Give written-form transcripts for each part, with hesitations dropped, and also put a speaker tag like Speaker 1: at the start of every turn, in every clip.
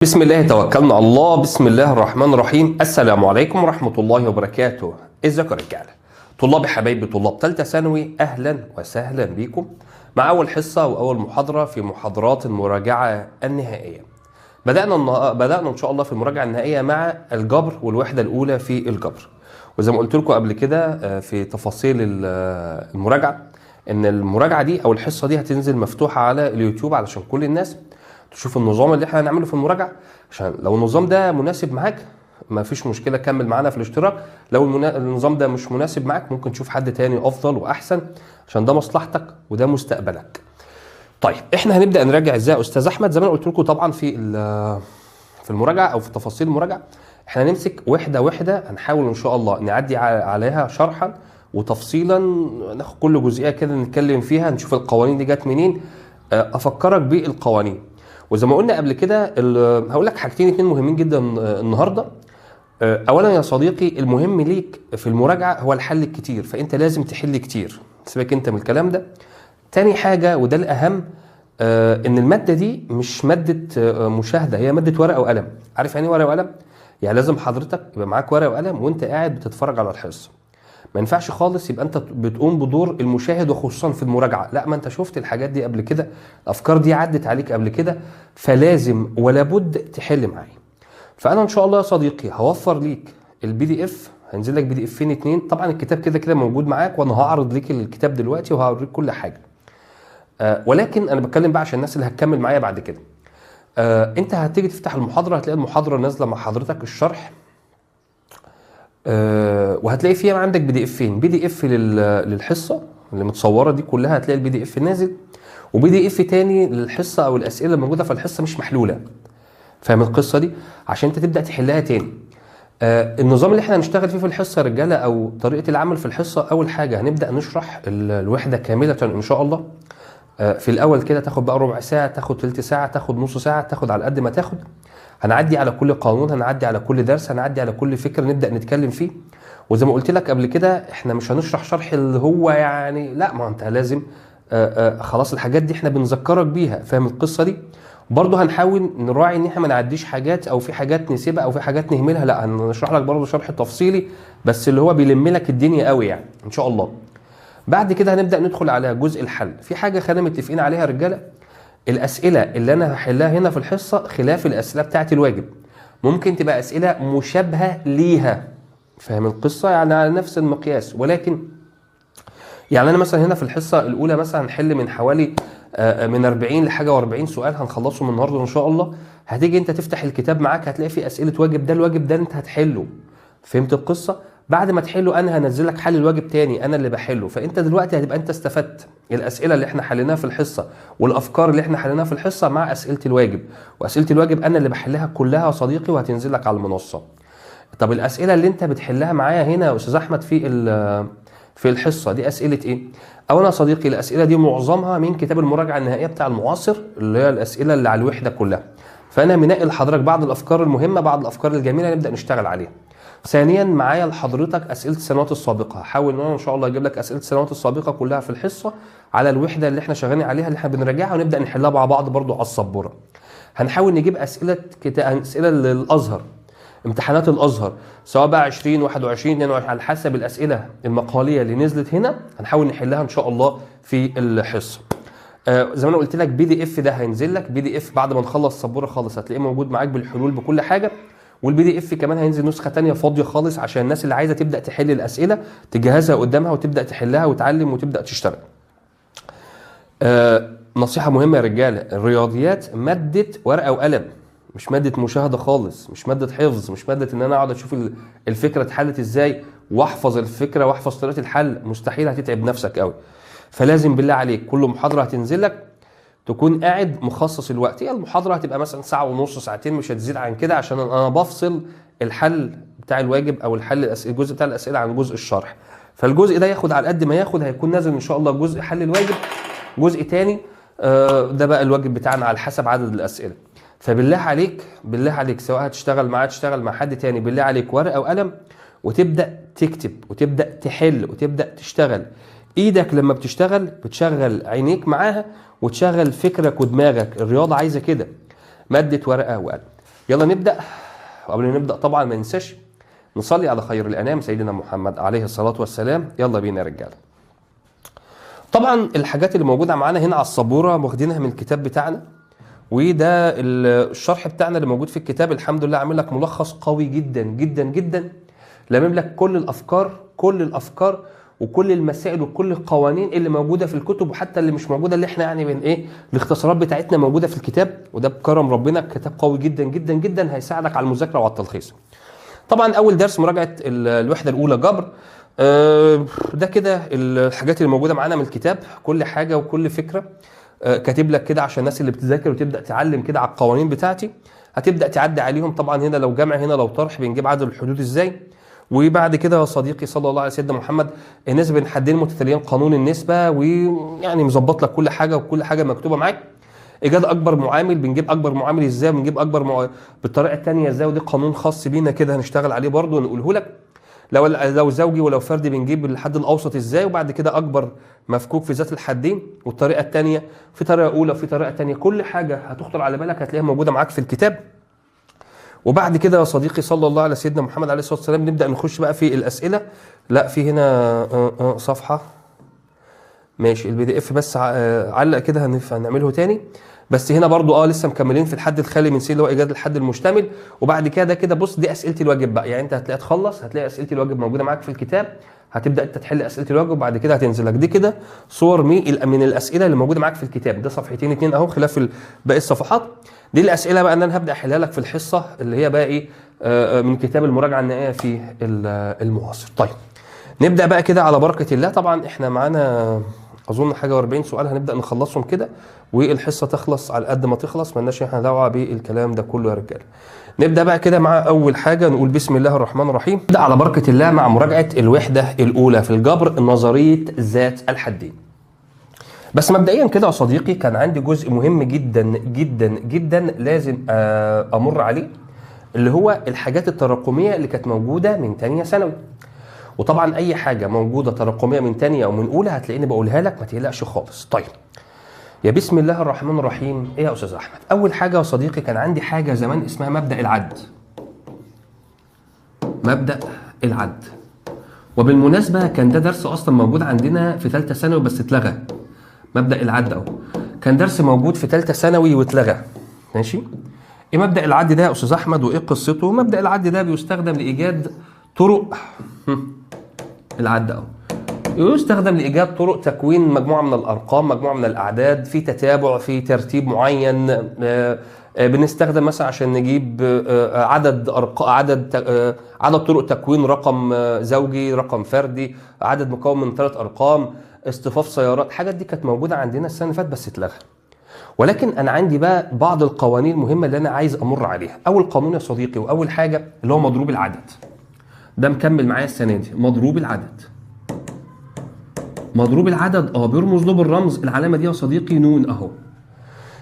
Speaker 1: بسم الله توكلنا على الله. بسم الله الرحمن الرحيم. السلام عليكم ورحمة الله وبركاته. ازيكم يا رجاله؟ طلاب حبايبي طلاب ثالثه ثانوي، اهلا وسهلا بيكم مع اول حصه واول محاضره في محاضرات المراجعه النهائيه. بدأنا ان شاء الله في المراجعه النهائيه مع الجبر والوحده الاولى في الجبر. وزي ما قلت لكم قبل كده في تفاصيل المراجعه، ان المراجعه دي او الحصه دي هتنزل مفتوحه على اليوتيوب علشان كل الناس تشوف النظام اللي احنا هنعمله في المراجعه، عشان لو النظام ده مناسب معاك ما فيش مشكله كمل معانا في الاشتراك. لو النظام ده مش مناسب معاك ممكن تشوف حد تاني افضل واحسن، عشان ده مصلحتك وده مستقبلك. طيب احنا هنبدا نراجع ازاي يا استاذ احمد؟ زي ما انا قلت لكم طبعا في المراجعه او في تفاصيل المراجعه احنا هنمسك وحده وحده، هنحاول ان شاء الله نعدي عليها شرحا وتفصيلا، ناخد كل جزئيه كده نتكلم فيها، نشوف القوانين دي جت منين، افكرك بالقوانين. وزي ما قلنا قبل كده هقول لك حاجتين اتنين مهمين جدا النهارده. اولا يا صديقي، المهم ليك في المراجعه هو الحل الكتير، فانت لازم تحل كتير، سيبك انت من الكلام ده. تاني حاجه وده الاهم، ان الماده دي مش ماده مشاهده، هي ماده ورقه وقلم. عارف يعني ايه ورقه وقلم؟ يعني لازم حضرتك يبقى معاك ورقه وقلم وانت قاعد بتتفرج على الحصه. ما ينفعش خالص يبقى انت بتقوم بدور المشاهد، وخصوصا في المراجعه. لا، ما انت شفت الحاجات دي قبل كده، الافكار دي عدت عليك قبل كده، فلازم ولا بد تحل معايا. فانا ان شاء الله يا صديقي هوفر ليك البي دي اف، هنزل لك بي دي افين اتنين. طبعا الكتاب كده كده موجود معاك، وانا هعرض لك الكتاب دلوقتي وهوريك كل حاجه. ولكن انا بتكلم بقى عشان الناس اللي هتكمل معايا بعد كده. انت هتيجي تفتح المحاضره، هتلاقي المحاضره نازله مع حضرتك الشرح، وهتلاقي فيها عندك بي دي افين، بي دي اف للحصه اللي متصوره دي كلها، هتلاقي البي دي اف نازل، وبي دي اف تاني للحصه او الاسئله الموجوده في الحصه مش محلوله. فاهم القصه دي؟ عشان انت تبدا تحلها تاني. النظام اللي احنا هنشتغل فيه في الحصه يا رجاله، او طريقه العمل في الحصه، اول حاجه هنبدا نشرح الوحده كامله ان شاء الله. في الاول كده تاخد بقى ربع ساعه، تاخد تلت ساعه، تاخد نص ساعه، تاخد على قد ما تاخد. هنعدي على كل قانون، هنعدي على كل درس، هنعدي على كل فكره نبدا نتكلم فيه. وزي ما قلت لك قبل كده، احنا مش هنشرح شرح اللي هو يعني لا، ما انت لازم خلاص الحاجات دي احنا بنذكرك بيها. فاهم القصه دي؟ برضه هنحاول نراعي ان احنا ما نعديش حاجات، او في حاجات نسيبها، او في حاجات نهملها. لا، هنشرح لك برضه شرح تفصيلي، بس اللي هو بيلم لك الدنيا قوي يعني ان شاء الله. بعد كده هنبدا ندخل على جزء الحل. في حاجه خلينا متفقين عليها يا رجاله، الاسئله اللي انا هحلها هنا في الحصه خلاف الاسئله بتاعه الواجب، ممكن تبقى اسئله مشابهه ليها. فاهم القصه؟ يعني على نفس المقياس، ولكن يعني انا مثلا هنا في الحصه الاولى مثلا هنحل من حوالي من 40 لحاجه و40 سؤال، هنخلصهم النهارده ان شاء الله. هتيجي انت تفتح الكتاب معاك، هتلاقي فيه اسئله واجب، ده الواجب ده انت هتحله. فهمت القصه؟ بعد ما تحله انا هنزل لك حل الواجب تاني انا اللي بحله. فانت دلوقتي هتبقى انت استفدت الاسئله اللي احنا حليناها في الحصه والافكار اللي احنا حليناها في الحصه مع اسئله الواجب. واسئله الواجب انا اللي بحلها كلها يا صديقي، وهتنزل لك على المنصه. طب الاسئله اللي انت بتحلها معايا هنا يا استاذ احمد في الحصه دي اسئله ايه؟ اولا يا صديقي، الاسئله دي معظمها من كتاب المراجعه النهائيه بتاع المعاصر، اللي هي الاسئله اللي على الوحده كلها. فانا منقي لحضرتك بعض الافكار المهمه، بعض الافكار الجميله نبدا نشتغل عليها. ثانيا معايا لحضرتك اسئله السنوات السابقه، هحاول ان انا ان شاء الله اجيب لك اسئله السنوات السابقه كلها في الحصه على الوحده اللي احنا شغالين عليها، اللي احنا بنراجعها، ونبدا نحلها مع بعض برضو على السبوره. هنحاول نجيب اسئله للازهر، امتحانات الازهر، سواء بقى 20 21 22 على حسب الاسئله المقاليه اللي نزلت هنا، هنحاول نحلها ان شاء الله في الحصه. زي ما انا قلت لك، بي دي اف ده هينزل لك بي دي اف بعد ما نخلص السبوره خالص، هتلاقيه موجود معاك بالحلول بكل حاجه. والبي دي اف كمان هينزل نسخه ثانيه فاضيه خالص، عشان الناس اللي عايزه تبدا تحل الاسئله تجهزها قدامها وتبدا تحلها وتعلم وتبدا تشتغل. نصيحه مهمه يا رجاله، الرياضيات ماده ورقه وقلم، مش ماده مشاهده خالص، مش ماده حفظ، مش ماده ان انا اقعد اشوف الفكره اتحلت ازاي واحفظ الفكره واحفظ طريقه الحل. مستحيل، هتتعب نفسك قوي. فلازم بالله عليك كل محاضره هتنزل لك تكون قاعد مخصص الوقت. هي المحاضره هتبقى مثلا ساعه ونص ساعتين، مش هتزيد عن كده، عشان انا بفصل الحل بتاع الواجب او الجزء بتاع الاسئله عن جزء الشرح. فالجزء ده ياخد على قد ما ياخد، هيكون نازل ان شاء الله جزء حل الواجب، جزء تاني ده بقى الواجب بتاعنا على حسب عدد الاسئله. فبالله عليك، بالله عليك، سواء هتشتغل معاه تشتغل مع حد تاني، بالله عليك ورقه وقلم وتبدا تكتب وتبدا تحل وتبدا تشتغل. ايدك لما بتشتغل بتشغل عينيك معاها وتشغل فكرك ودماغك. الرياضه عايزه كده، ماده ورقه وقلم. يلا نبدا. وقبل ما نبدا طبعا ما ننساش نصلي على خير الانام سيدنا محمد عليه الصلاه والسلام. يلا بينا يا رجاله. طبعا الحاجات اللي موجوده معانا هنا على السبوره واخدينها من الكتاب بتاعنا، وده الشرح بتاعنا اللي موجود في الكتاب. الحمد لله عامل لك ملخص قوي جدا جدا جدا، لامم لك كل الافكار وكل المسائل وكل القوانين اللي موجوده في الكتب، وحتى اللي مش موجوده اللي احنا يعني من ايه الاختصارات بتاعتنا موجوده في الكتاب. وده بكرم ربنا كتاب قوي جدا جدا جدا هيساعدك على المذاكره وعلى التلخيص. طبعا اول درس مراجعه الوحده الاولى جبر. ده كده الحاجات اللي موجوده معانا من الكتاب، كل حاجه وكل فكره كاتب لك كده عشان الناس اللي بتذاكر وتبدا تعلم كده على القوانين بتاعتي، هتبدا تعدي عليهم. طبعا هنا لو جمع هنا لو طرح، بنجيب عدد الحدود ازاي. وبعد كده يا صديقي صلى الله على سيدنا محمد النسبه بين حدين متتاليين، قانون النسبه، ويعني مظبط لك كل حاجه وكل حاجه مكتوبه معاك. ايجاد اكبر معامل، بنجيب اكبر معامل ازاي، بنجيب بالطريقه الثانيه ازاي، ودي قانون خاص بينا كده هنشتغل عليه برضه ونقوله لك. لو زوجي ولو فردي بنجيب الحد الاوسط ازاي، وبعد كده اكبر مفكوك في ذات الحدين، والطريقه الثانيه في طريقه اولى وفي طريقه ثانيه. كل حاجه هتخطر على بالك هتلاقيها موجوده معاك في الكتاب. وبعد كده يا صديقي صلى الله على سيدنا محمد عليه الصلاه والسلام نبدا نخش بقى في الاسئله. لا في هنا صفحه ماشي البي دي اف بس علق كده هنعمله تاني. بس هنا برضو لسه مكملين في الحد الخالي من سي اللي هو ايجاد الحد المشتمل. وبعد كده كده بص دي اسئله الواجب بقى، يعني انت هتلاقي تخلص هتلاقي اسئله الواجب موجوده معاك في الكتاب، هتبدا انت تحل اسئله الواجب وبعد كده هتنزل لك دي كده صور من الاسئله اللي موجوده معاك في الكتاب. ده صفحتين 2 اهو خلاف باقي الصفحات. دي الاسئله بقى ان انا هبدا احلها لك في الحصه اللي هي بقى ايه من كتاب المراجعه النهائيه في المعاصر. طيب نبدا بقى كده على بركه الله. طبعا احنا معانا اظن حاجه و40 سؤال هنبدا نخلصهم كده والحصه تخلص على قد ما تخلص، مالناش احنا دعوه بالكلام ده كله يا رجاله. نبدا بقى كده مع اول حاجه نقول بسم الله الرحمن الرحيم. نبدا على بركه الله مع مراجعه الوحده الاولى في الجبر، نظريه ذات الحدين. بس مبدئيا كده يا صديقي كان عندي جزء مهم جدا جدا جدا لازم امر عليه، اللي هو الحاجات التراكميه اللي كانت موجوده من ثانيه ثانوي. وطبعا اي حاجه موجوده تراكميه من ثانيه او من اولى هتلاقيني بقولها لك، ما تقلقش خالص. طيب يا بسم الله الرحمن الرحيم. ايه يا استاذ احمد؟ اول حاجه يا صديقي كان عندي حاجه زمان اسمها مبدا العد. مبدا العد، وبالمناسبه كان ده درس اصلا موجود عندنا في ثالثه ثانوي بس اتلغى. مبدا العد اهو كان درس موجود في ثالثه ثانوي واتلغى. ماشي. ايه مبدا العد ده يا استاذ احمد وايه قصته؟ مبدا العد ده بيستخدم لايجاد طرق العد اهو، يستخدم لايجاد طرق تكوين مجموعه من الارقام، مجموعه من الاعداد في تتابع في ترتيب معين. بنستخدم مثلا عشان نجيب عدد طرق تكوين رقم زوجي، رقم فردي، عدد مكون من 3 ارقام، اصطفاف سيارات. الحاجات دي كانت موجوده عندنا السنه اللي فاتت بس اتلغى. ولكن انا عندي بقى بعض القوانين المهمه اللي انا عايز امر عليها. اول قانون يا صديقي واول حاجه اللي هو مضروب العدد. ده مكمل معايا السنه دي. مضروب العدد، مضروب العدد بيرمز له بالرمز العلامه دي يا صديقي نون اهو.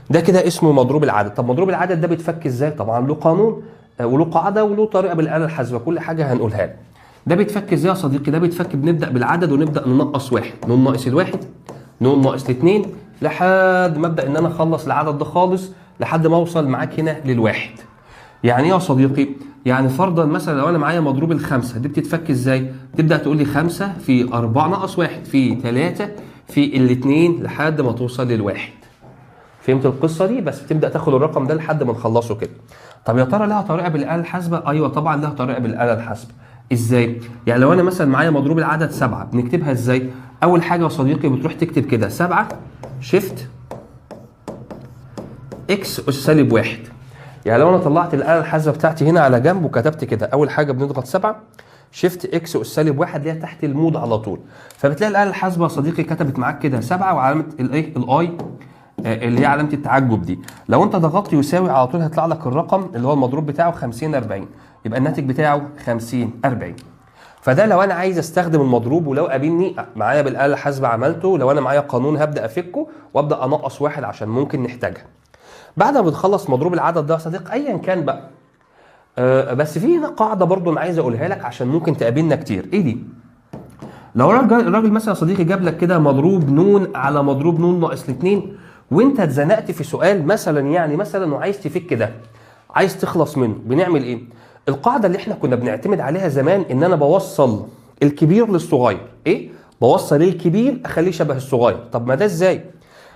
Speaker 1: ده كده اسمه مضروب العدد. طب مضروب العدد ده بيتفك ازاي؟ طبعا له قانون وله قاعده وله طريقه بالاله الحاسبه، كل حاجه هنقولها لك. ده بيتفك ازاي يا صديقي؟ ده بيتفك بنبدا بالعدد ونبدا ننقص واحد، نون ناقص الواحد، نون ناقص الاثنين، لحد ما ابدا ان انا اخلص العدد ده خالص لحد ما اوصل معاك هنا للواحد. يعني ايه يا صديقي؟ يعني فرضا مثلا لو انا معايا مضروب الخمسه دي بتتفك ازاي؟ تبدا تقول لي 5 في 4 ناقص 1 في 3 في الاثنين لحد ما توصل للواحد. فهمت القصه دي؟ بس بتبدا تاخد الرقم ده لحد ما نخلصه كده. طب يا ترى لها طريقه بالاله الحاسبه؟ ايوه طبعا لها طريقه بالاله الحاسبه. ازاي؟ يعني لو انا مثلا معايا مضروب العدد 7 بنكتبها ازاي؟ اول حاجه يا صديقي بتروح تكتب كده 7 شيفت اكس اس سالب 1. يعني لو انا طلعت الاله الحاسبه بتاعتي هنا على جنب وكتبت كده اول حاجه بنضغط 7 شيفت اكس اس سالب 1 اللي هي تحت المود على طول، فبتلاقي الاله الحاسبه يا صديقي كتبت معاك كده 7 وعلامه الايه الاي اللي هي علامه التعجب دي. لو انت ضغطت يساوي على طول هيطلع لك الرقم اللي هو المضروب بتاعه 50 40، يبقى الناتج بتاعه 50 40. فده لو انا عايز استخدم المضروب ولو قابلني معايا بالاله الحاسبه عملته، لو انا معايا قانون هبدا افكه وابدا انقص واحد عشان ممكن نحتاجها. بعد ما بتخلص مضروب العدد ده يا صديق ايا كان بقى بس في هنا قاعده برضو انا عايز اقولها لك عشان ممكن تقابلنا كتير. ايه دي؟ لو الراجل مثلا يا صديقي جاب لك كده مضروب نون على مضروب نون ناقص 2 وانت اتزنقت في سؤال مثلا يعني مثلا وعايز تفك ده، عايز تخلص منه بنعمل ايه؟ القاعده اللي احنا كنا بنعتمد عليها زمان ان انا بوصل الكبير للصغير. ايه؟ بوصل الكبير اخليه شبه الصغير. طب ما ده ازاي؟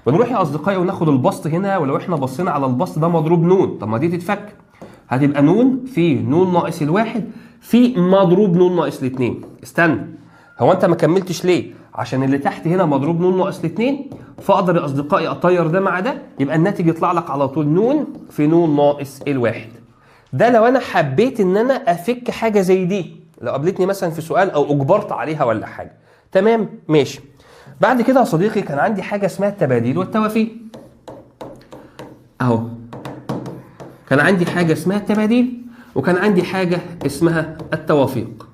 Speaker 1: بنروح يا اصدقائي وناخد البسط هنا، ولو احنا بصينا على البسط ده مضروب نون، طب ما دي تتفك، هتبقى نون في نون ناقص الواحد في مضروب نون ناقص الاتنين. استنى، هو انت ما كملتش ليه؟ عشان اللي تحت هنا مضروب نون ناقص الاتنين، فاقدر يا اصدقائي اطير ده مع ده، يبقى الناتج يطلع لك على طول نون في نون ناقص الواحد. ده لو انا حبيت ان انا افك حاجه زي دي، لو قابلتني مثلا في سؤال او اجبرت عليها ولا حاجه. تمام ماشي. بعد كده يا صديقي كان عندي حاجه اسمها التباديل والتوافيق. اهو كان عندي حاجه اسمها التباديل وكان عندي حاجه اسمها التوافيق.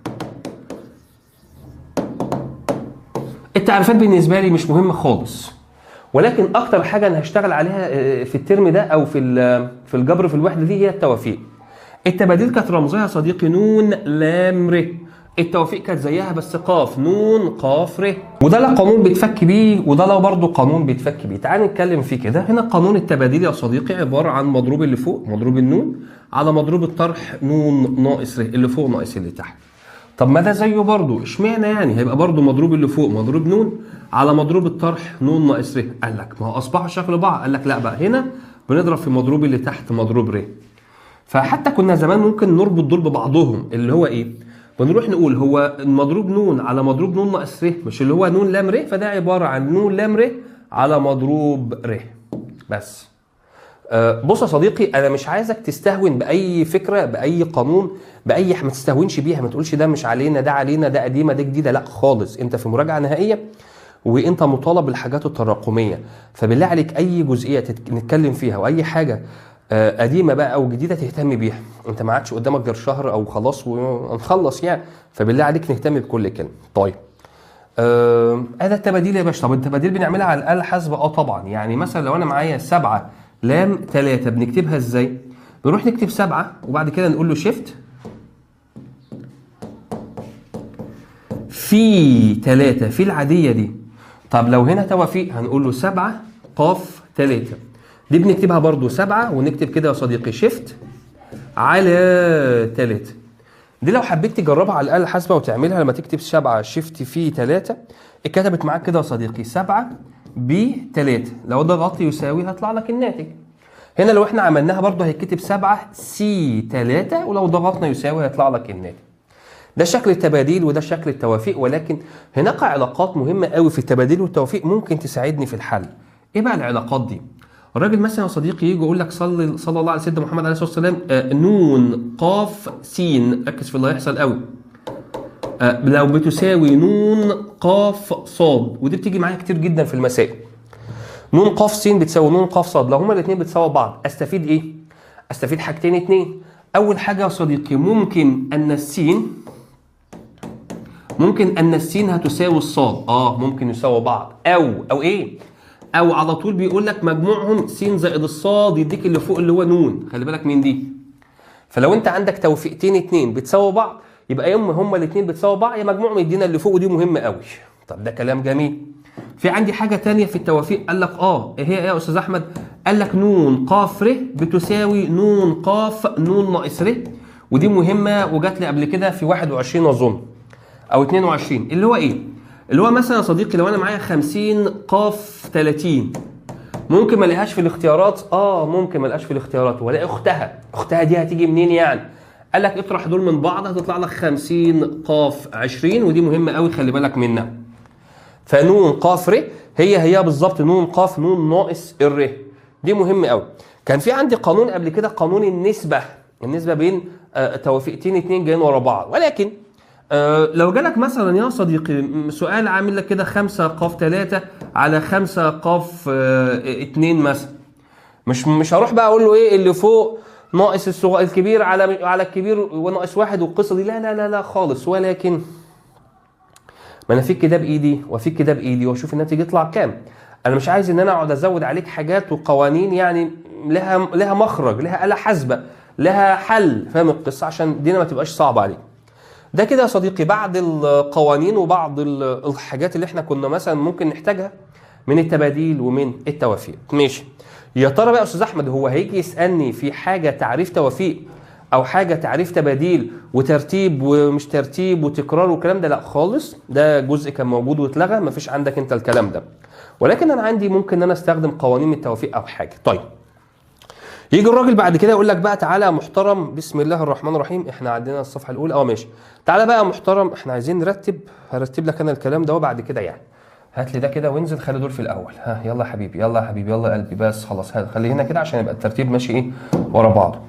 Speaker 1: التعريفات بالنسبه لي مش مهمه خالص، ولكن اكتر حاجه انا هشتغل عليها في الترم ده او في الجبر في الوحده دي هي التوافيق. التباديل كانت رمزها يا صديقي نون لام ر، التوافيق كانت زيها بس قاف نون قاف ر، وده لا قانون بيتفك بيه وده لا برضه قانون بيتفك بيه. تعال نتكلم فيه كده. هنا قانون التباديل يا صديقي عباره عن مضروب اللي فوق مضروب النون على مضروب الطرح نون ناقص ر، اللي فوق ناقص اللي تحت. طب ما ده زيه برضه، اشمعنى يعني هيبقى برضه مضروب اللي فوق مضروب نون على مضروب الطرح نون ناقص ر؟ قال لك ما هو اصبحوا شكل بعض. قال لك لا بقى، هنا بنضرب في مضروب اللي تحت مضروب ر. فحتى كنا زمان ممكن نربط دول ببعضهم، اللي هو ايه؟ بنروح نقول هو مضروب نون على مضروب نون ناقص ر، مش اللي هو نون لام ر، فده عباره عن نون لام ر على مضروب ر بس. بص يا صديقي، انا مش عايزك تستهون باي فكره باي قانون باي ما تستهونش بيها، ما تقولش ده مش علينا ده علينا ده قديمه ده جديده، لا خالص. انت في مراجعه نهائيه وانت مطالب بالحاجات التراكميه، فبالله عليك اي جزئيه نتكلم فيها واي حاجه قديمه بقى او جديده تهتم بيها. انت ما عادش قدامك غير شهر او خلاص ونخلص يعني، فبالله عليك نهتم بكل كلمه. طيب هذا التباديل يا باشا. طب التباديل بنعملها على الاله الحاسبه؟ طبعا. يعني مثلا لو انا معايا 7 لام 3 بنكتبها ازاي؟ بنروح نكتب 7 وبعد كده نقول له شيفت في 3 في العاديه دي. طب لو هنا توافيق هنقول له 7 قاف 3، دي بنكتبها برضو 7 ونكتب كده يا صديقي شيفت على 3. دي لو حبيت تجربها على الاله الحاسبه وتعملها لما تكتب 7 شيفت في 3 اتكتبت معاك كده يا صديقي 7 ب 3، لو ضغطت يساوي هيطلع لك الناتج. هنا لو احنا عملناها برضو هيتكتب 7 سي 3، ولو ضغطنا يساوي هيطلع لك الناتج. ده شكل التباديل وده شكل التوافيق، ولكن هناك علاقات مهمه قوي في التباديل والتوافيق ممكن تساعدني في الحل. ايه بقى العلاقات دي؟ الراجل مثلا يا صديقي يجي يقول لك صلى الله على سيدنا محمد عليه الصلاه والسلام نون قاف سين، ركز في اللي هيحصل قوي، لو بتساوي نون قاف صاد، ودي بتيجي معايا كتير جدا في المسائل. نون قاف سين بتساوي نون قاف صاد، لو هما الاثنين بتساوي بعض استفيد ايه؟ استفيد حاجتين اتنين. اول حاجه يا صديقي ممكن ان السين هتساوي الصاد، ممكن يساوي بعض، او ايه؟ او على طول بيقول لك مجموعهم س زائد الصاد يديك اللي فوق اللي هو نون، خلي بالك من دي. فلو انت عندك توفيقتين اتنين بتساوي بعض، يبقى يا اما هما الاثنين بتساوي بعض يا مجموعهم يدينا اللي فوق، ودي مهمه قوي. طب ده كلام جميل. في عندي حاجه ثانيه في التوافيق، قال لك ايه هي يا استاذ احمد؟ قال لك نون قاف ر بتساوي نون قاف نون ناقص ر، ودي مهمه وجات لي قبل كده في 21 اظن او 22، اللي هو ايه؟ اللي هو مثلا يا صديقي لو انا معايا 50 قاف 30 ممكن ما الاقيهاش في الاختيارات، ممكن ما الاقيهاش في الاختيارات والاقي اختها دي هتيجي منين يعني؟ قال لك اطرح دول من بعض هتطلع لك 50 قاف 20، ودي مهمه قوي خلي بالك منها. فنون قاف ر هي بالظبط نون قاف نون ناقص الر، دي مهمه قوي. كان في عندي قانون قبل كده، قانون النسبه بين توافيقتين اتنين جايين ورا بعض، ولكن لو جالك مثلا يا صديقي سؤال عامل لك كده 5 قاف 3 على 5 قاف 2 مثلا، مش هروح بقى اقول له ايه اللي فوق ناقص الكبير على الكبير وناقص 1 والقصه دي، لا لا لا لا خالص. ولكن ما انا افك ده بايدي وافك ده بايدي واشوف الناتج يطلع كام. انا مش عايز ان انا اقعد ازود عليك حاجات وقوانين يعني لها مخرج، لها آلة حاسبه، لها حل، فاهم القصه؟ عشان الدنيا ما تبقاش صعبه عليك. ده كده يا صديقي بعض القوانين وبعض الحاجات اللي احنا كنا مثلا ممكن نحتاجها من التباديل ومن التوافيق. ماشي، يا ترى بقى يا استاذ احمد هو هيجي يسالني في حاجه تعريف توافيق او حاجه تعريف تباديل وترتيب ومش ترتيب وتكرار والكلام ده؟ لا خالص، ده جزء كان موجود واتلغى، مفيش عندك انت الكلام ده. ولكن انا عندي ممكن ان انا استخدم قوانين التوافيق او حاجه. طيب يجي الراجل بعد كده يقول لك بقى تعالى يا محترم، بسم الله الرحمن الرحيم، احنا عندنا الصفحه الاولى ماشي، تعالى بقى يا محترم احنا عايزين نرتب، هرتب لك انا الكلام ده وبعد كده يعني هات لي ده كده وانزل خلي دول في الاول، ها يلا يا حبيبي يلا يا حبيبي يلا يا قلبي، بس خلاص خلي هنا كده عشان يبقى الترتيب ماشي ايه ورا بعضه.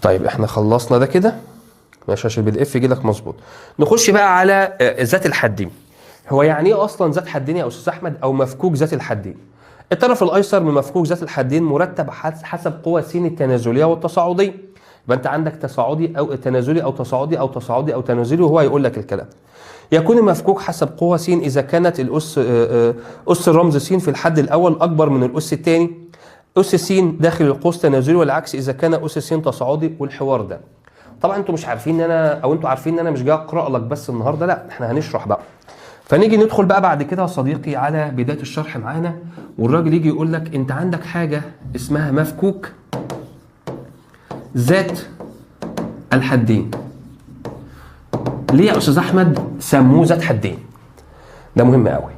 Speaker 1: طيب احنا خلصنا ده كده ماشي عشان البي دي اف يجي لك مظبوط. نخش بقى على ذات الحدين. هو يعني ايه اصلا ذات حدين يا استاذ احمد او مفكوك ذات الحدين؟ الطرف الايسر من مفكوك ذات الحدين مرتب حسب قوى س التنازليه والتصاعديه. يبقى انت عندك تصاعدي او تنازلي او تصاعدي او تصاعدي او تنازلي وهو هيقول لك الكلام. يكون المفكوك حسب قوة س إذا كانت أس الرمز س في الحد الأول أكبر من الأس الثاني، أس س داخل القوس تنازلي، والعكس إذا كان أس س تصاعدي. والحوار ده طبعا أنتوا مش عارفين إن أنا أو أنتوا عارفين إن أنا مش جاي أقرأ لك بس النهاردة، لا إحنا هنشرح بقى. فنيجي ندخل بقى بعد كده يا صديقي على بداية الشرح معانا، والراجل يجي يقول لك أنت عندك حاجة اسمها مفكوك ذات الحدين. ليه يا استاذ احمد سموه ذات حدين؟ ده مهم قوي.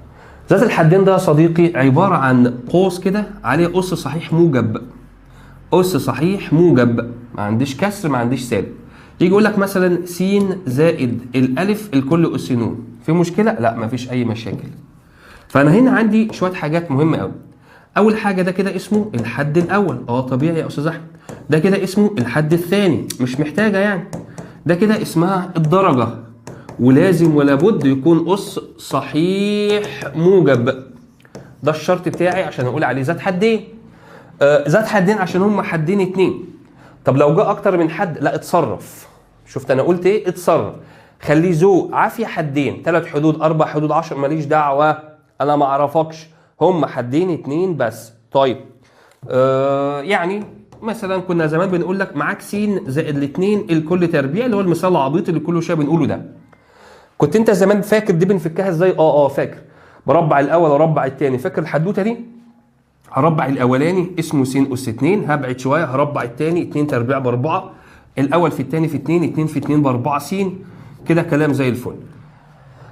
Speaker 1: ذات الحدين ده يا صديقي عباره عن قوس كده عليه اس صحيح موجب، اس صحيح موجب، ما عنديش كسر ما عنديش سالب. يجي يقول لك مثلا س زائد الالف الكل اس ن، في مشكله؟ لا ما فيش اي مشاكل. فانا هنا عندي شويه حاجات مهمه قوي. اول حاجه ده كده اسمه الحد الاول، طبيعي يا استاذ احمد. ده كده اسمه الحد الثاني، مش محتاجه يعني. ده كده اسمها الدرجة، ولازم ولا بد يكون أس صحيح موجب. ده الشرط بتاعي عشان أقول عليه ذات حدين. ذات حدين عشان هم حدين اتنين. طب لو جاء أكتر من حد لا اتصرف. شفت أنا قلت إيه؟ اتصرف. خليه ذو عافية حدين، 3 حدود 4 حدود 10 ماليش دعوة، أنا ما أعرفكش، هم حدين اتنين بس. طيب يعني مثلا كنا زمان بنقول لك معاك س زائد الاثنين الكل تربيع، اللي هو المثال العبيط اللي كل شويه بنقوله ده. كنت انت زمان فاكر دي بنفكها ازاي؟ فاكر. بربع الاول وربع الثاني، فاكر الحدوته دي؟ هربع الاولاني اسمه س اس 2، هبعد شويه هربع الثاني 2 تربيع ب4، الاول في الثاني في 2، 2 في 2 ب4 س، كده كلام زي الفل.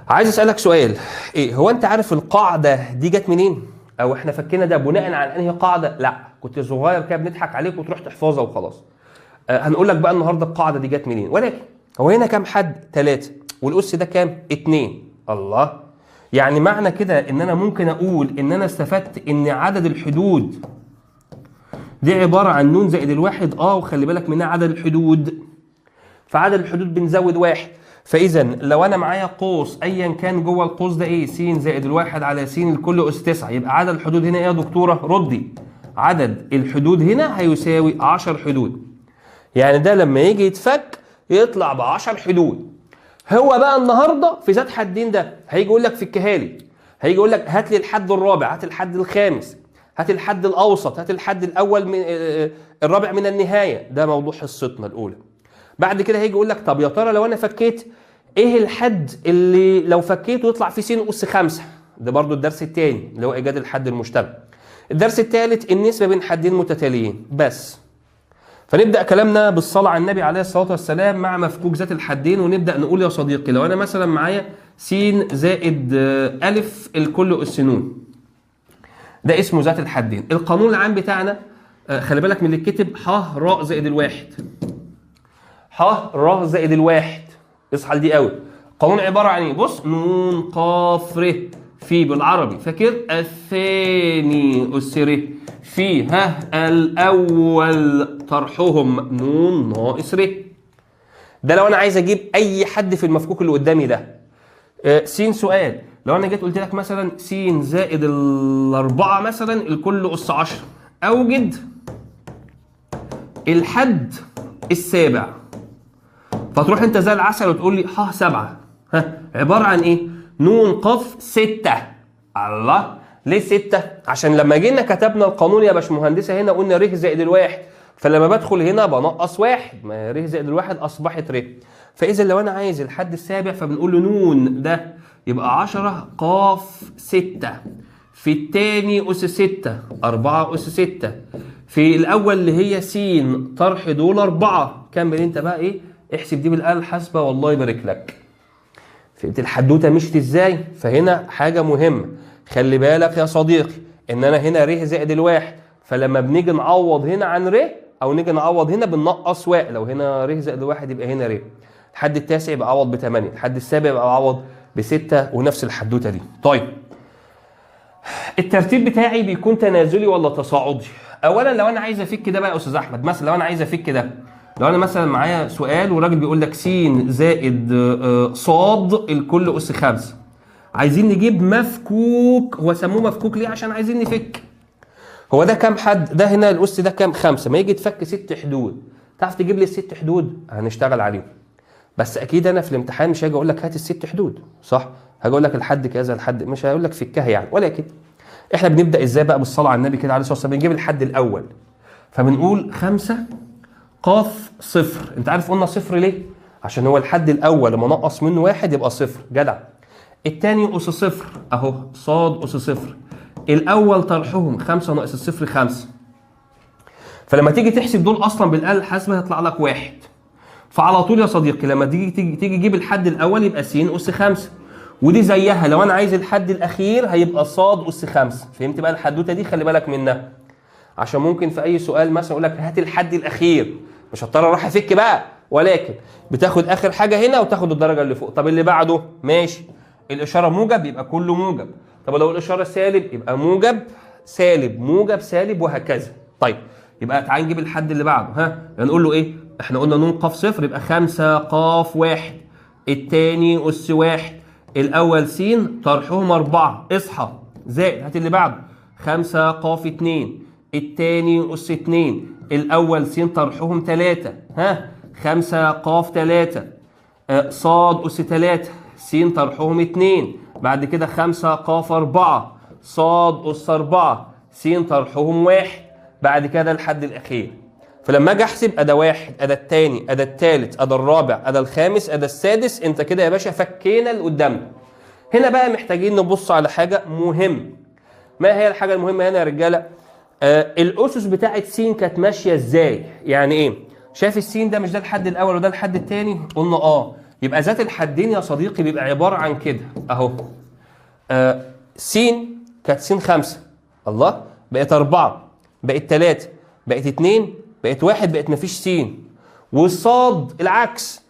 Speaker 1: عايز اسالك سؤال، ايه هو انت عارف القاعده دي جت منين؟ او احنا فكينا ده بناء على انهي قاعده؟ لا كنت صغير كده بنضحك عليك وتروح تحفظها وخلاص. هنقول لك بقى النهارده القاعده دي جت منين. ولكن هو هنا كام حد؟ 3، والاس ده كام؟ 2. الله، يعني معنى كده ان انا ممكن اقول ان انا استفدت ان عدد الحدود دي عباره عن ن زائد الواحد. وخلي بالك منها عدد الحدود، فعدد الحدود بنزود واحد. فاذا لو انا معايا قوس ايا كان جوه القوس ده ايه؟ س زائد الواحد على س الكل اس 9، يبقى عدد الحدود هنا ايه يا دكتوره؟ ردي. عدد الحدود هنا هيساوي 10 حدود. يعني ده لما يجي يتفك يطلع ب 10 حدود. هو بقى النهارده في ذات حدين ده هيجي يقول لك فكها لي، هيجي يقول لك هات لي الحد الرابع، هات الحد الخامس، هات الحد الاوسط، هات الحد الاول من الرابع من النهايه. ده موضوع حصتنا الاولى. بعد كده هيجي يقول لك طب يا ترى لو انا فكيت ايه الحد اللي لو فكيته يطلع فيه س اس 5؟ ده برضو الدرس الثاني اللي هو ايجاد الحد المشترك. الدرس الثالث النسبه بين حدين متتاليين بس. فنبدا كلامنا بالصلاه على النبي عليه الصلاه والسلام مع مفكوك ذات الحدين، ونبدا نقول يا صديقي لو انا مثلا معايا س زائد الف الكل اس ن، ده اسمه ذات الحدين. القانون العام بتاعنا خلي بالك من اللي اتكتب، ح راء زائد الواحد، ح ر زائد الواحد، اصحى لدي قوي. قانون عباره عن ايه؟ بص، ن ق ر في بالعربي، فاكر؟ الثاني اس ر في الاول طرحهم ن ناقص ر. ده لو انا عايز اجيب اي حد في المفكوك اللي قدامي ده. س سؤال، لو انا جيت قلت لك مثلا س زائد الاربعه مثلا الكل اس 10، اوجد الحد السابع. فتروح انت زي العسل وتقول لي ح 7 عباره عن ايه؟ ن ق 6. الله، ليه 6؟ عشان لما جينا كتبنا القانون يا باشمهندسه هنا قلنا ر زائد الواحد، فلما بدخل هنا بنقص واحد، ما ر زائد الواحد اصبحت ر. فاذا لو انا عايز الحد السابع فبنقول له ن ده يبقى 10 ق 6 في الثاني اس 6 4 اس 6 في الاول اللي هي س طرح دول 4. كمل انت بقى ايه، احسب دي بالاله الحاسبه والله يبارك لك. فهمت الحدوته مشت ازاي؟ فهنا حاجه مهمه، خلي بالك يا صديقي ان انا هنا ر زائد الواحد، فلما بنيجي نعوض هنا عن ر او نيجي نعوض هنا بننقص واحد. لو هنا ر زائد الواحد يبقى هنا ر. الحد التاسع يبقى اعوض ب8، الحد السابع يبقى اعوض ب6، ونفس الحدوته دي. طيب الترتيب بتاعي بيكون تنازلي ولا تصاعدي؟ اولا لو انا عايز افك ده بقى يا استاذ احمد، مثلا لو انا عايز افك ده، لو انا مثلا معايا سؤال وراجل بيقول لك س زائد ص الكل اس 5، عايزين نجيب مفكوك. هو سموه مفكوك ليه؟ عشان عايزين نفك. هو ده كام حد؟ ده هنا الاس ده كام؟ 5. ما يجي تفك 6 حدود، تعرف تجيب لي ال6 حدود؟ هنشتغل عليهم. بس اكيد انا في الامتحان مش هاجي اقول لك هات ال6 حدود، صح؟ هاجي اقول لك الحد كذا الحد، مش هقول لك فكها يعني. ولكن احنا بنبدا ازاي بقى؟ بالصلاه على النبي كده عليه الصلاه والسلام. بنجيب الحد الاول، فبنقول 5 قاف صفر. انت عارف قلنا صفر ليه؟ عشان هو الحد الاول لما نقص منه واحد يبقى صفر. جدع. الثاني اس صفر اهو، صاد اس صفر. الاول طرحهم 5 ناقص الصفر 5. فلما تيجي تحسب دول اصلا بالاله الحاسبه هيطلع لك 1. فعلى طول يا صديقي لما تيجي تجيب الحد الاول يبقى س اس 5. ودي زيها لو انا عايز الحد الاخير هيبقى صاد اس 5. فهمت بقى الحدوته دي؟ خلي بالك منها، عشان ممكن في اي سؤال مثلا يقول لك هات الحد الاخير، مش هضطر اروح افك بقى، ولكن بتاخد اخر حاجه هنا وتاخد الدرجه اللي فوق. طب اللي بعده ماشي، الاشاره موجب يبقى كله موجب. طب لو الاشاره سالب يبقى موجب سالب موجب سالب وهكذا. طيب يبقى تعال نجيب الحد اللي بعده. ها هنقول له ايه؟ احنا قلنا ن ق صفر يبقى 5 ق 1. الثاني اس 1. الاول س طرحهم 4 اصحى زائد. هات اللي بعده 5 ق 2. الثاني اس 2. الاول س طرحهم 3. ها 5 ق 3. صاد اس 3. س طرحهم 2. بعد كده 5 ق 4. صاد اس 4. س طرحهم 1. بعد كده الحد الاخير. فلما اجي احسب ادا واحد، ادا الثاني، ادا الثالث، ادا الرابع، ادا الخامس، ادا السادس، انت كده يا باشا فكينا اللي قدامنا. هنا بقى محتاجين نبص على حاجه مهمه. ما هي الحاجه المهمه هنا يا رجاله؟ الاسس بتاعت س كانت ماشيه ازاي؟ يعني ايه؟ شايف السين ده مش ده الحد الاول وده الحد الثاني؟ قلنا يبقى ذات الحدين يا صديقي بيبقى عباره عن كده اهو. س كانت س 5 الله، بقت 4، بقت 3، بقت 2، بقت 1، بقت مفيش س. والصاد العكس،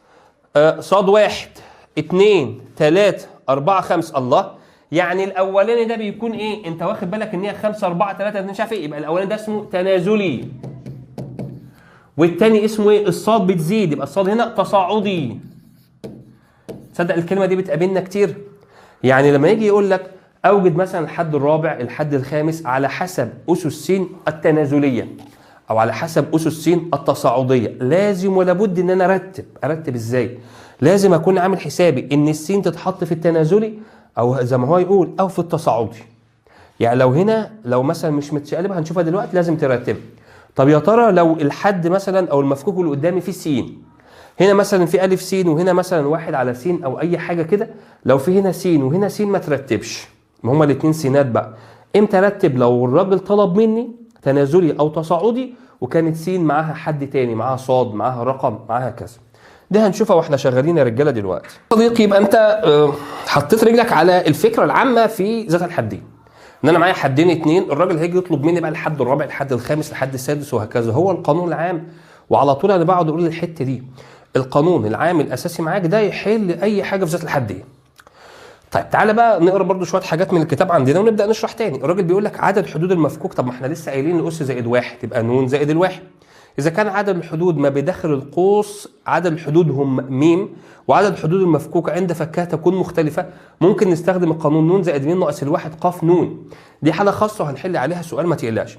Speaker 1: صاد 1 2 3 4 5 الله. يعني الاولاني ده بيكون ايه؟ انت واخد بالك ان هي 5 4 3 2 مش عارف ايه، يبقى الاولاني ده اسمه تنازلي. والتاني اسمه ايه؟ الصاد بتزيد، يبقى الصاد هنا تصاعدي. تصدق الكلمه دي بتقابلنا كتير؟ يعني لما يجي يقول لك اوجد مثلا الحد الرابع الحد الخامس على حسب اسس س التنازليه او على حسب اسس س التصاعديه، لازم ولا بد ان انا ارتب ازاي؟ لازم اكون عامل حسابي ان السين تتحط في التنازلي او زي ما هو يقول او في التصاعدي. يعني لو هنا لو مثلا مش متشقلبه هنشوفها دلوقتي لازم ترتبها. طب يا ترى لو الحد مثلا او المفكوك اللي قدامي فيه س، هنا مثلا في الف س وهنا مثلا 1 على س او اي حاجه كده، لو في هنا س وهنا س ما ترتبش، ما هما الاثنين سينات بقى. امتى ارتب؟ لو الراجل طلب مني تنازلي او تصاعدي وكانت س معاها حد تاني، معاها صاد، معاها رقم، معاها كذا. دي هنشوفها واحنا شغالين يا رجاله دلوقتي. صديقي يبقى انت حطيت رجلك على الفكره العامه في ذات الحدين، ان انا معايا حدين اتنين، الراجل هيجي يطلب مني بقى الحد الرابع الحد الخامس الحد السادس وهكذا. هو القانون العام، وعلى طول انا بقعد اقول الحته دي، القانون العام الاساسي معاك ده يحل اي حاجه في ذات الحدين. طيب تعالى بقى نقرا برضو شويه حاجات من الكتاب عندنا ونبدا نشرح تاني. الراجل بيقول لك عدد حدود المفكوك. طب ما احنا لسه قايلين الاس زائد 1 يبقى ن زائد الواحد. إذا كان عدد الحدود ما بداخل القوس عدد الحدود هم م، وعدد الحدود المفكوكة عند فكها تكون مختلفة، ممكن نستخدم القانون ن زائد م ناقص الواحد ق ن. دي حالة خاصة وهنحل عليها سؤال ما تقلقش.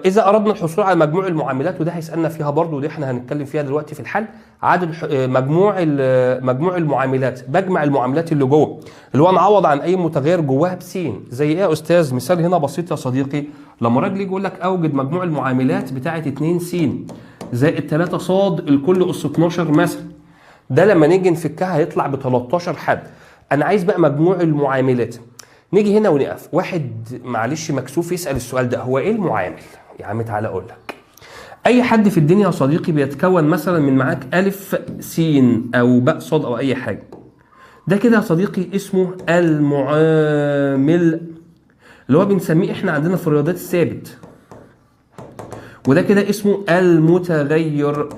Speaker 1: إذا أردنا الحصول على مجموع المعاملات، وده هيسألنا فيها برضو، ودي احنا هنتكلم فيها دلوقتي في الحل. عدد مجموع المعاملات، بجمع المعاملات اللي جوه، اللي هو نعوض عن أي متغير جواها بسين. زي إيه يا أستاذ؟ مثال هنا بسيط يا صديقي. لما راجل يجي يقول لك أوجد مجموع المعاملات بتاعة 2 س زائد 3 ص الكل أس 12 مثلا، ده لما نيجي نفكها هيطلع ب 13 حد. أنا عايز بقى مجموع المعاملات. نيجي هنا ونقف. واحد معلش مكسوف يسأل السؤال ده، هو ايه المعامل؟ يا عم تعالى اقول لك. اي حد في الدنيا يا صديقي بيتكون مثلا من معاك الف س او باء صاد او اي حاجه، ده كده يا صديقي اسمه المعامل، اللي هو بنسميه احنا عندنا في الرياضيات الثابت. وده كده اسمه المتغير،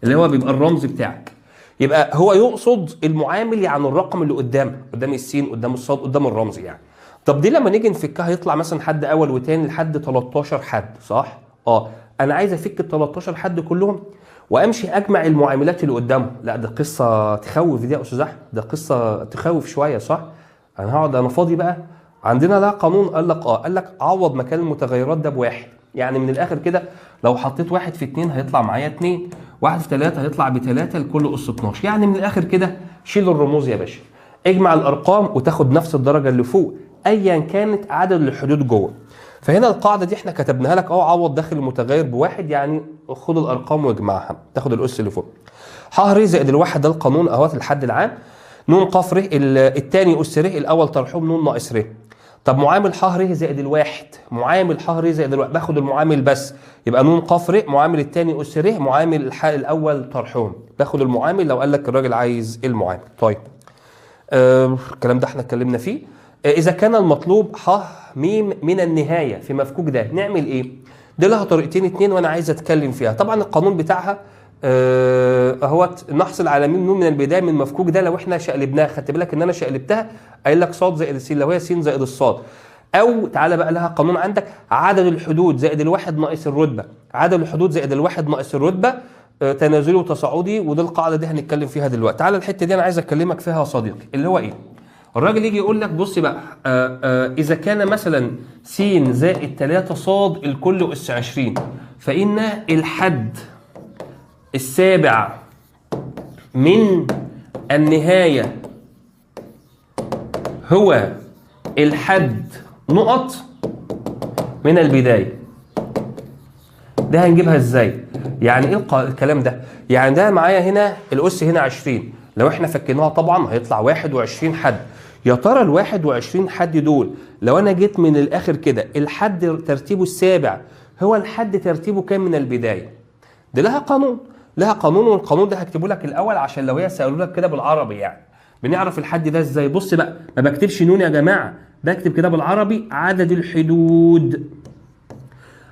Speaker 1: اللي هو بيبقى الرمز بتاعك. يبقى هو يقصد المعامل يعني الرقم اللي قدام السين، قدام الصاد، قدام الرمز يعني. طب دي لما نيجي نفكها هيطلع مثلا حد اول وتاني لحد 13 حد، صح؟ انا عايز افك ال 13 حد كلهم وامشي اجمع المعاملات اللي قدامهم. لا ده قصه تخوف دي يا استاذ احمد، ده قصه تخوف شويه، صح؟ انا هقعد انا فاضي بقى؟ عندنا ده قانون قال لك عوض مكان المتغيرات ده بواحد. يعني من الاخر كده لو حطيت واحد في 2 هيطلع معايا 2، واحد في 3 هيطلع ب3 لكل اس 12. يعني من الاخر كده شيل الرموز يا باشا، اجمع الارقام وتاخد نفس الدرجه اللي فوق ايا كانت عدد الحدود جوه. فهنا القاعده دي احنا كتبناها لك عوض داخل المتغير بواحد، يعني خد الارقام واجمعها تاخد الاس اللي فوق. ح ر زائد الواحد ده القانون اهوت الحد العام. ن ق ر الثاني اس ر الاول طرحهم ن ناقص ر. طب معامل ح ر زائد الواحد، معامل ح ر زائد الواحد باخد المعامل بس، يبقى ن ق ر معامل الثاني اس ر معامل الحاء الاول طرحهم، باخد المعامل لو قال لك الراجل عايز المعامل. طيب الكلام ده احنا اتكلمنا فيه. اذا كان المطلوب ح م من النهايه في مفكوك ده نعمل ايه؟ دي لها طريقتين اتنين وانا عايز اتكلم فيها. طبعا القانون بتاعها اهوت نحصل على م من البدايه من مفكوك ده. لو احنا شقلبناها، خدت بالك ان انا شقلبتها قايل لك ص زائد س لو هي س زائد الصاد. او تعالى بقى لها قانون عندك عدد الحدود زائد الواحد ناقص الرتبه، عدد الحدود زائد الواحد ناقص الرتبه تنازلي وتصاعدي، ودي القاعده دي هنتكلم فيها دلوقتي. تعالى الحته دي انا عايز اكلمك فيها يا صديقي، اللي هو ايه؟ الراجل يجي يقول لك بص بقى اذا كان مثلا س زائد 3 ص الكل اس 20، فان الحد السابع من النهايه هو الحد نقط من البدايه. ده هنجيبها ازاي؟ يعني ايه الكلام ده؟ يعني ده معايا هنا الاس هنا 20، لو احنا فكيناها طبعا هيطلع 21 حد. يا ترى ال 21 حد دول لو انا جيت من الاخر كده الحد ترتيبه السابع هو الحد ترتيبه كام من البدايه؟ دي لها قانون، والقانون ده هكتبه لك الاول عشان لو هي سالوا لك كده بالعربي يعني بنعرف الحد ده ازاي. بص بقى، ما بكتبش نون يا جماعه، بكتب كده بالعربي عدد الحدود.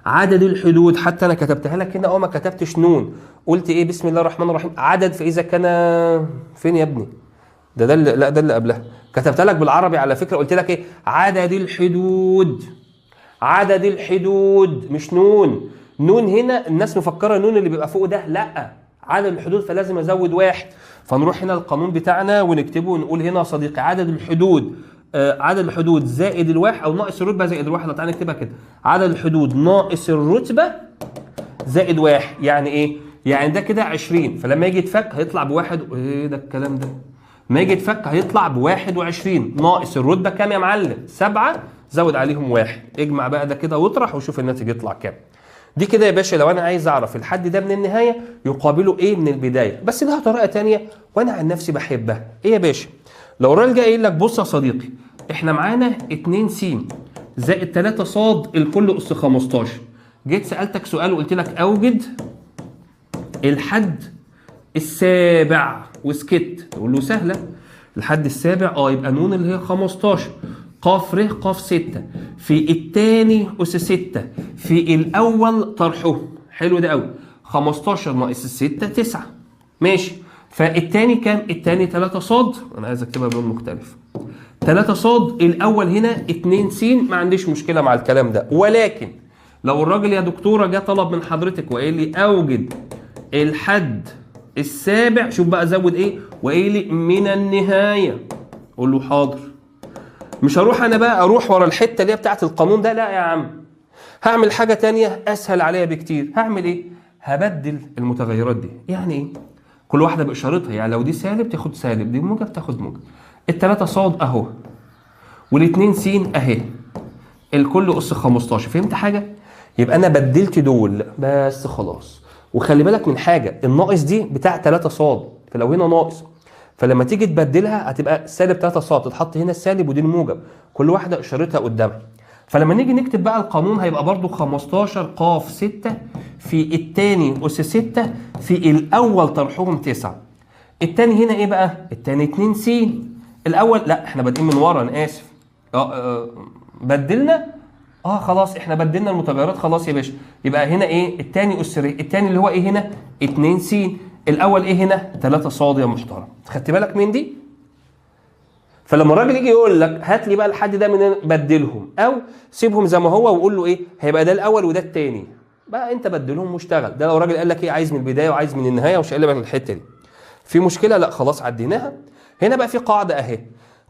Speaker 1: عدد الحدود حتى انا كتبتها لك هنا ما كتبتش نون، قلت ايه؟ بسم الله الرحمن الرحيم. عدد فاذا كان فين يا ابني؟ ده اللي لا ده اللي قبلها كتبت لك بالعربي على فكره، قلت لك ايه؟ عدد الحدود. عدد الحدود مش نون. نون هنا الناس مفكره نون اللي بيبقى فوق ده، لا عدد الحدود فلازم ازود واحد. فنروح هنا القانون بتاعنا ونكتبه ونقول هنا يا صديقي عدد الحدود عدد الحدود زائد الواحد او ناقص الرتبه زائد الواحد. تعالى نكتبها كده، عدد الحدود ناقص الرتبه زائد واحد. يعني ايه؟ يعني ده كده 20، فلما يجي يتفك هيطلع بواحد. ايه ده الكلام ده؟ ما يجي يتفك هيطلع ب 21 ناقص الرتبه كام يا معلم؟ 7 زود عليهم واحد. اجمع بقى ده كده واطرح وشوف الناتج يطلع كام. دي كده يا باشا لو انا عايز اعرف الحد ده من النهايه يقابله ايه من البدايه. بس لها طريقه ثانيه وانا عن نفسي بحبها. ايه يا باشا؟ لو الراجل جاي قايل لك بص يا صديقي احنا معانا 2 س زائد 3 ص الكل اس 15، جيت سالتك سؤال وقلت لك اوجد الحد السابع وسكت، تقول له سهله. الحد السابع يبقى نون اللي هي 15 ق ر ق 6 في الثاني اس 6 في الاول طرحه. حلو ده قوي. 15 ناقص 6 9. ماشي. فالثاني كام؟ الثاني 3 ص، انا عايز اكتبها بلون مختلف. 3 ص الاول هنا 2 س، ما عنديش مشكله مع الكلام ده. ولكن لو الراجل يا دكتوره جه طلب من حضرتك وقال لي اوجد الحد السابع، شوف بقى زود ايه؟ وقال لي من النهايه، قول له حاضر. مش هروح انا بقى اروح ورا الحته اللي هي بتاعت القانون ده، لا يا عم، هعمل حاجه تانية اسهل عليها بكتير. هعمل ايه؟ هبدل المتغيرات دي. يعني ايه؟ كل واحده باشارتها، يعني لو دي سالب تاخد سالب، دي موجب تاخد موجب. ال3 ص اهو وال2 س اهي، الكل اس 15. فهمت حاجه؟ يبقى انا بدلت دول بس خلاص. وخلي بالك من حاجه، الناقص دي بتاع 3 ص، فلو هنا ناقص فلما تيجي تبدلها هتبقى سالب 3 ص، تتحط هنا السالب ودي الموجب، كل واحده اشارتها قدامها. فلما نيجي نكتب بقى القانون هيبقى برضو 15 ق 6 في التاني أس 6 في الأول طرحهم 9. التاني هنا إيه بقى؟ التاني 2 س. الأول لا إحنا بادئين من ورا، أنا آسف. بدلنا خلاص إحنا بدلنا المتغيرات خلاص يا باشا. يبقى هنا إيه؟ التاني أس التاني اللي هو إيه هنا؟ 2 س. الأول إيه هنا؟ 3 ص يا محترم. خدت بالك من دي؟ فلما الراجل يجي يقول لك هات لي بقى الحد ده من بدلهم او سيبهم زي ما هو وقول له ايه هيبقى ده الاول وده الثاني، بقى انت بدلهم واشتغل. ده لو الراجل قال لك ايه عايز من البدايه وعايز من النهايه ومش قال لك الحته دي في مشكله، لا خلاص عديناها. هنا بقى في قاعده اهي،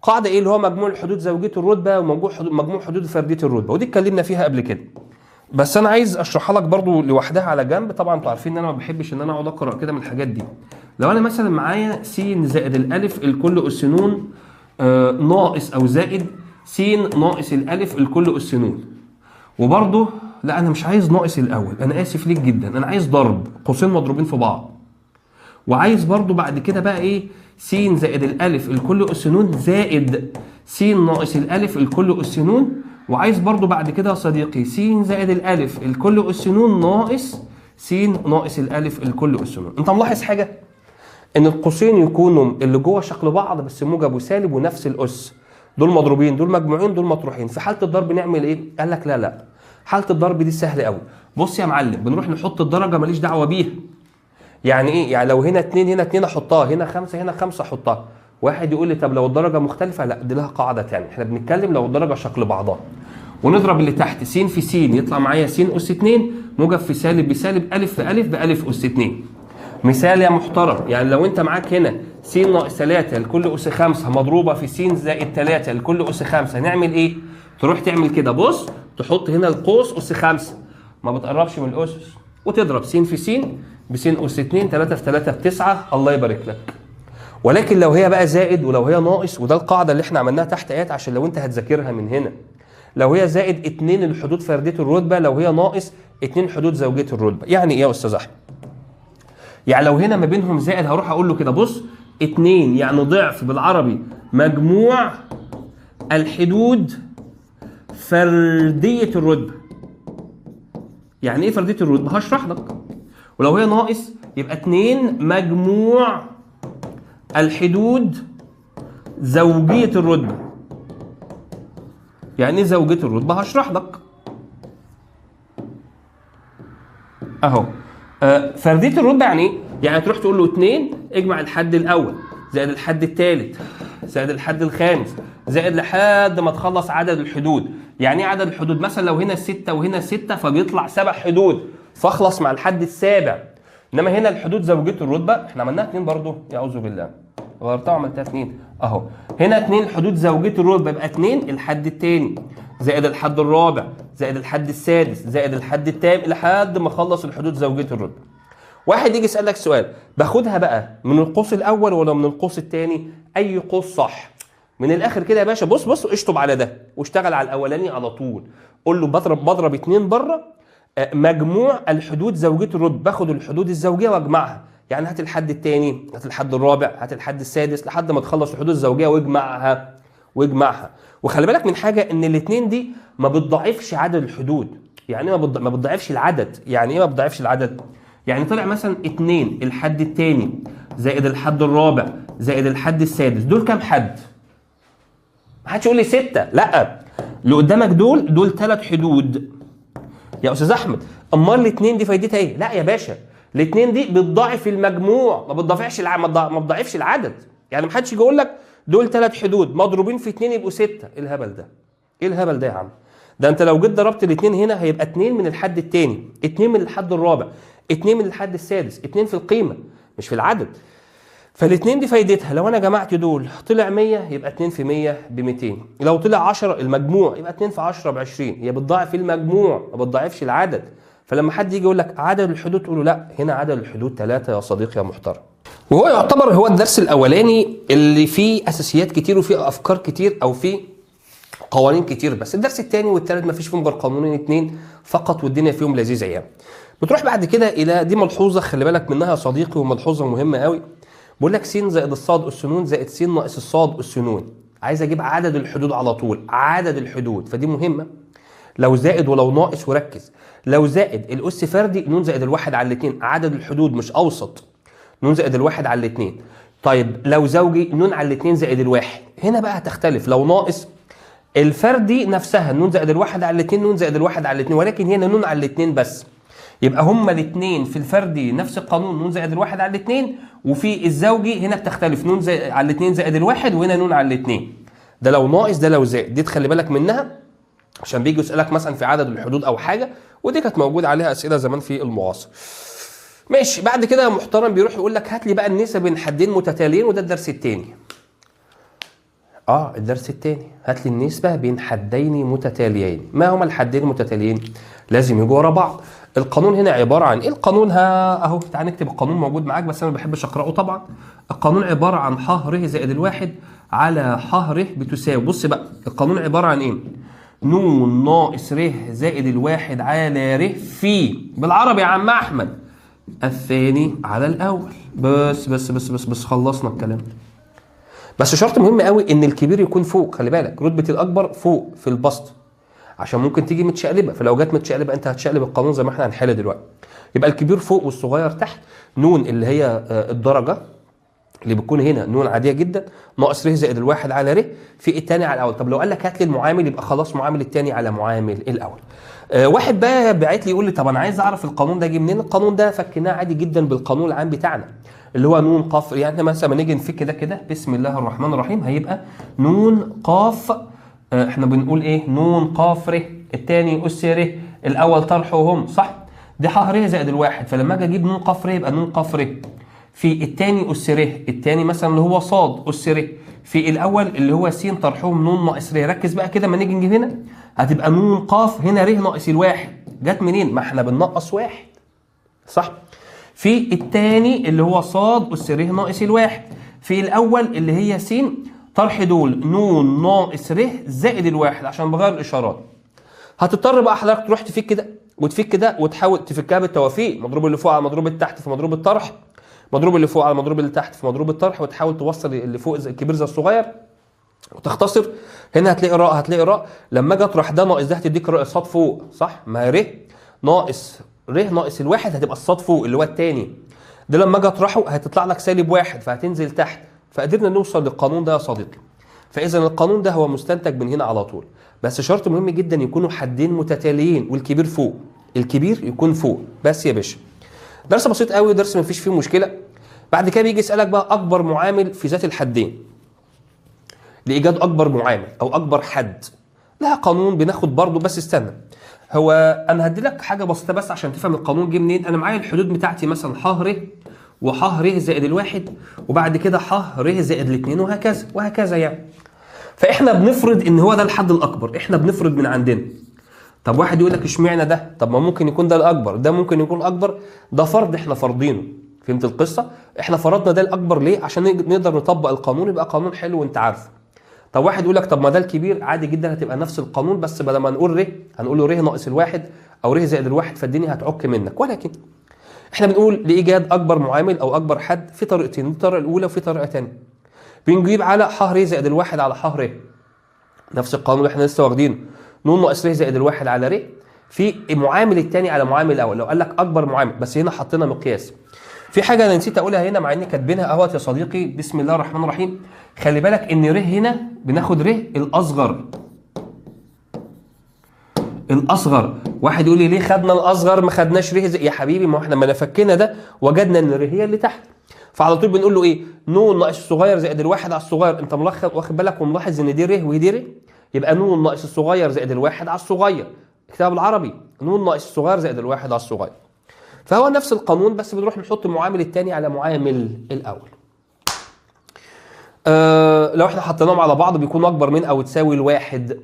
Speaker 1: قاعده ايه اللي هو مجموع الحدود زوجيه الرتبه ومجموع حدود فرديه الرتبه، ودي اتكلمنا فيها قبل كده، بس انا عايز اشرحها لك برضو لوحدها على جنب. طبعا انتوا عارفين ان انا ما بحبش ان انا اقعد اقرا كده من الحاجات دي. لو انا مثلا معايا س زائد الالف الكل اس ن ناقص او زائد س ناقص الالف الكل اس ن، وبرضه لا انا مش عايز ناقص الاول، انا اسف ليك جدا، انا عايز ضرب قوسين مضروبين في بعض، وعايز برضه بعد كده بقى ايه س زائد الالف الكل اس ن زائد س ناقص الالف الكل اس ن، وعايز برضه بعد كده يا صديقي س زائد الالف الكل اس ن ناقص س ناقص الالف الكل اس ن. انت ملاحظ حاجه؟ ان القوسين يكونوا اللي جوه شكل بعض بس موجب وسالب ونفس الاس، دول مضروبين دول مجموعين دول مطروحين. في حاله الضرب نعمل ايه؟ قال لك لا حاله الضرب دي سهله قوي. بص يا معلم، بنروح نحط الدرجه ماليش دعوه بيها. يعني ايه؟ يعني لو هنا 2 هنا 2 احطها، هنا 5 هنا 5 احطها. واحد يقول لي طب لو الدرجه مختلفه، لا دي لها قاعده ثانيه، احنا بنتكلم لو الدرجه شكل بعضها. ونضرب اللي تحت س في س يطلع معايا س اس 2 موجب في سالب بسالب الف في الف بالف اس 2. مثال يا محترم، يعني لو انت معاك هنا س ناقص 3 لكل اس 5 مضروبه في س زائد 3 لكل اس 5، نعمل ايه؟ تروح تعمل كده، بص تحط هنا القوس اس 5 ما بتقربش من الاسس، وتضرب س في س بس اس 2 3 في 3 ب 9، الله يبارك لك. ولكن لو هي بقى زائد ولو هي ناقص، وده القاعده اللي احنا عملناها تحت ايات عشان لو انت هتذاكرها من هنا، لو هي زائد 2 الحدود فرديه الرتبه، لو هي ناقص 2 حدود زوجيه الرتبه. يعني ايه يا استاذ احمد؟ يعني لو هنا ما بينهم زائد هروح اقول له كده بص 2 يعني ضعف بالعربي مجموع الحدود فرديه الرتبه. يعني ايه فرديه الرتبه؟ هشرح لك. ولو هي ناقص يبقى 2 مجموع الحدود زوجيه الرتبه. يعني ايه زوجيه الرتبه؟ هشرح لك اهو. فرديه الرتبه يعني ايه؟ يعني تروح تقول له 2 اجمع الحد الاول زائد الحد الثالث زائد الحد الخامس زائد لحد ما تخلص عدد الحدود. يعني ايه عدد الحدود؟ مثلا لو هنا 6 وهنا 6 فبيطلع 7 حدود، فاخلص مع الحد السابع. انما هنا الحدود زوجيه الرتبه احنا عملناها 2 برضه، يعوذ بالله غيرتها وعملتها 2 اهو. هنا 2 حدود زوجيه الرتبه يبقى 2 الحد الثاني زائد الحد الرابع زائد الحد السادس زائد الحد الثامن لحد ما اخلص الحدود زوجيه الرتبه. واحد يجي يسالك سؤال، باخدها بقى من القوس الاول ولا من القوس الثاني؟ اي قوس صح. من الاخر كده يا باشا، بص اشطب على ده واشتغل على الاولاني على طول. قول له بضرب 2 بره مجموع الحدود زوجيه الرتبه، باخد الحدود الزوجيه واجمعها. يعني هات الحد الثاني، هات الحد الرابع، هات الحد السادس لحد ما تخلص الحدود الزوجيه واجمعها. وخلي بالك من حاجه، ان الاثنين دي ما بتضاعفش عدد الحدود. يعني ايه ما بتضاعفش العدد؟ يعني ايه ما بتضاعفش العدد؟ يعني طلع مثلا 2 الحد الثاني زائد الحد الرابع زائد الحد السادس، دول كام حد؟ ما حدش يقول لي 6، لا اللي قدامك دول 3 حدود يا استاذ احمد. امال الاثنين دي فايدتها ايه؟ لا يا باشا، الاثنين دي بتضاعف المجموع، ما بتضاعفش العدد. يعني ما حدش يجي يقول لك دول 3 حدود مضروبين في 2 يبقوا 6. ايه الهبل ده؟ ايه الهبل ده يا عم؟ ده انت لو جيت ضربت الاثنين هنا هيبقى 2 من الحد الثاني، 2 من الحد الرابع، 2 من الحد السادس، 2 في القيمه مش في العدد. فالاثنين دي فايدتها لو انا جمعت دول طلع 100 يبقى 2 في 100 ب 200. لو طلع 10 المجموع يبقى 2 في 10 ب 20. هي بتضاعف المجموع ما بتضاعفش العدد. فلما حد يجي يقول لك عدد الحدود تقول له لا، هنا عدد الحدود 3 يا صديقي يا محترم. وهو يعتبر هو الدرس الاولاني اللي فيه اساسيات كتير وفيه افكار كتير او فيه قوانين كتير، بس الدرس الثاني والثالث ما فيش فيهم غير قانونين 2 فقط والدنيا فيهم لذيذه يعني. بتروح بعد كده الى دي ملحوظه خلي بالك منها يا صديقي، وملحوظه مهمه قوي. بقول لك س زائد الصاد اس ن زائد س ناقص الصاد اس ن. عايز اجيب عدد الحدود على طول، عدد الحدود، فدي مهمه. لو زائد ولو ناقص، وركز، لو زائد الاس فردي ن زائد الواحد على الاثنين، عدد الحدود مش اوسط، ن زائد الواحد على الاثنين. طيب لو زوجي ن على الاثنين زائد الواحد، هنا بقى هتختلف. لو ناقص الفردي نفسها ن زائد الواحد على الاثنين، ن زائد الواحد على الاثنين، ولكن هنا ن على الاثنين بس، يبقى هما الاثنين في الفردي نفس القانون، ن زائد الواحد على الاثنين، وفي الزوجي هنا بتختلف، ن زائد على الاثنين زائد الواحد، وهنا ن على الاثنين. ده لو ناقص، ده لو زائد، دي تخلي بالك منها عشان بيجي يسألك مثلا في عدد الحدود او حاجه، ودي كانت موجود عليها اسئله زمان في المعاصر. ماشي. بعد كده يا محترم بيروح يقول لك هات لي بقى النسب بين حدين متتاليين، وده الدرس الثاني. الدرس الثاني، هات لي النسبه بين حدين متتاليين. ما هما الحدين المتتاليين؟ لازم يجوا ورا بعض. القانون هنا عباره عن ايه؟ القانون اهو، تعال نكتب القانون موجود معاك بس انا ما بحبش اقراه طبعا. القانون عباره عن ح ر زائد الواحد على ح ر بتساوي، بص بقى القانون عباره عن ايه؟ ن ناقص ر زائد الواحد على ر في، بالعربي يا عم احمد، الثاني على الاول. بس خلصنا الكلام. بس شرط مهم قوي ان الكبير يكون فوق، خلي بالك رتبه الاكبر فوق في البسط، عشان ممكن تيجي متشقلبه، فلو جت متشقلبه انت هتشقلب القانون زي ما احنا هنحل دلوقتي. يبقى الكبير فوق والصغير تحت. ن اللي هي الدرجه اللي بتكون هنا ن عاديه جدا، ناقص ر زائد الواحد على ر في الثاني على الاول. طب لو قال لك هات لي المعامل، يبقى خلاص معامل الثاني على معامل الاول. واحد بقى باعت لي يقول لي طب انا عايز اعرف القانون ده جه منين. القانون ده فكناه عادي جدا بالقانون العام بتاعنا اللي هو ن ق، يعني مثلا نيجي نفك كده بسم الله الرحمن الرحيم، هيبقى ن ق، احنا بنقول ايه؟ ن ق ر، الثاني اس ر، الاول طرحهم صح؟ دي ح ر زائد الواحد، فلما اجي اجيب ن ق ر يبقى ن ق ر في الثاني اس ر، الثاني مثلا اللي هو ص اس ر، في الاول اللي هو س طرحهم ن ناقص ر. ركز بقى كده، ما نيجي نجيب هنا هتبقى ن ق، هنا ر ناقص الواحد، جت منين؟ ما احنا بننقص واحد صح؟ في الثاني اللي هو ص اس ر ناقص الواحد، في الاول اللي هي س طرح دول ن ناقص ر زائد الواحد عشان بغير الاشارات. هتضطر بقى حضرتك تروح تفك كده وتفك كده وتحاول تفكها بالتوافيق، مضروب اللي فوق على مضروب اللي تحت في مضروب الطرح، مضروب اللي فوق على مضروب اللي تحت في مضروب الطرح، وتحاول توصل اللي فوق الكبير زي الصغير وتختصر. هنا هتلاقي راء، لما اجي اطرح ده ناقص ده هتديك صاد فوق صح؟ ما ر ناقص الواحد هتبقى الصاد فوق اللي هو الثاني ده، لما اجي اطرحه هتطلع لك -1 فهتنزل تحت. فقدرنا نوصل للقانون ده يا صديقي. فاذا القانون ده هو مستنتج من هنا على طول، بس شرط مهم جدا يكونوا حدين متتاليين والكبير فوق، الكبير يكون فوق بس يا باشا. درس بسيط قوي، درس ما فيش فيه مشكله. بعد كده بيجي يسالك بقى اكبر معامل في ذات الحدين، لايجاد اكبر معامل او اكبر حد لها قانون بناخد برضه. بس استنى، هو انا هدي لك حاجه بسيطه بس عشان تفهم القانون جه منين. انا معايا الحدود بتاعتي مثلا ح ر وح ر زائد الواحد، وبعد كده ح ر زائد الاثنين، وهكذا يعني. فاحنا بنفرض ان هو ده الحد الاكبر، احنا بنفرض من عندنا. طب واحد يقول لك اشمعنى ده؟ طب ما ممكن يكون ده الاكبر، ده ممكن يكون الاكبر، ده فرض احنا فرضينه. فهمت القصه؟ احنا فرضنا ده الاكبر ليه؟ عشان نقدر نطبق القانون يبقى قانون حلو وانت عارفه. طب واحد يقول لك طب ما ده الكبير، عادي جدا هتبقى نفس القانون، بس بدل ما نقول ر هنقول له ر ناقص الواحد او ر زائد الواحد، فالدنيا هتعك منك. ولكن احنا بنقول لايجاد اكبر معامل او اكبر حد في طريقتين، الطريقه الاولى وفي طريقه ثانيه. بنجيب على ح ر زائد الواحد على ح ر، نفس القانون اللي احنا لسه واخدينه، ن ناقص ر زائد الواحد على ر في المعامل الثاني على معامل الاول. لو قال لك اكبر معامل، بس هنا حطينا مقياس. في حاجه انا نسيت اقولها هنا مع اني كاتبينها اهوت يا صديقي، بسم الله الرحمن الرحيم. خلي بالك ان ر هنا بناخد ر الاصغر. واحد يقول لي ليه خدنا الاصغر ما خدناش ر؟ يا حبيبي ما احنا ما فكينا ده وجدنا ان ر هي اللي تحت، فعلى طول بنقول له ايه؟ ن ناقص الصغير زائد الواحد على الصغير. انت واخد بالك وملاحظ ان دي ر ودي ر، يبقى ن ناقص الصغير زائد الواحد على الصغير. اكتبها بالعربي، ن ناقص الصغير زائد الواحد على الصغير. فهو نفس القانون، بس بنروح نحط المعامل الثاني على معامل الاول. لو احنا حطيناهم على بعض بيكون اكبر من او تساوي الواحد،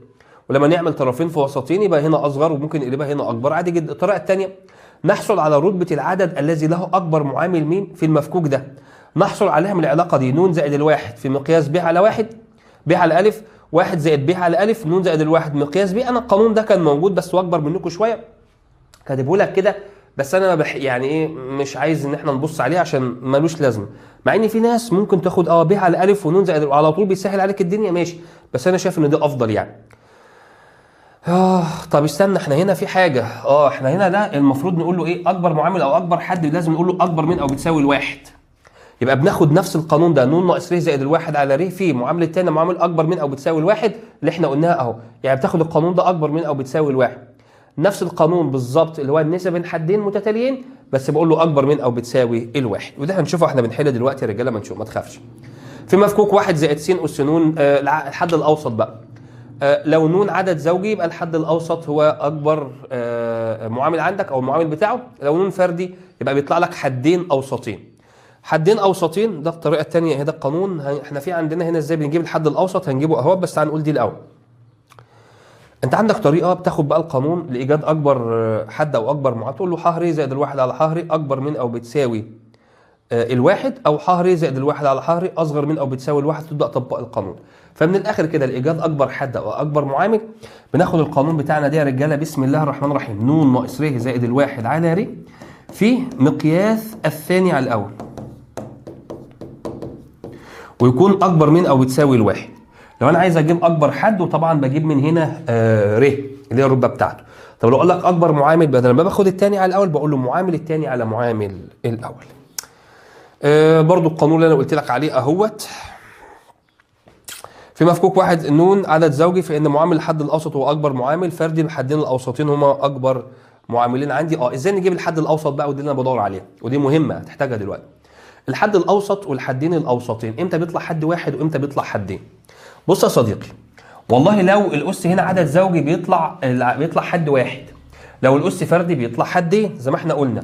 Speaker 1: ولما نعمل طرفين في وسطين يبقى هنا اصغر وممكن نقلبها هنا اكبر عادي جدا. الطريقه الثانيه نحصل على رتبه العدد الذي له اكبر معامل مين في المفكوك ده، نحصل عليها من العلاقه دي، ن زائد الواحد في مقياس ب على واحد، ب على الف، واحد زائد ب على الف، ن زائد الواحد مقياس ب. انا القانون ده كان موجود بس واكبر منكم شويه، كاتبه لك كده، بس انا يعني ايه مش عايز ان احنا نبص عليه عشان ملوش لازمه. مع ان في ناس ممكن تاخد ب على الف ونون زائد على طول بيسهل عليك الدنيا، ماشي، بس انا شايف ان ده افضل يعني. طب استنى، احنا هنا في حاجه. احنا هنا ده المفروض نقول له ايه؟ اكبر معامل او اكبر حد لازم نقول له اكبر من او بتساوي الواحد. يبقى بناخد نفس القانون ده، ن ناقص ر زائد الواحد على ر في معامله تاني معامل اكبر من او بتساوي الواحد اللي احنا قلناها اهو. يعني بتاخد القانون ده اكبر من او بتساوي الواحد، نفس القانون بالظبط اللي هو النسبه بين حدين متتاليين، بس بقول له اكبر من او بتساوي الواحد. وده هنشوفه احنا بنحل دلوقتي يا رجاله، ما نشوف، ما تخافش. في مفكوك 1 زائد س اس ن، الحد الاوسط بقى. لو ن عدد زوجي يبقى الحد الاوسط هو اكبر معامل عندك او المعامل بتاعه. لو ن فردي يبقى بيطلع لك حدين اوسطين. حدين اوسطين ده الطريقه الثانيه، ده القانون. احنا في عندنا هنا ازاي بنجيب الحد الاوسط، هنجيبه اهو، بس تعال نقول دي الاول. انت عندك طريقه بتاخد بقى القانون لايجاد اكبر حد او اكبر معامل، تقول له ح ر زائد الواحد على ح ر اكبر من او بتساوي الواحد، او ح ر زائد الواحد على ح ر اصغر من او بتساوي الواحد، تبدا تطبق القانون. فمن الاخر كده لايجاد اكبر حد او اكبر معامل بناخد القانون بتاعنا ده يا رجاله. بسم الله الرحمن الرحيم. ن ناقص ر زائد الواحد على ر في مقياس الثاني على الاول، ويكون اكبر من او بتساوي الواحد. لو انا عايز اجيب اكبر حد، وطبعا بجيب من هنا ر اللي هي الرتبه بتاعته. طب لو قال لك اكبر معامل، بدل ما باخد الثاني على الاول بقول له معامل الثاني على معامل الاول. برضو القانون اللي انا قلت لك عليه اهوت. في مفكوك 1 ن عدد زوجي، فان معامل الحد الاوسط هو اكبر معامل فردي، الحدين الاوسطين هما اكبر معاملين عندي. ازاي نجيب الحد الاوسط بقى؟ ودي اللي انا بدور عليها، ودي مهمه هتحتاجها دلوقتي. الحد الاوسط والحدين الاوسطين امتى بيطلع حد واحد وامتى بيطلع حدين؟ بص يا صديقي، والله لو الاس هنا عدد زوجي بيطلع حد واحد، لو الاس فردي بيطلع حدين زي ما احنا قلنا.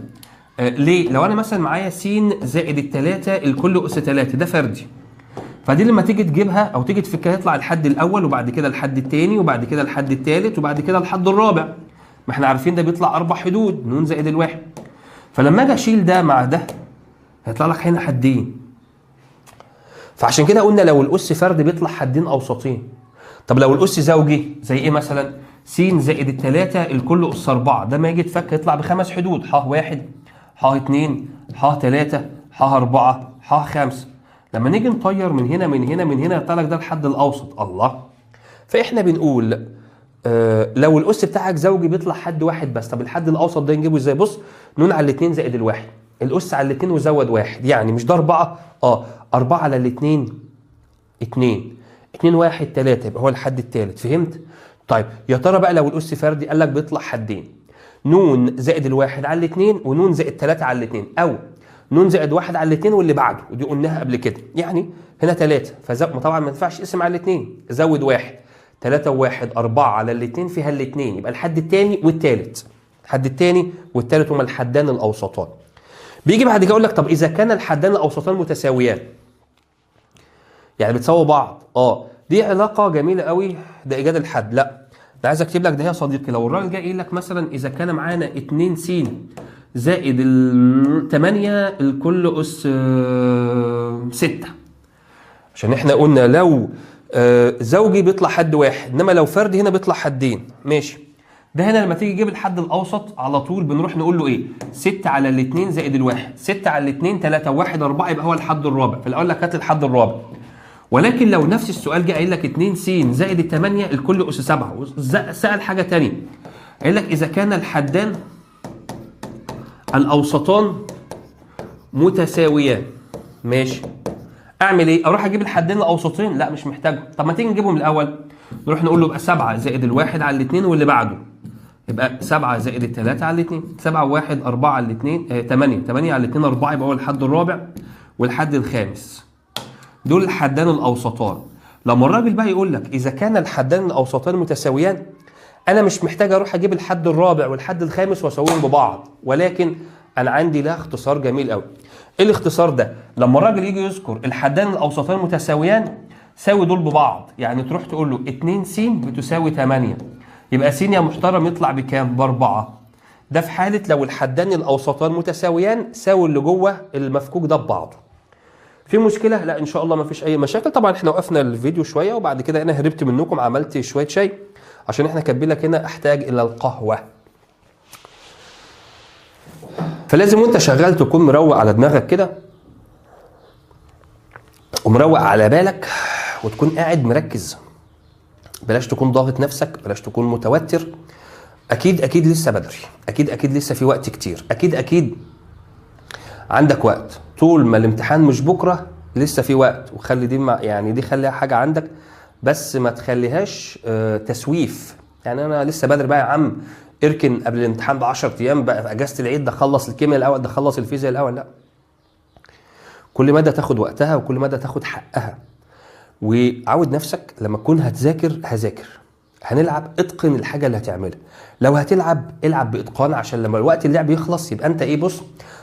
Speaker 1: ليه؟ لو انا مثلا معايا س زائد الثلاثه الكل اس 3 ده فردي، فدي لما تيجي تجيبها او تيجي تفكها يطلع الحد الاول وبعد كده الحد الثاني وبعد كده الحد الثالث وبعد كده الحد الرابع. ما احنا عارفين ده بيطلع 4 حدود، ن زائد الواحد. فلما اجي اشيل ده مع ده هيطلع لك هنا حدين. فعشان كده قلنا لو الاس فرد بيطلع حدين اوسطين. طب لو الاس زوجي زي ايه مثلا؟ س زائد الثلاثه الكل اس 4، ده ما يجي تفك يطلع بخمس حدود، ح 1 ح 2 ح 3 ح 4 ح 5. لما نيجي نطير من هنا من هنا من هنا يطلع لك ده الحد الاوسط. الله. فاحنا بنقول لو الاس بتاعك زوجي بيطلع حد واحد بس. طب الحد الاوسط ده نجيبه ازاي؟ بص، ن على الاثنين زائد الواحد، الاس على الاثنين وزود واحد، يعني مش ده 4. 4 على الاثنين 2 2 1 3 يبقى هو الحد الثالث. فهمت؟ طيب يا ترى بقى لو الاس فردي قال لك بيطلع حدين، ن زائد الواحد على الاثنين ونون زائد 3 على الاثنين، او ن زائد 1 على الاثنين واللي بعده، ودي قلناها قبل كده. يعني هنا 3 طبعا ما ينفعش اسم على الاثنين، زود واحد، 3 و1 4 على الاثنين فيها الاثنين، يبقى الحد الثاني والثالث. الحد الثاني والثالث هما الحدان الاوسطان. بيجي بعد كده يقول لك طب اذا كان الحدان الاوسطان متساويان، يعني بتساووا بعض، دي علاقه جميله قوي، ده ايجاد الحد. لا، ده عايز اكتب لك ده يا صديقي. لو الراجل جاي يقول لك مثلا اذا كان معانا 2 س زائد 8 الكل اس 6، عشان احنا قلنا لو زوجي بيطلع حد واحد، انما لو فردي هنا بيطلع حدين. ماشي، ده هنا لما تيجي تجيب الحد الاوسط على طول بنروح نقول له ايه؟ 6 على الاثنين زائد الواحد، 6 على الاثنين 3 و1 4 يبقى هو الحد الرابع. فالاقول لك هات الحد الرابع. ولكن لو نفس السؤال جه قايل لك 2 س زائد 8 الكل اس 7، سأل حاجه ثانيه، قايل لك اذا كان الحدان الاوسطان متساويان. ماشي، اعمل ايه؟ اروح اجيب الحدين الاوسطين؟ لا مش محتاجهم. طب ما تيجي نجيبهم الاول. نروح نقول له يبقى 7 زائد الواحد على الاثنين واللي بعده، يبقى 7 زائد الثلاثة على الاثنين، 7 و1 4 على الاثنين 8 على الاثنين 4 يبقى هو الحد الرابع والحد الخامس. دول الحدان الاوسطان. لما الراجل بقى يقول لك اذا كان الحدان الاوسطان متساويان، انا مش محتاج اروح اجيب الحد الرابع والحد الخامس واسويهم ببعض، ولكن انا عندي لها اختصار جميل قوي. ايه الاختصار ده؟ لما الراجل يجي يذكر الحدان الاوسطان متساويان، ساوي دول ببعض. يعني تروح تقول له 2 س بتساوي 8، يبقى س يا محترم يطلع بكام؟ ب4. ده في حاله لو الحدان الاوسطان متساويان، ساوي اللي جوه المفكوك ده ببعضه. في مشكله؟ لا ان شاء الله ما فيش اي مشاكل. طبعا احنا وقفنا الفيديو شويه وبعد كده انا هربت منكم، عملت شويه شاي عشان احنا كاتبين لك هنا احتاج الى القهوه. فلازم وانت شغال تكون مروق على دماغك كده ومروق على بالك، وتكون قاعد مركز بلاش تكون ضاغط نفسك، بلاش تكون متوتر. اكيد لسه بدري، اكيد لسه في وقت كتير، اكيد عندك وقت. طول ما الامتحان مش بكره لسه في وقت. وخلي دي يعني دي خليها حاجه عندك، بس ما تخليهاش تسويف. يعني انا لسه بدري بقى يا عم، اركن قبل الامتحان ب 10 ايام بقى في اجازه العيد، ده خلص الكيمياء الاول، ده خلص الفيزياء الاول. لا، كل ماده تاخد وقتها وكل ماده تاخد حقها. وعود نفسك لما تكون هذاكر، هنلعب، اتقن الحاجه اللي هتعملها. لو هتلعب العب باتقان، عشان لما الوقت اللعب يخلص يبقى انت بص،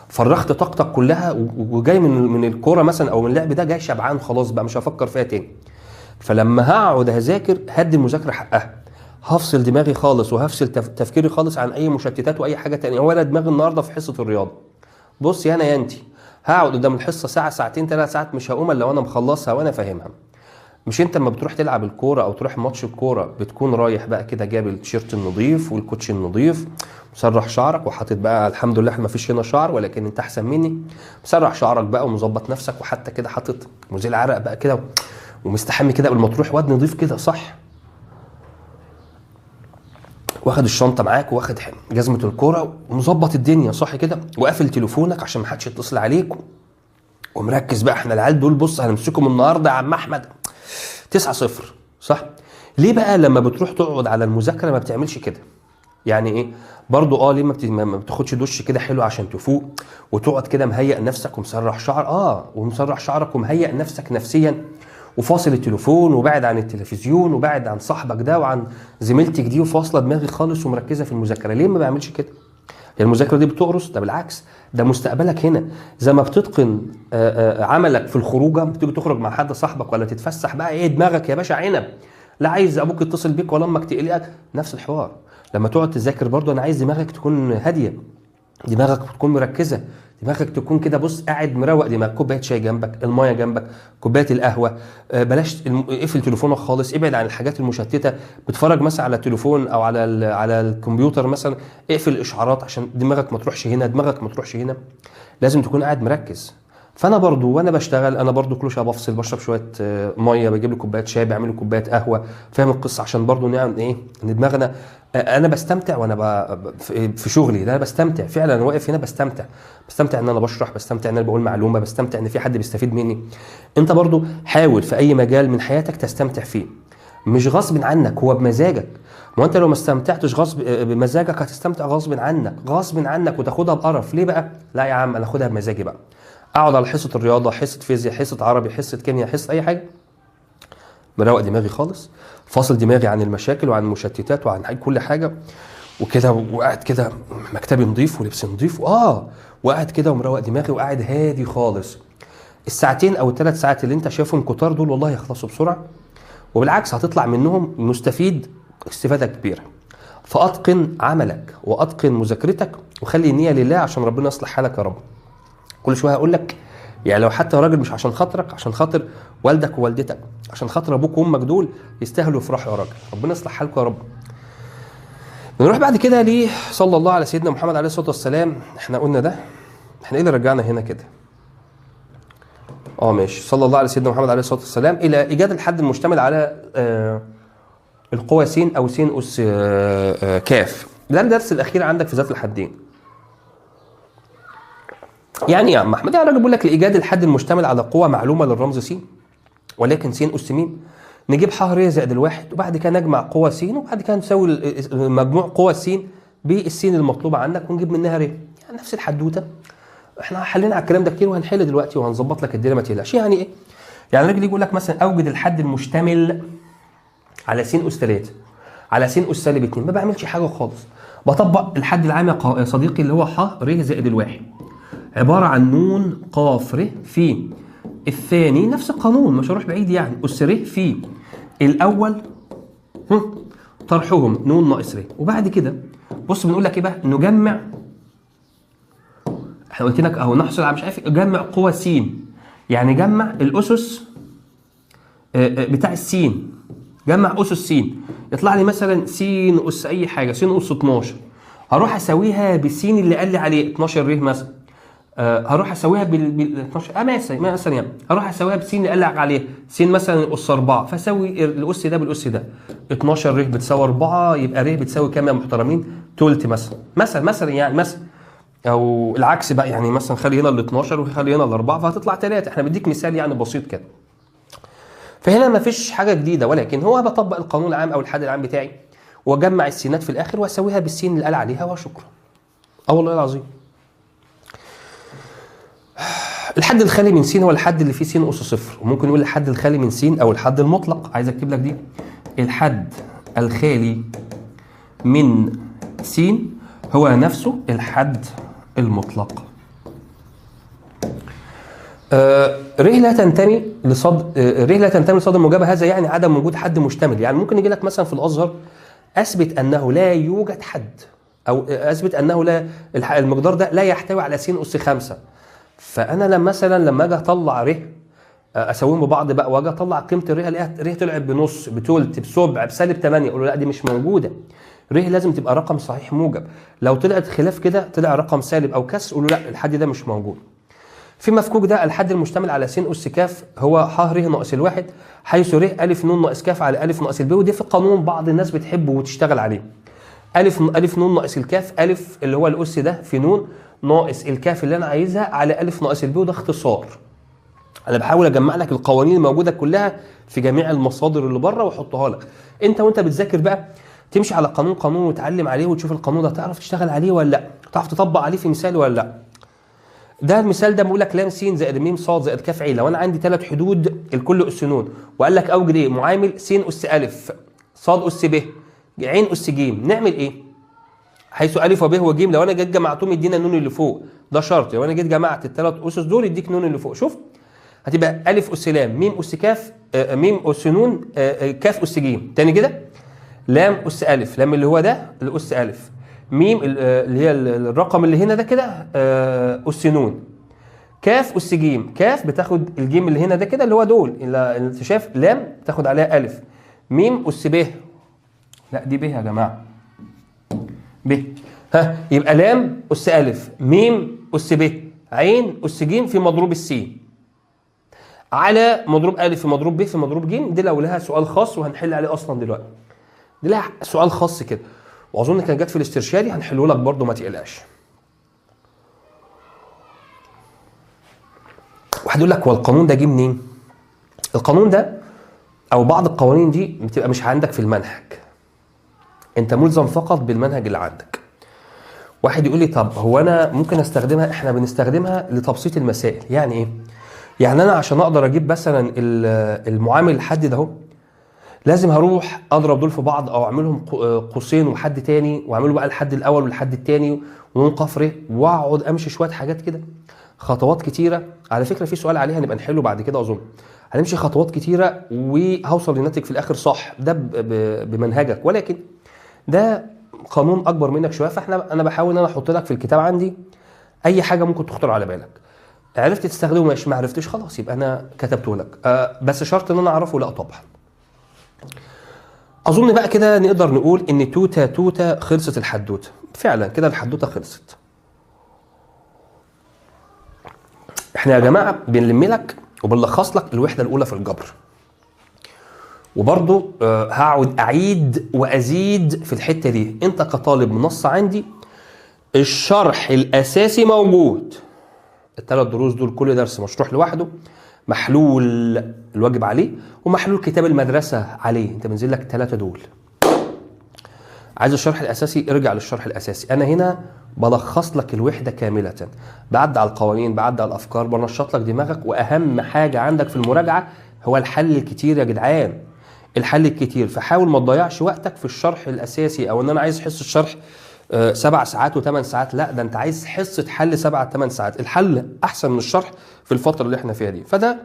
Speaker 1: فرغت طاقتك كلها وجاي من الكوره مثلا او من اللعب ده جاي شبعان خلاص بقى، مش هفكر فيها تاني. فلما هقعد هذاكر هدي المذاكره حقها، هفصل دماغي خالص وهفصل تفكيري خالص عن اي مشتتات واي حاجه تانية. ولا دماغي النهارده في حصه الرياضه، بص يا انا يا انتي، هقعد قدام الحصه ساعه ساعتين 3 ساعات مش هقوم الا لو انا مخلصها وانا فاهمها. مش انت لما بتروح تلعب الكوره او تروح ماتش الكوره بتكون رايح بقى كده جاب التيشيرت النظيف والكوتش النظيف، مسرح شعرك وحاطط بقى، الحمد لله احنا ما فيش هنا شعر ولكن انت احسن مني، مسرح شعرك بقى ومظبط نفسك، وحتى كده حاطط مزيل عرق بقى كده ومستحمي كده قبل ما تروح، واد نظيف كده صح، واخد الشنطه معاك واخد جزمه الكوره ومظبط الدنيا صح كده، وقافل تليفونك عشان ما حدش يتصل عليك، ومركز بقى. احنا العيال دول بص هنمسكهم النهارده يا عم احمد 9-0 صح. ليه بقى لما بتروح تقعد على المذاكره ما بتعملش كده؟ يعني ايه برضو ليه ما بتاخدش دش كده حلو عشان تفوق وتقعد كده مهيئ نفسك ومسرح شعر ومسرح شعرك ومهيئ نفسك نفسيا، وفاصل التليفون وبعد عن التلفزيون وبعد عن صاحبك ده وعن زميلتك دي، وفاصله دماغي خالص ومركزه في المذاكره؟ ليه ما بعملش كده؟ المذاكره دي بتقرص؟ ده بالعكس، ده مستقبلك هنا. زي ما بتتقن عملك في الخروجه، بتيجي تخرج مع حد صاحبك ولا تتفسح بقى، دماغك يا باشا عنب، لا عايز ابوك يتصل بيك ولا امك تقلقك. نفس الحوار لما تقعد تذاكر برضو، انا عايز دماغك تكون هاديه، دماغك تكون مركزه، دماغك تكون كده بص قاعد مروق دماغك، كوبايه شاي جنبك، المايه جنبك، كوبايه القهوه. بلاش اقفل تليفونك خالص، ابعد عن الحاجات المشتته. بتفرج مثلا على التليفون او على الكمبيوتر مثلا، اقفل الاشعارات عشان دماغك ما تروحش هنا، دماغك ما تروحش هنا. لازم تكون قاعد مركز. فانا برضو وانا بشتغل، انا برضو كل شويه بفصل، بشرب شويه ميه، بجيب لي كوبايه شاي، بعمل لي كوبايه قهوه، فاهم القصه؟ عشان برضو نعمل ان دماغنا، انا بستمتع وانا في شغلي ده، انا بستمتع فعلا، انا واقف هنا بستمتع ان انا بشرح، بستمتع ان انا بقول معلومه، بستمتع ان في حد بيستفيد مني. انت برضو حاول في اي مجال من حياتك تستمتع فيه، مش غصب عنك، هو بمزاجك. ما انت لو ما استمتعتش بمزاجك هتستمتع غصب عنك وتاخدها بقرف. ليه بقى؟ لا يا عم انا اخدها بمزاجي بقى، اقعد على حصه الرياضه، حصه فيزياء، حصه عربي، حصه كيمياء، حصه اي حاجه، مروق دماغي خالص، فاصل دماغي عن المشاكل وعن المشتتات وعن كل حاجه وكده، وقاعد كده مكتبي نظيف ولبسي نظيف وقاعد كده ومروق دماغي وقاعد هادي خالص. الساعتين او ال3 ساعات اللي انت شايفهم كتار دول والله يخلصوا بسرعه، وبالعكس هتطلع منهم مستفيد استفاده كبيره. فاتقن عملك واتقن مذاكرتك وخلي النيه لله عشان ربنا يصلح حالك يا رب. كل شويه هقول لك، يعني لو حتى راجل مش عشان خاطرك، عشان خاطر والدك ووالدتك، عشان خاطر ابوك وامك، دول يستاهلوا يفرحوا يا راجل. ربنا يصلح حالكم يا رب. نروح بعد كده ليه صلى الله على سيدنا محمد عليه الصلاه والسلام. احنا قلنا ده، احنا ايه اللي رجعنا هنا كده؟ ماشي. صلى الله على سيدنا محمد عليه الصلاه والسلام الى ايجاد الحد المشتمل على القوى س او س اس كاف. ده الدرس الاخير عندك في ذات الحدين. يعني يا عم احمد، يا راجل بيقول لك لايجاد الحد المشتمل على قوه معلومه للرمز س ولكن س اس م، نجيب ح ر زائد الواحد، وبعد كده نجمع قوى س، وبعد كده نساوي مجموع قوى س بالسين المطلوبه عندك ونجيب منها ر. يعني نفس الحدوته، احنا حلينا على الكلام ده كتير وهنحل دلوقتي وهنظبط لك الدنيا ما تقلقش. يعني ايه؟ يعني الراجل يقول لك مثلا اوجد الحد المشتمل على س اس 3 على س اس سالب 2، ما بعملش حاجه خالص، بطبق الحد العام يا صديقي اللي هو ح ر زائد الواحد، عباره عن ن ق ر في الثاني، نفس القانون مش هروح بعيد، يعني اس ر في الاول طرحهم ن ناقص ر. وبعد كده بص بنقول لك ايه بقى؟ نجمع، احنا قلت لك اهو نحصل على مش عارف جمع قوى س، يعني جمع الاسس بتاع السين، جمع اسس س، يطلع لي مثلا س اس اي حاجه، س اس 12، هروح اساويها بالسين اللي قال لي عليه 12 ر مثلا، هروح اسويها بال 12 مثلا يعني هروح اسويها بسين اللي قال عليها سين مثلا اس 4، فاسوي الاس ده بالاس ده. 12 ر بتساوي 4، يبقى ر بتساوي كام يا محترمين؟ تلت مثلا يعني مثلا، او العكس بقى، يعني مثلا خلي هنا ال 12 وخلي هنا ال 4 فهتطلع 3. احنا بديك مثال يعني بسيط كده. فهنا ما فيش حاجه جديده، ولكن هو بطبق القانون العام او الحد العام بتاعي واجمع السينات في الاخر واسويها بالسين اللي قال عليها وشكرا. اه والله العظيم. الحد الخالي من س هو الحد اللي فيه س اس صفر، وممكن نقول الحد الخالي من س او الحد المطلق. عايز اكتب لك دي، الحد الخالي من س هو نفسه الحد المطلق. ر لا تنتمي لصاد المجابه، هذا يعني عدم وجود حد مشتمل. يعني ممكن يجي لك مثلا في الازهر اثبت انه لا يوجد حد، او اثبت انه لا المقدار ده لا يحتوي على س اس 5. فانا لما اجي اطلع ر اسويهم ببعض بقى واجي اطلع قيمه الر الاقيها ر طلعت بنص بتلت بسبع بسالب 8، اقول له لا دي مش موجوده، ر لازم تبقى رقم صحيح موجب. لو طلعت خلاف كده طلع رقم سالب او كسر، اقول له لا الحد ده مش موجود. في مفكوك ده الحد المشتمل على س اس ك هو ح ر ناقص الواحد، حيث ر الف ن ناقص ك على الف ناقص الب، ودي في قانون بعض الناس بتحبه وتشتغل عليه. الف ن ناقص الكاف، الف اللي هو الاس ده في ن ناقص الكاف اللي انا عايزها على الف ناقص الب، وده اختصار. انا بحاول اجمع لك القوانين الموجوده كلها في جميع المصادر اللي بره واحطها لك. انت وانت بتذاكر بقى تمشي على قانون وتعلم عليه وتشوف القانون ده تعرف تشتغل عليه ولا لا، تعرف تطبق عليه في مثال ولا لا. ده المثال ده بيقول لك لام س زائد م ص زائد ك ع. لو انا عندي 3 حدود الكل اس ن، وقال لك اوجد ايه؟ معامل س اس ا، ص اس ب، ع اس ج. نعمل ايه؟ حيث ا وب وج لو انا جيت جمعتهم يدينا النون اللي فوق، ده شرط. لو انا جيت جمعت الثلاث اسس دول يديك نون اللي فوق. شوف هتبقى ا اس ل م اس ك م اس ن ك اس ج. تاني كده لام اس ا، لام اللي هو ده الاس ا، ميم اللي هي الرقم اللي هنا ده كده اس ن، كاف اس ج. كاف بتاخد الجيم اللي هنا ده كده اللي هو دول اللي انت شايف، لام تاخد عليها الف، ميم اس ب، لا دي ب يا جماعه، ب. يبقى لام اس الف، ميم اس ب، عين اس ج في مضروب السين على مضروب الف في مضروب ب في مضروب ج. دي لو لها سؤال خاص وهنحل عليه اصلا دلوقتي، دي لها سؤال خاص كده، واظن كان جت في الاسترشادي هنحله لك برده ما تقلقش. واحد يقول لك هو القانون ده جه منين؟ القانون ده او بعض القوانين دي بتبقى مش عندك في المنهج، انت ملزم فقط بالمنهج اللي عندك. واحد يقول لي طب هو انا ممكن استخدمها؟ احنا بنستخدمها لتبسيط المسائل. يعني ايه؟ يعني انا عشان اقدر اجيب مثلا المعامل الحد ده اهو، لازم هروح اضرب دول في بعض او اعملهم قوسين وحد تاني، واعمله بقى الحد الاول والحد التاني ونقف ر، واقعد امشي شويه حاجات كده، خطوات كتيره. على فكره في سؤال عليها هنبقى نحله بعد كده اظن. هنمشي خطوات كتيره وهوصل لناتج في الاخر صح، ده بمنهجك، ولكن ده قانون اكبر منك شويه. انا بحاول ان انا احط لك في الكتاب عندي اي حاجه ممكن تخطر على بالك. عرفت تستخدمه ماشي، ما عرفتش خلاص يبقى انا كتبته لك. بس شرط ان انا اعرفه؟ لا طبعا. اظن بقى كده نقدر نقول ان توته خلصت الحدوته. فعلا كده الحدوته خلصت. احنا يا جماعه بنلم لك وبنلخص لك الوحده الاولى في الجبر، وبرضو هقعد اعيد وازيد في الحته دي. انت كطالب منص عندي الشرح الاساسي موجود، الثلاث دروس دول كل درس مشروح لوحده، محلول الواجب عليه ومحلول كتاب المدرسه عليه. انت بنزل لك 3 دول. عايز الشرح الاساسي ارجع للشرح الاساسي. انا هنا بلخص لك الوحده كامله، بعد على القوانين، بعد على الافكار، بنشط لك دماغك. واهم حاجه عندك في المراجعه هو الحل الكتير يا جدعان، الحل الكتير. فحاول ما تضيعش وقتك في الشرح الاساسي، او ان انا عايز حصه الشرح 7 ساعات و8 ساعات. لا، ده انت عايز حصه حل 7-8 ساعات. الحل احسن من الشرح في الفتره اللي احنا فيها دي. فده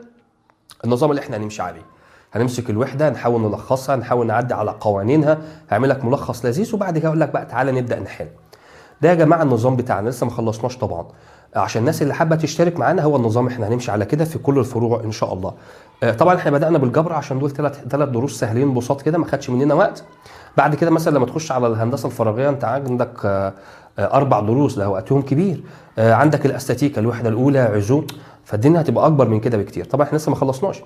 Speaker 1: النظام اللي احنا هنمشي عليه. هنمسك الوحده نحاول نلخصها، نحاول نعدي على قوانينها، هعمل لك ملخص لذيذ، وبعد كده اقول لك بقى تعالى نبدا نحل. ده يا جماعه النظام بتاعنا، لسه ما خلصناش طبعا. عشان الناس اللي حابه تشترك معانا، هو النظام احنا هنمشي على كده في كل الفروع ان شاء الله. طبعا احنا بدانا بالجبر عشان دول 3 دروس سهلين بساط كده، ما خدش مننا وقت. بعد كده مثلا لما تخش على الهندسه الفراغيه، انت عندك 4 دروس ده وقتهم كبير. عندك الاستاتيكا الوحده الاولى عزوم، فالدنيا هتبقى اكبر من كده بكتير. طبعا احنا لسه ما خلصناش،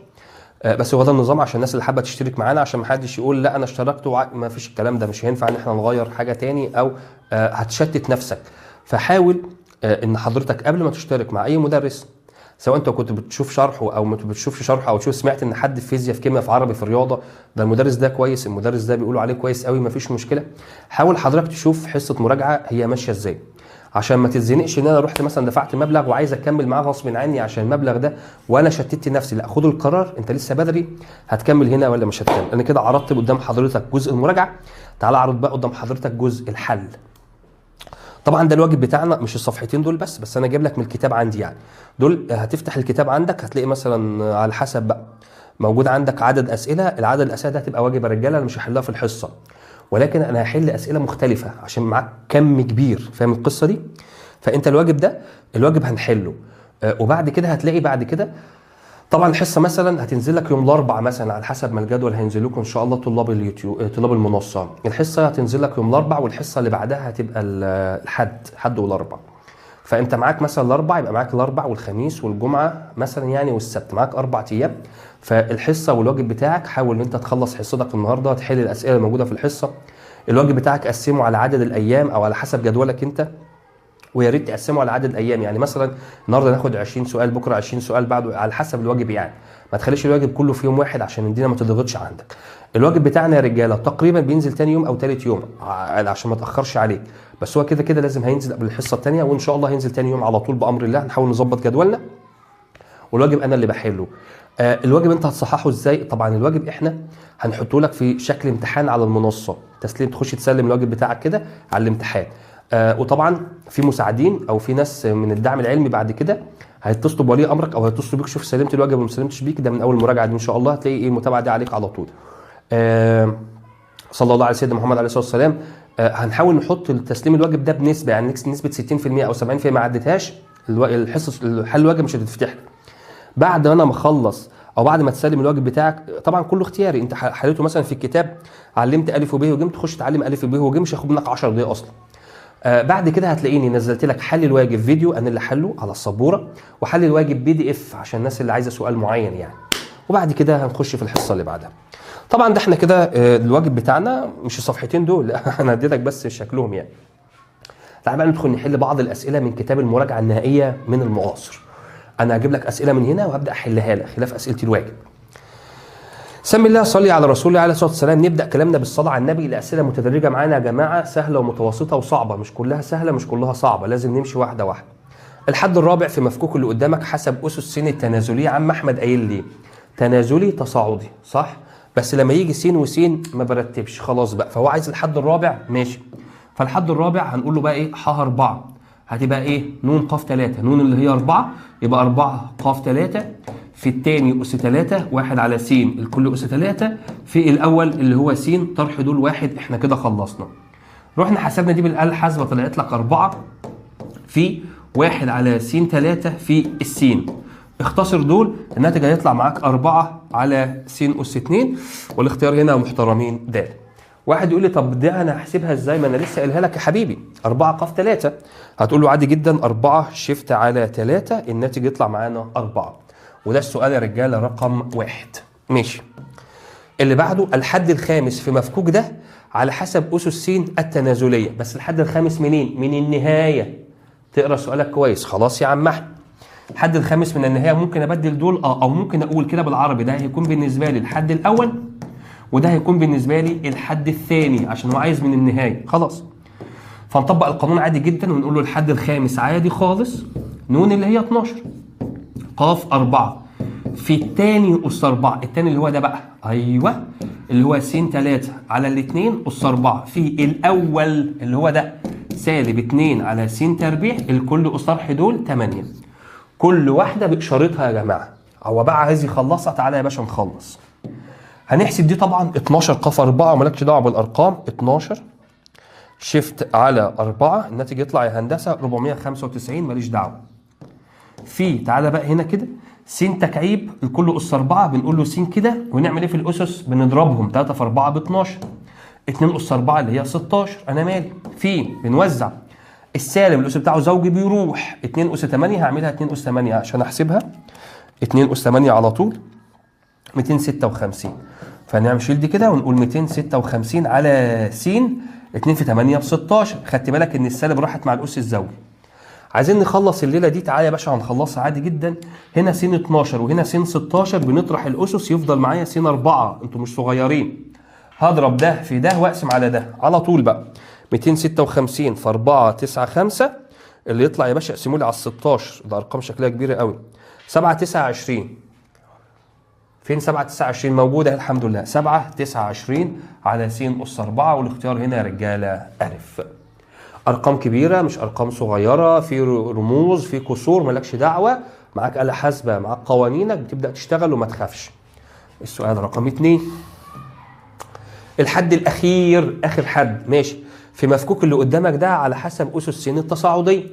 Speaker 1: بس هو ده النظام عشان الناس اللي حابه تشترك معانا، عشان ما حدش يقول لا انا اشتركت ما فيش الكلام ده، مش هينفع ان احنا نغير حاجه تاني او هتشتت نفسك. فحاول ان حضرتك قبل ما تشترك مع اي مدرس، سواء انت كنت بتشوف شرحه او ما بتشوفش شرحه، او سمعت ان حد في فيزياء في كيمياء في عربي في رياضه ده المدرس ده كويس، المدرس ده بيقولوا عليه كويس قوي ما فيش مشكله، حاول حضرتك تشوف حصه مراجعه هي ماشيه ازاي، عشان ما تتزنقش ان انا رحت مثلا دفعت مبلغ وعايز اكمل معاه غصب عني عشان المبلغ ده وانا شتت نفسي. لا، خد القرار، انت لسه بدري، هتكمل هنا ولا مش هتكمل. انا كده عرضت قدام حضرتك جزء المراجعه، تعال اعرض بقى قدام حضرتك جزء الحل. طبعا ده الواجب بتاعنا، مش الصفحتين دول بس انا جايب لك من الكتاب عندي يعني. دول هتفتح الكتاب عندك هتلاقي مثلا على حسب بقى موجود عندك عدد اسئله، العدد الاسئله ده هتبقى واجب الرجاله، انا مش هحلها في الحصه، ولكن انا هحل اسئله مختلفه عشان معاك كم كبير، فاهم القصه دي؟ فانت الواجب ده الواجب هنحله، وبعد كده هتلاقي بعد كده طبعا الحصه مثلا هتنزل لك يوم الاربعاء مثلا على حسب ما الجدول هينزل لكم ان شاء الله طلاب اليوتيوب طلاب المنصه. الحصه هتنزل لك يوم الاربعاء، والحصه اللي بعدها هتبقى الحد والاربعاء. فانت معاك مثلا الاربعاء، يبقى معاك الاربعاء والخميس والجمعه مثلا يعني والسبت، معاك 4 ايام. فالحصه والواجب بتاعك حاول ان انت تخلص حصتك النهارده، تحل الاسئله الموجوده في الحصه. الواجب بتاعك قسمه على عدد الايام او على حسب جدولك انت، ويا ريت تقسمه على عدد ايام، يعني مثلا النهارده ناخد 20 سؤال، بكره 20 سؤال، بعده على حسب الواجب يعني. ما تخليش الواجب كله في يوم واحد عشان الدنيا ما تضغطش عندك. الواجب بتاعنا يا رجاله تقريبا بينزل تاني يوم او ثالث يوم عشان ما تاخرش عليك، بس هو كده كده لازم هينزل قبل الحصه الثانيه، وان شاء الله هينزل تاني يوم على طول بامر الله. نحاول نظبط جدولنا، والواجب انا اللي بحله. الواجب انت هتصححه ازاي؟ طبعا الواجب احنا هنحطه لك في شكل امتحان على المنصه، تسليم، تخش تسلم الواجب بتاعك كده على الامتحان. وطبعا في مساعدين او في ناس من الدعم العلمي بعد كده هيتصلوا بولي امرك او هيتصلوا بيك، شوف سلمت الواجب ولا ما سلمتش بيك، ده من اول مراجعه دي ان شاء الله هتلاقي ايه المتابعه دي عليك على طول. صلى الله على سيدنا محمد عليه الصلاه والسلام. هنحاول نحط تسليم الواجب ده بنسبه، يعني نسبه 60% او 70%، ما عدتهاش الحصه حل الواجب مش هتتفتح لك. بعد ما انا مخلص او بعد ما تسلم الواجب بتاعك، طبعا كله اختياري، انت حليته مثلا في الكتاب علمت الف وب وج، تخش تعلم الف وب وج، مش هياخد منك 10 دقائق اصلا. بعد كده هتلاقيني نزلت لك حل الواجب فيديو انا اللي حله على السبوره، وحل الواجب PDF عشان الناس اللي عايزه سؤال معين يعني. وبعد كده هنخش في الحصه اللي بعدها. طبعا ده احنا كده الواجب بتاعنا مش الصفحتين دول انا اديتك بس شكلهم يعني. تعال بقى ندخل نحل بعض الاسئله من كتاب المراجعه النهائيه من المعاصر. انا هجيب لك اسئله من هنا وهبدا احلها لك خلاف اسئله الواجب. سم الله، صلي على رسول الله عليه الصلاه والسلام. نبدا كلامنا بالصلاه على النبي. الاسئله متدرجه معانا يا جماعه، سهله ومتوسطه وصعبه، مش كلها سهله مش كلها صعبه، لازم نمشي واحده واحده. الحد الرابع في مفكوك اللي قدامك حسب اسس سين التنازليه. عم احمد قايل لي تنازلي تصاعدي صح، بس لما يجي سين وسين ما برتبش خلاص بقى، فهو عايز الحد الرابع ماشي. فالحد الرابع هنقول له بقى ايه؟ ح 4 هتبقى ايه؟ نون ق 3، نون اللي هي 4 يبقى 4 ق 3 في الثاني أس 3 1 على س الكل أس 3 في الأول اللي هو س طرح دول 1. احنا كده خلصنا. رحنا حسبنا دي بالآلة الحاسبة طلعت لك 4 في 1 على س 3 في السين. اختصر دول، الناتج هيطلع معاك 4 على س أس 2، والاختيار هنا محترمين د. واحد يقول لي طب ده انا هحسبها ازاي؟ ما انا لسه قايلها لك يا حبيبي 4 ق 3. هتقول له عادي جدا 4 شيفت على 3 الناتج يطلع معانا 4. وده السؤال يا رجاله رقم 1 ماشي. اللي بعده الحد الخامس في مفكوك ده على حسب اسس س التنازليه، بس الحد الخامس منين؟ من النهايه. تقرا سؤالك كويس خلاص يا عم احمد. الحد الخامس من النهايه ممكن ابدل دول او ممكن اقول كده بالعربي ده هيكون بالنسبه لي الحد الاول وده هيكون بالنسبه لي الحد الثاني عشان هو عايز من النهايه خلاص. فنطبق القانون عادي جدا ونقول له الحد الخامس عادي خالص نون اللي هي 12 ق 4 في الثاني أس 4، الثاني اللي هو ده بقى ايوه اللي هو س 3 على الاثنين أس 4 في الاول اللي هو ده سالب 2 على س تربيع الكل أس طرح دول 8. كل واحده باشارتها يا جماعه. هو بقى عايز يخلصها، تعالى يا باشا نخلص. هنحسب دي طبعا 12 ق 4 ومالكش دعوه بالارقام. 12 شيفت على 4 الناتج يطلع يا هندسه 495 ماليش دعوه. في تعالى بقى هنا كده س تكعيب الكل أس 4 بنقول له س كده، ونعمل ايه في الاسس؟ بنضربهم 3 في 4 ب 12 2 أس 4 اللي هي 16 انا مالي. في بنوزع السالب الاس بتاعه زوجي بيروح 2 اس 8 هعملها 2 اس 8 عشان احسبها. 2 اس 8 على طول 256. فنعمل شيل دي كده ونقول 256 على س 2 في 8 ب 16. خدت بالك ان السالب راحت مع الاس الزوجي. عايزين نخلص الليله دي، تعالى يا باشا هنخلصها عادي جدا. هنا س 12 وهنا س 16 بنطرح الاسس يفضل معايا س 4. انتوا مش صغيرين. هضرب ده في ده واقسم على ده على طول بقى. 256 في 4 9 5 اللي يطلع يا باشا اقسموا لي على ال 16. ده ارقام شكلها كبيره قوي. 7 29. فين 7 29 موجوده الحمد لله. 7 29 على س اس 4 والاختيار هنا يا رجاله الف. ارقام كبيره مش ارقام صغيره، في رموز في كسور مالكش دعوه، معاك آلة حاسبه معاك قوانينك بتبدا تشتغل وما تخافش. السؤال رقم 2. الحد الاخير اخر حد ماشي في مفكوك اللي قدامك ده على حسب اسس س التصاعديه.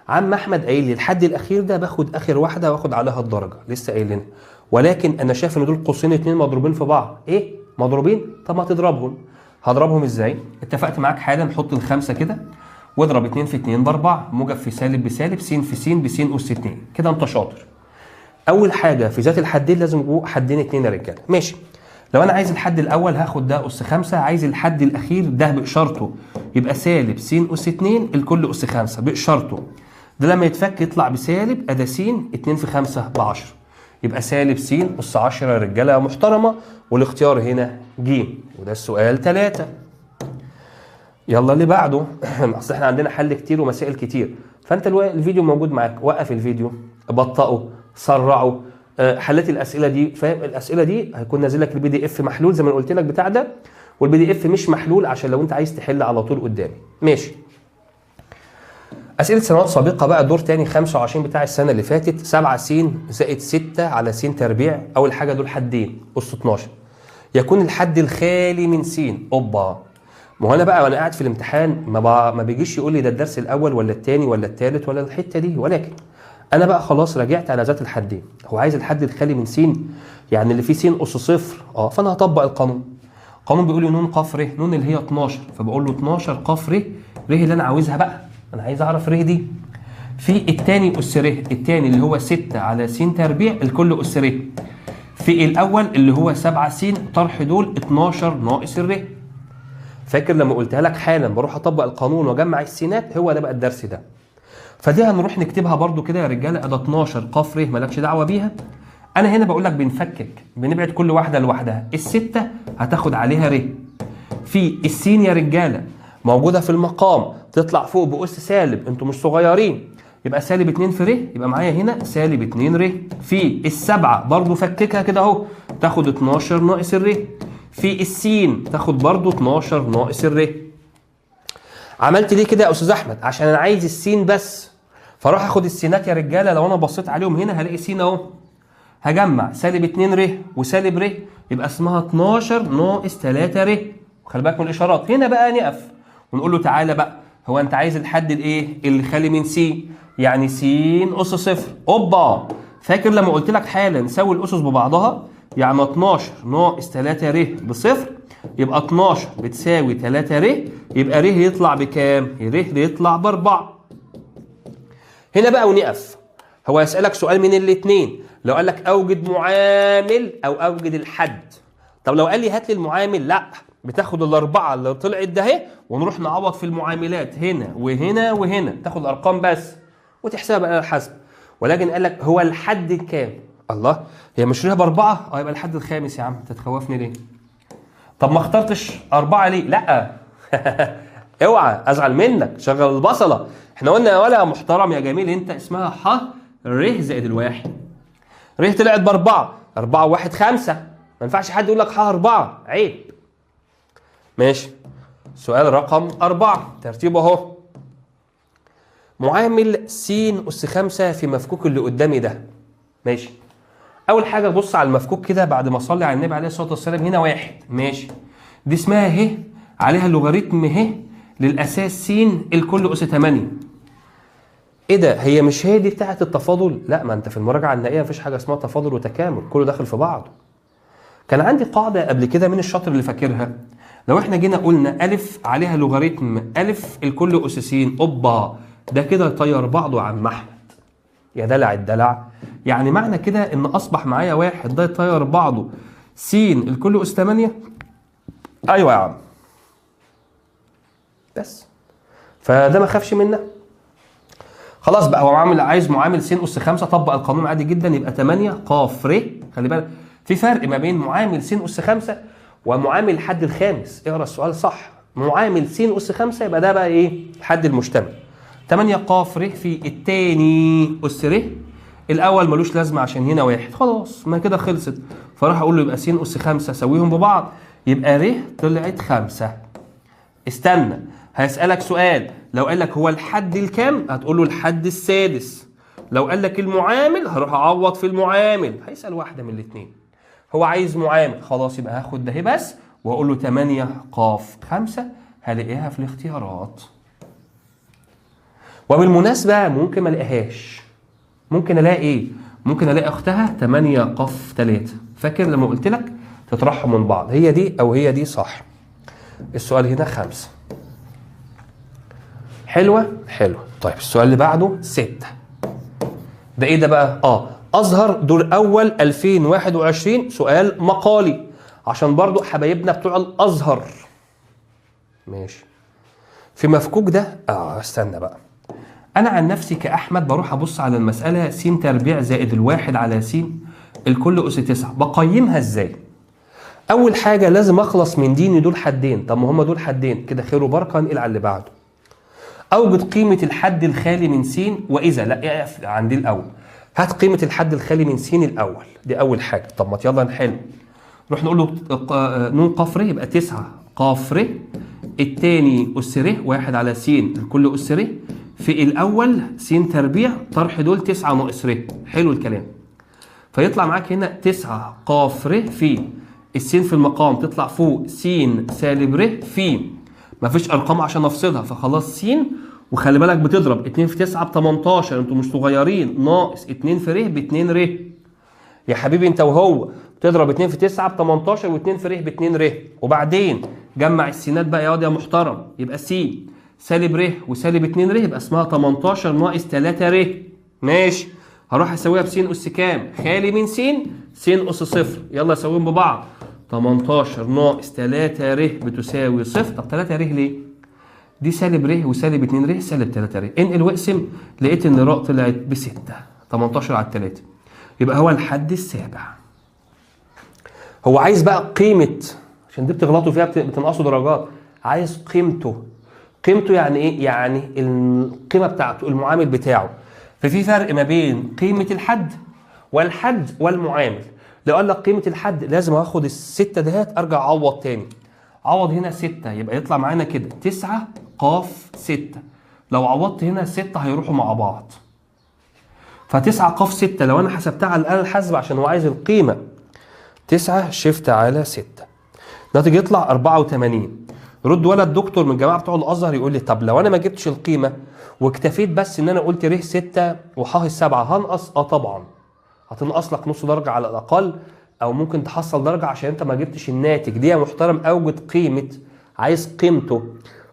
Speaker 1: عم احمد قايل لي الحد الاخير ده باخد اخر واحده واخد عليها الدرجه، لسه قايل لنا، ولكن انا شايف ان دول قوسين اتنين مضروبين في بعض. ايه مضروبين؟ طب ما تضربهم. هضربهم ازاي؟ اتفقت معاك حالا، نحط الخمسه كده واضرب 2 في 2 ب 4، موجب في سالب بسالب، س في س بس اس 2. كده انت شاطر. اول حاجه في ذات الحدين لازم يبقوا حدين اتنين يا رجاله. ماشي. لو انا عايز الحد الاول هاخد ده اس 5، عايز الحد الاخير ده باشارته يبقى سالب س اس 2 الكل اس 5 باشارته. ده لما يتفك يطلع بسالب ادي س 2 في 5 ب 10. يبقى سالب س اس 10 يا رجاله محترمه، والاختيار هنا ج. وده السؤال 3. يلا اللي بعده. اصل احنا عندنا حل كتير ومسائل كتير، فانت الفيديو موجود معاك، وقف الفيديو بطئه سرعه. حلات الاسئله دي فاهم؟ الاسئله دي هيكون نازل لك البي دي اف محلول زي ما قلت لك بتاع ده، والبي دي اف مش محلول عشان لو انت عايز تحل على طول قدامي. ماشي. اسئله سنوات سابقه بقى دور تاني 25 بتاع السنه اللي فاتت. 7 س زائد 6 على س تربيع. اول حاجه دول حدين اس 12. يكون الحد الخالي من س. اوبا. ما هو انا بقى وانا قاعد في الامتحان ما بيجيش يقول لي ده الدرس الاول ولا الثاني ولا الثالث ولا الحته دي، ولكن انا بقى خلاص راجعت على ذات الحدين. هو عايز الحد الخالي من س، يعني اللي فيه س اس صفر. فانا هطبق القانون. القانون بيقول لي ن ق ر، ن اللي هي 12، فبقول له 12 ق ر، ر اللي انا عاوزها بقى، انا عايز اعرف ر دي. في الثاني اس ر، الثاني اللي هو 6 على س تربيع الكل اس ر. في الاول اللي هو 7 س طرح دول 12 ناقص الر. فاكر لما قلتها لك حالا بروح اطبق القانون واجمع السينات؟ هو ده بقى الدرس ده. فدي هنروح نكتبها برضو كده يا رجاله. ادي 12 ق ر مالكش دعوه بيها. انا هنا بقول لك بنفكك، بنبعد كل واحده لوحدها. السته هتاخد عليها ر. في السين يا رجاله موجوده في المقام تطلع فوق باس سالب، انتوا مش صغيرين، يبقى سالب 2 في ر، يبقى معايا هنا سالب 2 ر. في السبعه برضو فككها كده اهو، تاخد 12 ناقص الر. في السين تاخد برضو 12 ناقص الر. عملت ليه كده يا استاذ احمد؟ عشان انا عايز السين بس، فراح اخد السينات يا رجاله. لو انا بصيت عليهم هنا هلاقي سين اهو، هجمع سالب 2 ر وسالب ر، يبقى اسمها 12 ناقص 3 ر. وخلي بالك من الاشارات. هنا بقى نقف ونقول له تعالى بقى، هو انت عايز الحد الايه اللي خالي من س، يعني س اس صفر. اوبا. فاكر لما قلت لك حالا نساوي الاسس ببعضها؟ يعني 12 ناقص 3 ر بصفر، يبقى 12 بتساوي 3 ر، يبقى ر يطلع بكام؟ ر يطلع ب4. هنا بقى ونقف. هو يسألك سؤال من الاثنين، لو قال لك اوجد معامل او اوجد الحد. طب لو قال لي هات لي المعامل، لا، بتاخد الاربعه اللي طلعت ده اهي ونروح نعوض في المعاملات هنا وهنا وهنا، تاخد ارقام بس وتحسبها بقى الحسب. ولكن قال لك هو الحد كام؟ الله، هي مش ريها باربعه؟ يبقى الحد الخامس. يا عم انت تخوفني ليه؟ طب ما اخترتش اربعه ليه؟ لا اوعى ازعل منك، شغل البصله. احنا قلنا يا ولا محترم يا جميل انت اسمها ح ر زائد الواحد. ر طلعت باربعه، 4 و1 5، ما ينفعش حد يقول لك ح 4، عيب. ماشي. سؤال رقم 4 ترتيبه اهو. معامل س اس 5 في مفكوك اللي قدامي ده. ماشي. اول حاجه بص على المفكوك كده بعد ما اصلي على النبي عليه الصلاه والسلام. هنا 1 ماشي، دي اسمها ه، عليها لوغاريتم ه للاساس س الكل اس 8. ايه ده؟ هي مش هي دي بتاعه التفاضل؟ لا، ما انت في المراجعه النهائيه مفيش حاجه اسمها تفاضل وتكامل، كله داخل في بعضه. كان عندي قاعده قبل كده من الشاطر اللي فاكرها، لو احنا جينا قلنا الف عليها لوغاريتم الف الكل اس س، اوبا، ده كده يطير بعضه يا عم احمد. يا دلع الدلع، يعني معنى كده ان اصبح معايا واحد ده يطير بعضه س الكل اس 8. ايوه يا عم، بس فده ما خافش منها. خلاص بقى هو عايز معامل س اس 5، طبق القانون عادي جدا، يبقى 8 ق ر. خلي بالك في فرق ما بين معامل س اس 5 ومعامل الحد الخامس. اقرا السؤال صح. معامل س اس 5 يبقى ده بقى ايه؟ الحد المشتمل. 8 ق ر في الثاني اس ر. الاول ملوش لازمه عشان هنا واحد، خلاص ما كده خلصت. فراح اقول له يبقى س اس 5 اسويهم ببعض، يبقى ر طلعت 5. استنى، هيسألك سؤال، لو قال لك هو الحد الكام هتقول له الحد السادس. لو قال لك المعامل هروح اعوض في المعامل. هيسأل واحده من الاثنين. هو عايز معامل، خلاص يبقى هاخد ده بس واقول له 8 ق 5 هلاقيها في الاختيارات. وبالمناسبه ممكن ما الاقيهاش، ممكن الاقي ايه؟ ممكن الاقي اختها 8 ق 3. فاكر لما قلت لك تطرحهم من بعض، هي دي او هي دي، صح. السؤال هنا 5. حلوة حلوة. طيب السؤال اللي بعده 6. ده ايه ده بقى؟ أزهر دور أول 2021، سؤال مقالي عشان برضو حبايبنا بتوع الأزهر. ماشي. في مفكوك ده استنى بقى. أنا عن نفسي كأحمد بروح أبص على المسألة س تربيع زائد الواحد على س الكل أس 9. بقيمها إزاي؟ أول حاجة لازم أخلص من دي إن دول حدين. طب ما هما دول حدين كده، خير وبركة، انقل على اللي بعده. أوجد قيمة الحد الخالي من س، وإذا لا اقف عندي الأول. هات قيمة الحد الخالي من س الأول، دي أول حاجة. طب ما يلا نحل. نروح نقول له ن ق ر يبقى 9 ق ر. الثاني أس ر، واحد على س الكل أس ر. في الأول س تربيع، طرح دول 9 ناقص ر. حلو الكلام. فيطلع معاك هنا 9 ق ر في السين في المقام تطلع فوق س سالب ر في، مفيش ارقام عشان افصلها فخلاص س. وخلي بالك بتضرب 2 في 9 ب 18، انتوا مش صغيرين، ناقص 2 في ر ب 2 ر. يا حبيبي انت وهو بتضرب 2 في 9 ب 18 و2 في ر ب 2 ر. وبعدين جمع السينات بقى يا واد يا محترم، يبقى س سالب ر وسالب 2 ر يبقى اسمها 18 ناقص 3 ر. ماشي. هروح اسويها بس اس كام؟ خالي من س اس صفر. يلا اسويهم ببعض. 18 ناقص 3 ر بتساوي صفر. طب 3 ر ليه؟ دي سالب ر وسالب 2 ر سالب 3 ر. انقل واقسم، لقيت ان ر طلعت ب 6. 18 على 3 يبقى هو الحد السابع. هو عايز بقى قيمة، عشان دي بتغلطوا فيها بتنقصوا درجات. عايز قيمته. قيمته يعني ايه؟ يعني القيمة بتاعته، المعامل بتاعه. ففي فرق ما بين قيمة الحد والحد والمعامل. لو قال لك قيمة الحد لازم اخد الستة دهات ارجع اعوض تاني. عوض هنا 6 يبقى يطلع معانا كده 9 ق 6. لو عوضت هنا 6 هيروحوا مع بعض. ف9 ق 6 لو انا حسبتها على الآلة الحاسبة عشان هو عايز القيمة، 9 شيفت على 6 ناتج يطلع 84. رد ولا الدكتور من الجماعة بتوع الازهر يقول لي طب لو انا ما جبتش القيمة واكتفيت بس ان انا قلت ر 6 وح 7 هنقص؟ طبعا هتنقص لك نص درجة على الاقل، او ممكن تحصل درجة عشان انت ما جبتش الناتج. دي يا محترم اوجد قيمة، عايز قيمته.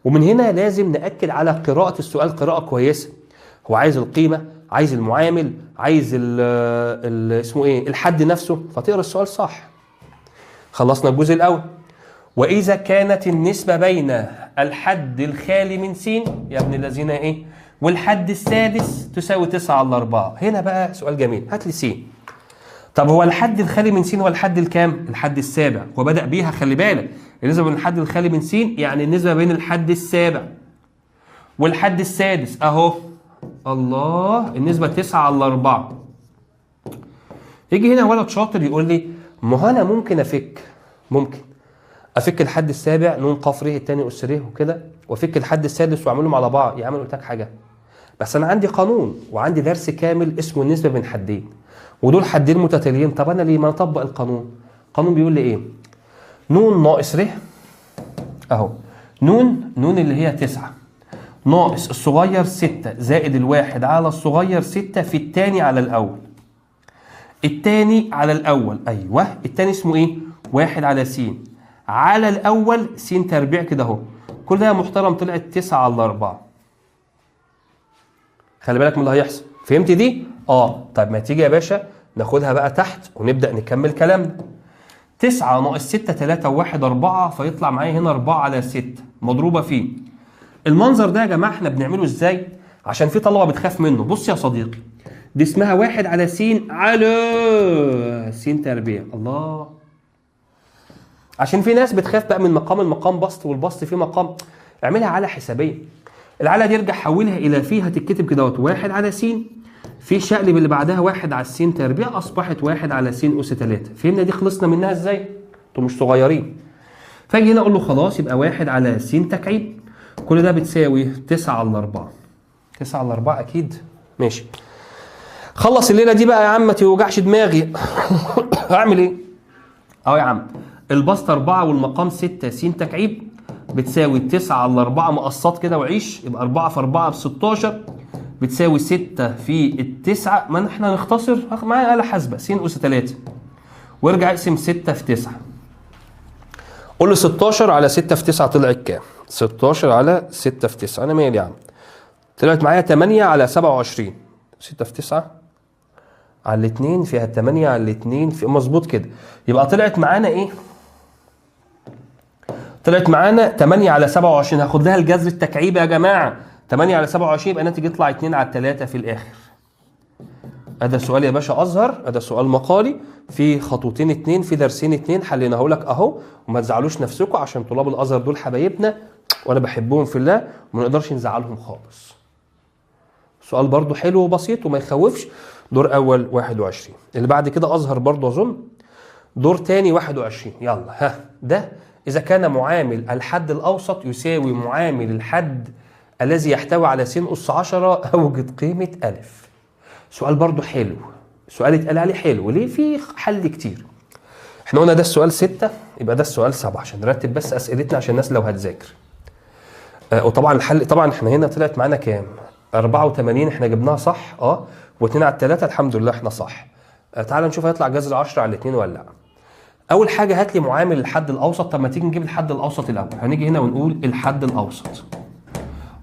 Speaker 1: ومن هنا لازم نأكد على قراءة السؤال قراءة كويسة. هو عايز القيمة، عايز المعامل، عايز اسمه ايه الحد نفسه، فتقرا السؤال صح. خلصنا الجزء الاول. واذا كانت النسبة بين الحد الخالي من س يا ابن الذين ايه والحد السادس تساوي 9 على 4. هنا بقى سؤال جميل، هات لي س. طب هو الحد الخالي من س هو الحد الكام؟ الحد السابع. وبدأ بيها، خلي بالك النسبة بين الحد الخالي من س يعني النسبة بين الحد السابع والحد السادس اهو. الله، النسبة 9 على 4. يجي هنا ولد شاطر يقول لي ما هو انا ممكن افك الحد السابع ن ق ر الثاني اس ر وكده، وافك الحد السادس واعملهم على بعض. يا عم قلت لك حاجه، بس انا عندي قانون وعندي درس كامل اسمه النسبه بين حدين، ودول حدين متتاليين. طب انا ليه ما اطبق القانون؟ القانون بيقول لي ايه؟ ن ناقص ر اهو، ن اللي هي 9 ناقص الصغير 6 زائد الواحد على الصغير 6 في الثاني على الاول. الثاني على الاول، ايوه الثاني اسمه ايه؟ 1 على س على الاول س تربيع كده اهو. كل ده يا محترم طلعت 9 على 4. خلي بالك من اللي هيحصل. فهمت دي؟ طيب ما تيجي يا باشا ناخدها بقى تحت ونبدا نكمل كلامنا. 9 ناقص 6 3 و1 4، فيطلع معايا هنا 4 على 6 مضروبه فيه. المنظر ده يا جماعه احنا بنعمله ازاي؟ عشان في طلبه بتخاف منه. بص يا صديقي، دي اسمها 1 على س على س تربيع. الله، عشان في ناس بتخاف بقى من المقام بسط، والبسط فيه مقام. اعملها على حسابيه. العلى دي ارجع حولها الى فيه، هتتكتب كده 1 على س في شقلب اللي بعدها 1 على س تربيع، اصبحت 1 على س اس 3. فهمنا دي خلصنا منها ازاي؟ انتوا مش صغيرين. فاجي هنا اقول له خلاص يبقى 1 على س تكعيب، كل ده بتساوي 9 على 4. 9 على 4 اكيد. ماشي، خلص الليله دي بقى يا عم، ما توجعش دماغي. هعمل ايه؟ اهو يا عم، البسط 4 والمقام 6 س تكعيب بتساوي 9 على 4 مقصات كده وعيش، يبقى 4 في 4 ب 16 بتساوي 6 في التسعة. ما احنا نختصر، معايا آلة حاسبة س أس 3 وارجع اقسم 6 في 9. قول له 16 على 6 في 9 طلعت كام؟ 16 على 6 في 9، انا مالي يا عم. طلعت معايا 8 على 27. 6 في 9 على 2 فيها 8 على 2 في مظبوط كده. يبقى طلعت معانا ايه؟ طلعت معانا 8 على 27. هاخد لها الجذر التكعيبي يا جماعه. 8 على 27 يبقى الناتج يطلع 2 على 3 في الاخر. ادي سؤال يا باشا ازهر، ادي سؤال مقالي في خطوتين 2 في درسين 2 حليناه لك اهو. وما تزعلوش نفسكم عشان طلاب الازهر دول حبايبنا وانا بحبهم في الله وما نقدرش نزعلهم خالص. سؤال برضو حلو وبسيط وما يخوفش. دور اول 21 اللي بعد كده ازهر برضو اظن. دور تاني 21. يلا ها، ده اذا كان معامل الحد الاوسط يساوي معامل الحد الذي يحتوي على س أس 10 اوجد قيمة ألف. سؤال برضو حلو، سؤال اتقال عليه حلو. ليه؟ في حل كتير. احنا قلنا ده السؤال 6، يبقى ده السؤال 7 عشان نرتب بس اسئلتنا عشان الناس لو هتذاكر. وطبعا الحل طبعا احنا هنا طلعت معانا كام؟ 84 احنا جبناها صح. و2 على 3 الحمد لله احنا صح. تعال نشوف هيطلع جذر 10 على 2 ولا لا. اول حاجه هات لي معامل الحد الاوسط. طب ما تيجي نجيب الحد الاوسط الاول. هنيجي هنا ونقول الحد الاوسط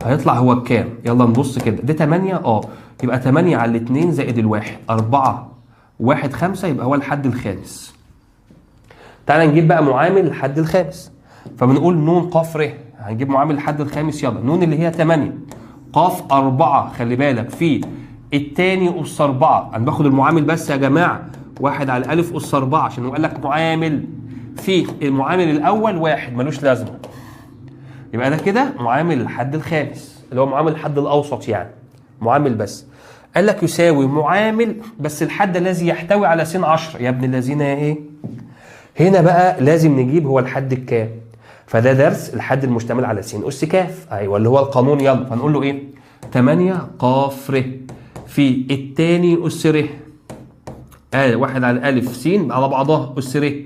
Speaker 1: هيطلع هو بكام؟ يلا نبص كده. ده 8 يبقى 8 على 2 زائد الواحد 4 1 5 يبقى هو الحد الخامس. تعال نجيب بقى معامل الحد الخامس. فبنقول ن ق ر. هنجيب معامل الحد الخامس. يلا ن اللي هي 8 ق 4 خلي بالك في الثاني أس 4. انا باخد المعامل بس يا جماعه. 1 على الألف أس 4 عشان هو قال لك معامل. في المعامل الأول 1 ملوش لازمة. يبقى ده كده معامل الحد الخامس اللي هو معامل الحد الأوسط يعني. معامل بس. قال لك يساوي معامل بس الحد الذي يحتوي على س 10. يا ابن الذين يا ايه؟ هنا بقى لازم نجيب هو الحد الكام. فده درس الحد المشتمل على س أس ك. أيوه اللي هو القانون. يلا فنقول له ايه؟ 8 ق ر في الثاني أس ر. 1 على ألف س على بعضها أس ر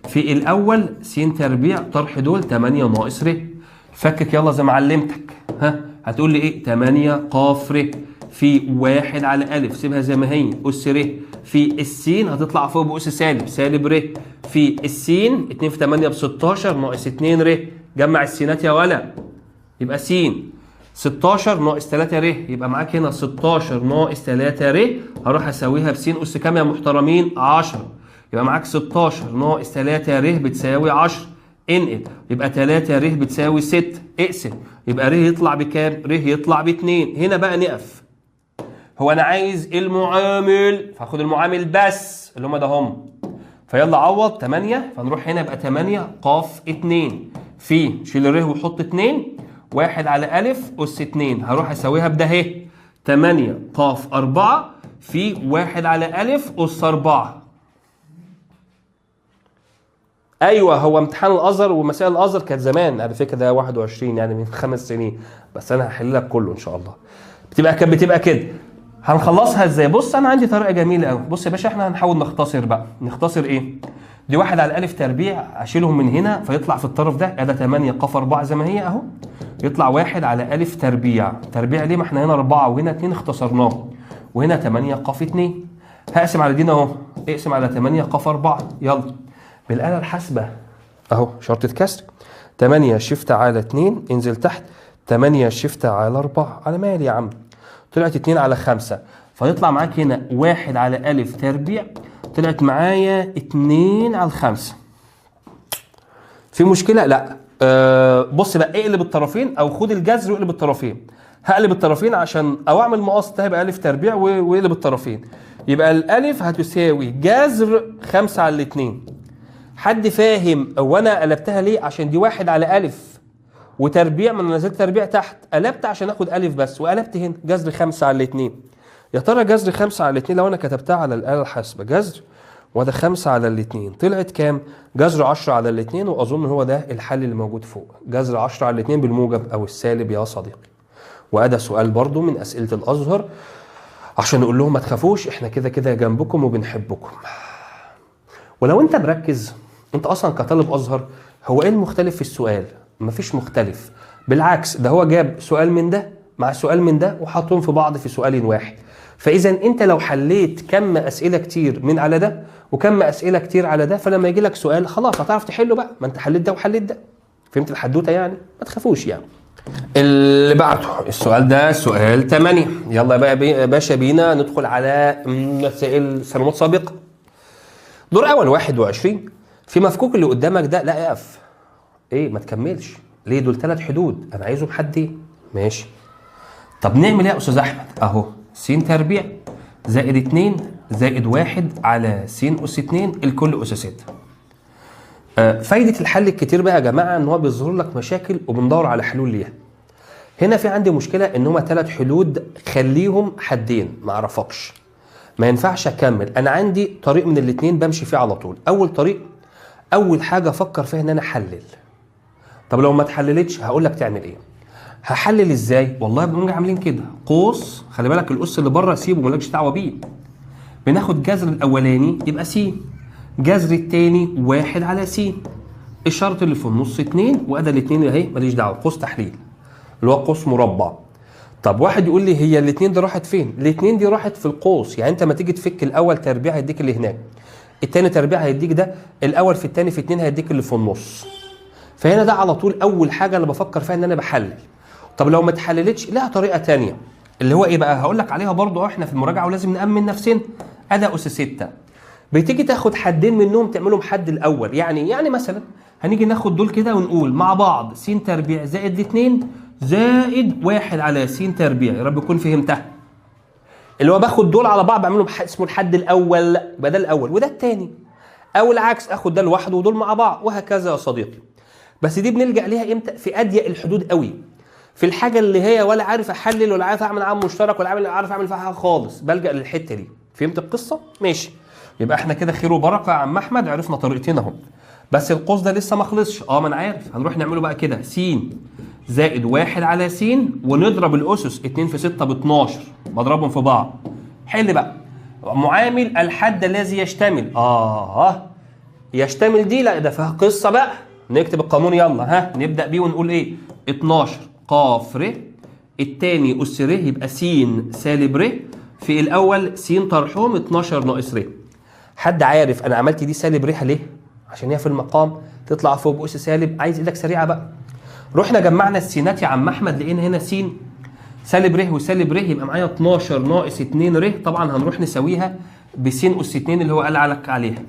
Speaker 1: في الأول س تربيع طرح دول 8 ناقص ر. فكك يلا زي ما علمتك. هتقول لي إيه؟ 8 ق ر في 1 على ألف سيبها زي ما هي أس ر في السين هتطلع فوق بأس سالب ر في السين 2 في 8 ب 16 ناقص 2 ر. جمع السينات يا ولا. يبقى س 16 ناقص 3 ر. يبقى معاك هنا 16 ناقص 3 ر. هروح اساويها بس أس كام يا محترمين؟ 10. يبقى معاك 16 ناقص 3 ر بتساوي 10. انقل. يبقى 3 ر بتساوي 6. اقسم. يبقى ر يطلع بكام؟ ر يطلع ب2. هنا بقى نقف. هو انا عايز المعامل فهاخد المعامل بس اللي هم ده هم. فيلا عوض 8. فنروح هنا يبقى 8 ق 2 في شيل ر وحط 2 1 على ألف أس 2. هروح أساويها بده اهي 8 ق 4 في 1 على ألف أس 4. أيوه هو امتحان الأزهر ومسائل الأزهر كانت زمان على فكرة. ده 21 يعني من 5 سنين. بس أنا هحل لك كله إن شاء الله. بتبقى كده. هنخلصها ازاي؟ بص أنا عندي طريقة جميلة أوي. بص يا باشا احنا هنحاول نختصر بقى. نختصر إيه؟ دي 1 على ألف تربيع أشيلهم من هنا فيطلع في الطرف ده أدا 8 ق 4 زي ما هي أهو. يطلع 1 على ألف تربيع. تربيع ليه؟ ما احنا هنا 4 وهنا 2 اختصرناه. وهنا 8 ق 2. هقسم على دي اهو. اقسم على 8 ق 4. يلا. بالآلة الحاسبة اهو شرطة كسر. 8 شيفت على 2 انزل تحت 8 شيفت على 4 على مالي يا عم. طلعت 2 على 5. فيطلع معاك هنا 1 على أ تربيع، طلعت معايا 2 على 5. في مشكلة؟ لا. بص بقى، اقلب الطرفين او خد الجذر واقلب الطرفين. هقلب الطرفين عشان او اعمل مقص، ده هيبقى أ تربيع واقلب الطرفين. يبقى الألف هتساوي جذر 5 على 2. حد فاهم وانا قلبتها ليه؟ عشان دي 1 على أ وتربيع، ما انا نزلت تربيع تحت، قلبت عشان اخد أ بس، وقلبت هنا جذر 5 على 2. يا ترى جذر 5 على 2 لو انا كتبتها على الآلة الحاسبة جذر وده 5 على 2 طلعت كام؟ جذر 10 على 2، واظن هو ده الحل اللي موجود فوق، جذر 10 على 2 بالموجب او السالب يا صديقي. وده سؤال برضو من اسئلة الازهر عشان نقول لهم ما تخافوش، احنا كده كده جنبكم وبنحبكم. ولو انت مركز، انت اصلا كطالب ازهر، هو ايه المختلف في السؤال؟ مفيش مختلف، بالعكس ده هو جاب سؤال من ده مع سؤال من ده وحطهم في بعض في سؤال واحد. فاذا انت لو حليت كم اسئله كتير من على ده وكم اسئله كتير على ده، فلما يجي لك سؤال خلاص هتعرف تحله بقى، ما انت حليت ده وحليت ده. فهمت الحدوته يعني؟ ما تخافوش يعني. اللي بعده السؤال ده سؤال 8. يلا بقى يا باشا بينا ندخل على مسائل سنوات سابقه. دور اول 21. في مفكوك اللي قدامك ده، لا اقف، ايه ما تكملش ليه؟ دول 3 حدود انا عايزهم حدين. ماشي، طب نعمل ايه يا استاذ احمد؟ اهو س تربيع زائد 2 زائد 1 على س اس 2 الكل اس 6. فايده الحل الكتير بقى يا جماعه ان هو بيظهر لك مشاكل وبندور على حلول ليها. هنا في عندي مشكله ان هما 3 حدود، خليهم حدين ما اعرفكش، ما ينفعش اكمل. انا عندي طريق من الاثنين بمشي فيه على طول. اول طريق، اول حاجه افكر فيها ان انا احلل. طب لو ما اتحللتش هقول لك تعمل ايه. هحلل ازاي؟ والله بنقوم عاملين كده قوس، خلي بالك الاس اللي بره سيبه مالكش دعوه بيه. بناخد جذر الاولاني يبقى س، جذر الثاني 1 على س، الشرط اللي في النص 2 وادي الاثنين اهي ماليش دعوه، قوس تحليل اللي هو قوس مربع. طب واحد يقول لي هي الاثنين دي راحت فين؟ الاثنين دي راحت في القوس، يعني انت ما تيجي تفك الاول تربيع هيديك اللي هناك، الثاني تربيع هيديك ده، الاول في الثاني في 2 هيديك اللي في النص. فهنا ده على طول اول حاجه اللي بفكر فيها ان انا بحلل. طب لو ما اتحللتش لها طريقه ثانيه اللي هو ايه بقى؟ هقول لك عليها برضو احنا في المراجعه ولازم نامن نفسنا. ادى اس 6 بتيجي تاخد حدين منهم تعملهم حد الاول. يعني مثلا هنيجي ناخد دول كده ونقول مع بعض س تربيع زائد 2 زائد 1 على س تربيع. يا رب تكون فهمتها. اللي هو باخد دول على بعض بعملهم اسمه الحد الاول، يبقى ده الاول وده الثاني، او العكس اخد ده لوحده ودول مع بعض وهكذا يا صديقي. بس دي بنلجأ ليها امتى؟ في اضيق الحدود قوي، في الحاجه اللي هي ولا عارف احلل ولا عارف اعمل عامل مشترك ولا عارف اعمل فيها حاجه خالص، بلجأ للحته دي. فهمت القصه؟ ماشي، يبقى احنا كده خير وبركه يا عم احمد، عرفنا طريقتين اهو. بس القوس ده لسه ما خلصش. ما انا عارف، هنروح نعمله بقى كده س زائد 1 على س ونضرب الاسس 2 في 6 ب 12 بضربهم في بعض. حل بقى معامل الحد الذي يشتمل. يشتمل دي لا ده فيها قصه بقى. نكتب القانون يلا، نبدا بيه ونقول ايه؟ 12 ق ر، الثاني اس ر يبقى س سالب ر، في الاول س طرحهم 12 ناقص ر. حد عارف انا عملت دي سالب ر ليه؟ عشان هي في المقام تطلع فوق بأس سالب. عايز ايدك سريعه بقى. رحنا جمعنا السينات يا عم احمد، لقينا هنا س سالب ر وسالب ر، يبقى معايا 12 ناقص 2 ر. طبعا هنروح نساويها بس اس 2 اللي هو قال لك عليها.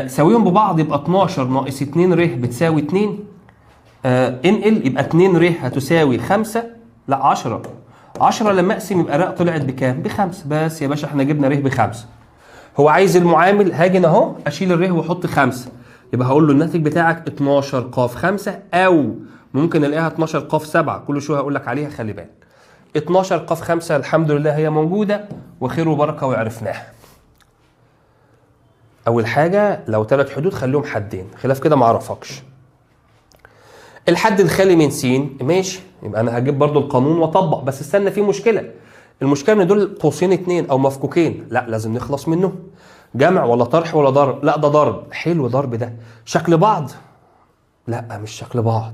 Speaker 1: ساويهم ببعض يبقى 12 ناقص 2 ر بتساوي 2. انقل يبقى 2 ر هتساوي 5، لا 10. 10 لما اقسم يبقى ر طلعت بكام؟ ب5. بس يا باشا احنا جبنا ر ب5. هو عايز المعامل، هاجي هنا اهو اشيل الر واحط 5، يبقى هقول له الناتج بتاعك 12 ق 5، او ممكن الاقيها 12 ق 7. كل شويه هقول لك عليها خلي بالك. 12 ق 5 الحمد لله هي موجوده وخير وبركه وعرفناها. اول حاجه لو 3 حدود خليهم حدين، خلاف كده ما اعرفكش. الحد الخالي من س ماشي، يبقى انا هجيب برضو القانون واطبق. بس استنى، في مشكله. المشكله ان دول قوسين 2 او مفكوكين، لا لازم نخلص منه. جمع ولا طرح ولا ضرب؟ لا ده ضرب. حلو ضرب ده. شكل بعض؟ لا مش شكل بعض.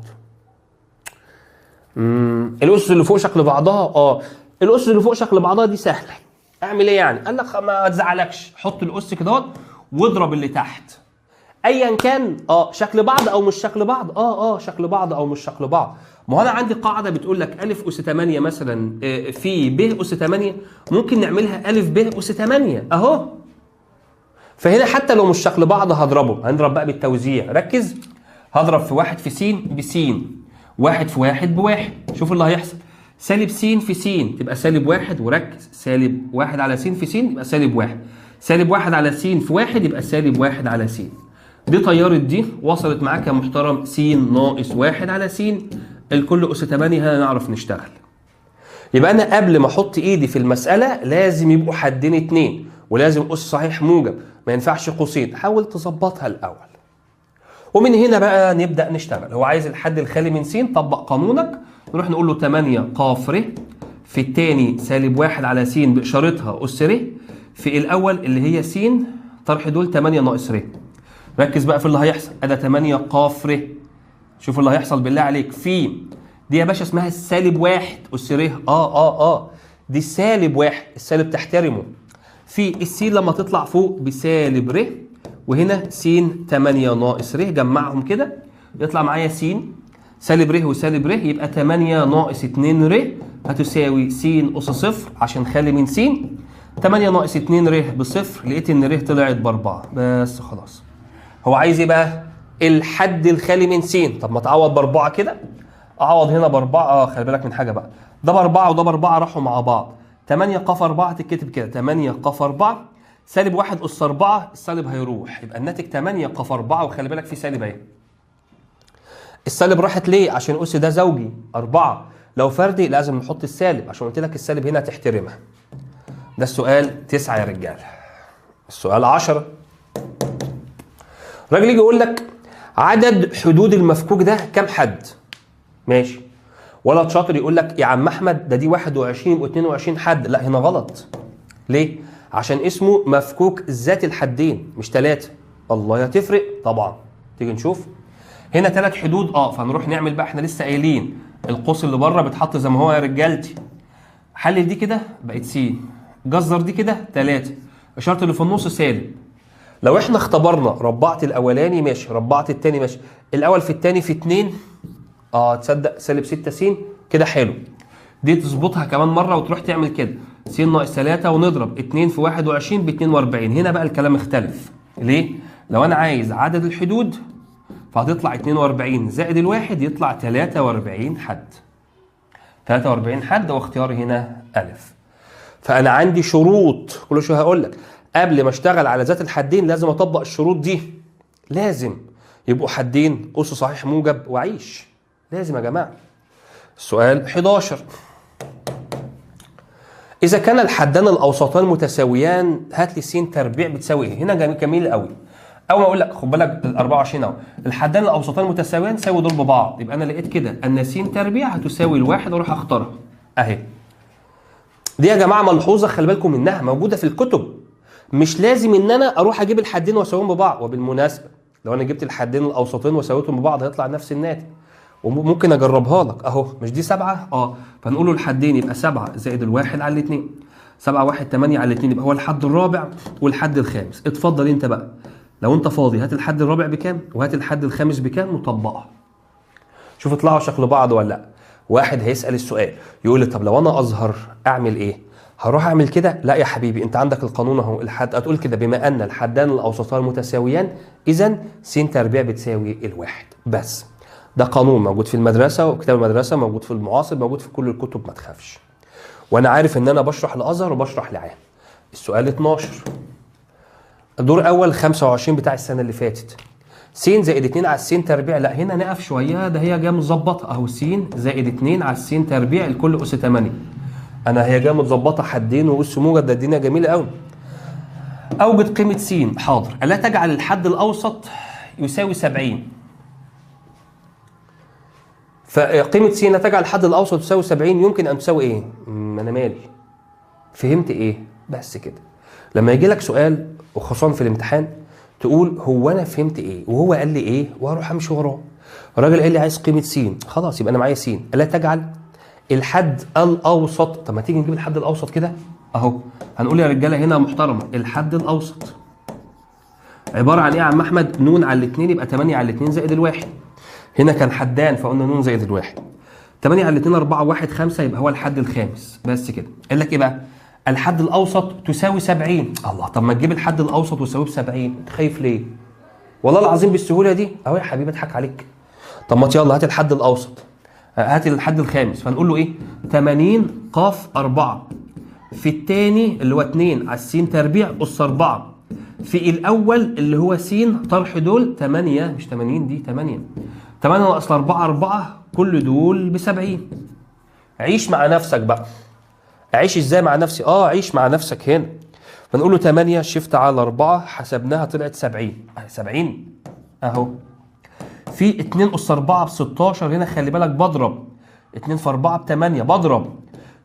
Speaker 1: الاسس اللي فوق شكل بعضها. الاسس اللي فوق شكل بعضها دي سهله. اعمل ايه يعني؟ قال لك ما تزعلكش، حط الاس كده واضرب اللي تحت. ايا كان شكل بعض او مش شكل بعض، شكل بعض او مش شكل بعض. ما هو انا عندي قاعده بتقول لك ا اس 8 مثلا في ب اس 8 ممكن نعملها ا ب اس 8 اهو. فهنا حتى لو مش شكل بعض هضربه، هنضرب بقى بالتوزيع. ركز، هضرب في واحد في س بس، واحد في واحد بواحد. شوف اللي هيحصل، سالب س في س تبقى سالب واحد، وركز سالب واحد على س في س يبقى سالب واحد، سالب واحد على س في واحد يبقى سالب واحد على س. دي طيارة دي وصلت معاك يا محترم س ناقص واحد على س الكل أس 8، هنعرف نشتغل. يبقى أنا قبل ما أحط إيدي في المسألة لازم يبقوا حدين اتنين، ولازم أس صحيح موجب، ما ينفعش قوسين. حاول تظبطها الأول، ومن هنا بقى نبدأ نشتغل. هو عايز الحد الخالي من س، طبق قانونك، نروح نقول له 8 ق ر في الثاني سالب واحد على س بإشارتها أس ر في الأول اللي هي س، طرح دول 8 ناقص ر. ركز بقى في اللي هيحصل، أدا 8 ق ر. شوف اللي هيحصل بالله عليك، في دي يا باشا اسمها السالب واحد أس ر. دي السالب واحد، السالب تحترمه. في السين لما تطلع فوق بسالب ر، وهنا س 8 ناقص ر، جمعهم كده يطلع معايا س سالب ر وسالب ر، يبقى 8 ناقص 2 ر هتساوي س أس صفر عشان خالي من س. 8 ناقص 2 ر بصفر، لقيت ان ر طلعت ب4 بس خلاص. هو عايز ايه بقى؟ الحد الخالي من س. طب ما تعوض ب4 كده، اعوض هنا ب4. خلي بالك من حاجه بقى، ده ب4 وده ب4 راحوا مع بعض. 8 ق 4 تتكتب كده، 8 ق 4 سالب 1 أس 4، السالب هيروح يبقى الناتج 8 ق 4، وخلي بالك في سالب اهي. السالب راحت ليه؟ عشان أس ده زوجي 4، لو فردي لازم نحط السالب عشان قلت لك السالب هنا تحترمها. ده السؤال 9 يا رجاله. السؤال 10، الراجل يجي يقول لك عدد حدود المفكوك ده كام حد؟ ماشي. ولد شاطر يقول لك يا عم احمد ده دي 21 يبقوا 22 حد. لا هنا غلط. ليه؟ عشان اسمه مفكوك ذات الحدين مش 3. الله يا تفرق طبعا. تيجي نشوف هنا 3 حدود فنروح نعمل بقى، احنا لسه قايلين القوس اللي بره بيتحط زي ما هو يا رجالتي. حلل دي كده بقت س، جزر دي كده 3، اشاره اللي في النص سالب. لو احنا اختبرنا ربعت الاولاني ماشي، ربعت الثاني ماشي، الاول في الثاني في 2 تصدق سالب 6 س كده حلو. دي تظبطها كمان مره وتروح تعمل كده س ناقص 3 ونضرب 2 في 21 ب 42. هنا بقى الكلام اختلف. ليه؟ لو انا عايز عدد الحدود فهتطلع 42 زائد الواحد يطلع 43 حد. 43 حد، واختياري هنا ألف. فأنا عندي شروط كل شوية هقول لك قبل ما اشتغل على ذات الحدين لازم اطبق الشروط دي. لازم يبقوا حدين أس صحيح موجب وعيش، لازم يا جماعة. السؤال 11، إذا كان الحدان الأوسطان متساويان هات لي س تربيع بتساوي إيه؟ هنا جميل قوي. أول ما أقول لك خد بالك ال 24 أهو، الحدان الأوسطان متساويان ساوي دول ببعض، يبقى أنا لقيت كده أن س تربيع هتساوي الواحد وأروح أختارها أهي. دي يا جماعة ملحوظة خلي بالكم منها، موجودة في الكتب. مش لازم إن أنا أروح أجيب الحدين وأساويهم ببعض، وبالمناسبة لو أنا جبت الحدين الأوسطين وساويتهم ببعض هيطلع نفس الناتج. وممكن اجربها لك اهو، مش دي 7 فنقول له الحدين يبقى 7 زائد الواحد على الاثنين، 7 1 8 على الاثنين، يبقى هو الحد الرابع والحد الخامس. اتفضل انت بقى لو انت فاضي هات الحد الرابع بكام وهات الحد الخامس بكام وطبقها. شوف اطلعوا شكل بعض ولا لا. واحد هيسال السؤال يقول لي طب لو انا ازهر اعمل ايه؟ هروح اعمل كده؟ لا يا حبيبي، انت عندك القانون اهو، الحد هتقول كده بما ان الحدان الاوسطان متساويان اذا س تربيع بتساوي الواحد بس. ده قانون موجود في المدرسة وكتاب المدرسة، موجود في المعاصر، موجود في كل الكتب، ما تخافش. وانا عارف ان انا بشرح لازهر وبشرح لعام. السؤال 12، الدور اول 25 بتاع السنة اللي فاتت، س زائد 2 على س تربيع. لا هنا نقف شوية، ده هي جايه متظبطة اهو، س زائد 2 على س تربيع الكل أس 8. انا هي جايه متظبطة حدين وأس موجب، ده الدنيا جميلة قوي. اوجد قيمة س. حاضر. الا تجعل الحد الاوسط يساوي 70. فقيمة س تجعل الحد الأوسط تساوي 70، يمكن أن تساوي إيه؟ أنا مالي؟ فهمت إيه؟ بس كده. لما يجي لك سؤال وخصوصا في الامتحان تقول هو أنا فهمت إيه؟ وهو قال لي إيه؟ وهروح أمشي وراه. الراجل قال لي عايز قيمة س، خلاص يبقى أنا معايا س. ألا تجعل الحد الأوسط. طب ما تيجي نجيب الحد الأوسط كده أهو. هنقول يا رجالة هنا محترمة الحد الأوسط عباره عن ايه يا عم احمد؟ نون على الاثنين يبقى 8 على الاثنين زائد الواحد. هنا كان حدان فقلنا نون زائد الواحد. 8 على الاثنين 4 1 5 يبقى هو الحد الخامس. بس كده. قال لك ايه بقى؟ الحد الاوسط تساوي 70. الله، طب ما تجيب الحد الاوسط وتساويه ب 70، انت خايف ليه؟ والله العظيم بالسهوله دي اهو يا حبيبي اضحك عليك. طب ما يلا هات الحد الاوسط، هات الحد الخامس، فنقول له ايه؟ 80 قاف 4 في الثاني اللي هو 2 على س تربيع اس 4 في الاول اللي هو س طرح دول 8 مش 80 دي 8 ناقص 4 كل دول ب 70. عيش مع نفسك بقى. اعيش ازاي مع نفسي؟ عيش مع نفسك هنا. فنقول له 8 شيفت على 4 حسبناها طلعت 70. 70 اهو في 2 اس 4 ب 16. هنا خلي بالك بضرب 2 في 4 ب 8 بضرب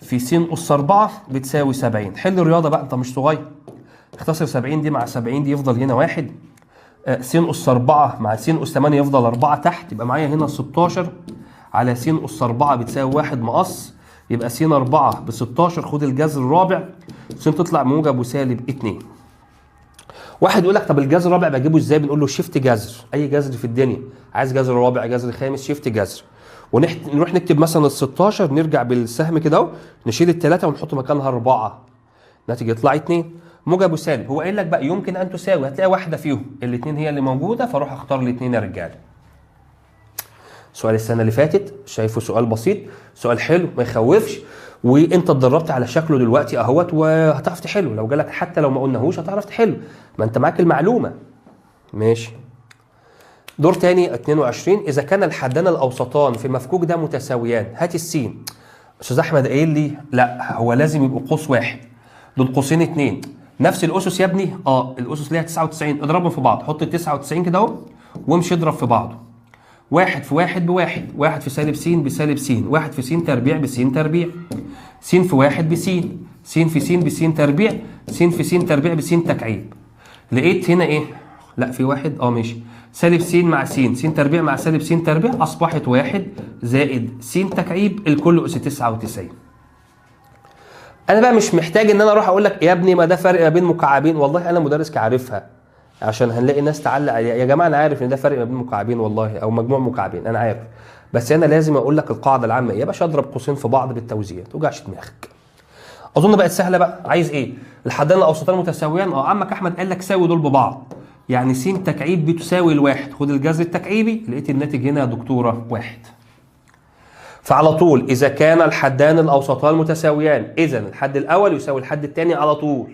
Speaker 1: في س اس 4 بتساوي 70. حل الرياضه بقى انت مش صغير. اختصر 70 دي مع 70 دي يفضل هنا 1. س اس 4 مع س اس 8 يفضل 4 تحت، يبقى معايا هنا 16 على س اس 4 بتساوي 1 مقص، يبقى س 4 ب 16. خد الجذر الرابع، س تطلع موجب وسالب 2. واحد يقول لك طب الجذر الرابع بجيبه ازاي؟ بنقول له شيفت جذر، اي جذر في الدنيا، عايز جذر رابع جذر خامس شيفت جذر. ونروح نكتب مثلا ال 16 نرجع بالسهم كده اهو نشيل الثلاثه ونحط مكانها 4. الناتج يطلع 2 موجب وسالب. هو قايل لك بقى يمكن ان تساوي، هتلاقي واحده فيهم الاثنين هي اللي موجوده فاروح اختار الاثنين يا رجاله. سؤال السنه اللي فاتت شايفه سؤال بسيط، سؤال حلو ما يخوفش، وانت اتدربت على شكله دلوقتي اهوت وهتعرف تحله. لو جالك حتى لو ما قلناهوش هتعرف تحله، ما انت معاك المعلومه. ماشي. دور تاني 22. اذا كان الحدان الاوسطان في المفكوك ده متساويان هات السين. استاذ احمد قايل لي لا هو لازم يبقوا قوس واحد، دول قوسين 2 نفس الاسس يا ابني. الاسس ليها 99 اضربهم في بعض، حط ال 99 كده اهو وامشي اضرب في بعضه. 1 في 1 بواحد، 1 في سالب س بسالب س، 1 في س تربيع بس تربيع، س في 1 بس، س في س بس تربيع، س في س تربيع بس تكعيب. لقيت هنا ايه؟ لا في واحد ماشي، سالب س مع س تربيع مع سالب س تربيع اصبحت 1 زائد س تكعيب الكل اس 99. انا بقى مش محتاج ان انا اروح اقول لك يا ابني ما ده فرق ما بين مكعبين، والله انا مدرس عارفها، عشان هنلاقي ناس تعلق يا جماعه انا عارف ان ده فرق ما بين مكعبين والله او مجموع مكعبين انا عارف، بس انا لازم اقول لك القاعده العامه ايه يا باشا. اضرب قوسين في بعض بالتوزيع ما توجعش دماغك. اظن بقت سهله بقى. عايز ايه؟ الحدان الاوسطان متساويان. عمك احمد قال لك ساوي دول ببعض، يعني س تكعيب بتساوي الواحد، خد الجذر التكعيبي لقيت الناتج هنا يا دكتوره 1. فعلى طول اذا كان الحدان الاوسطان متساويان اذا الحد الاول يساوي الحد الثاني على طول.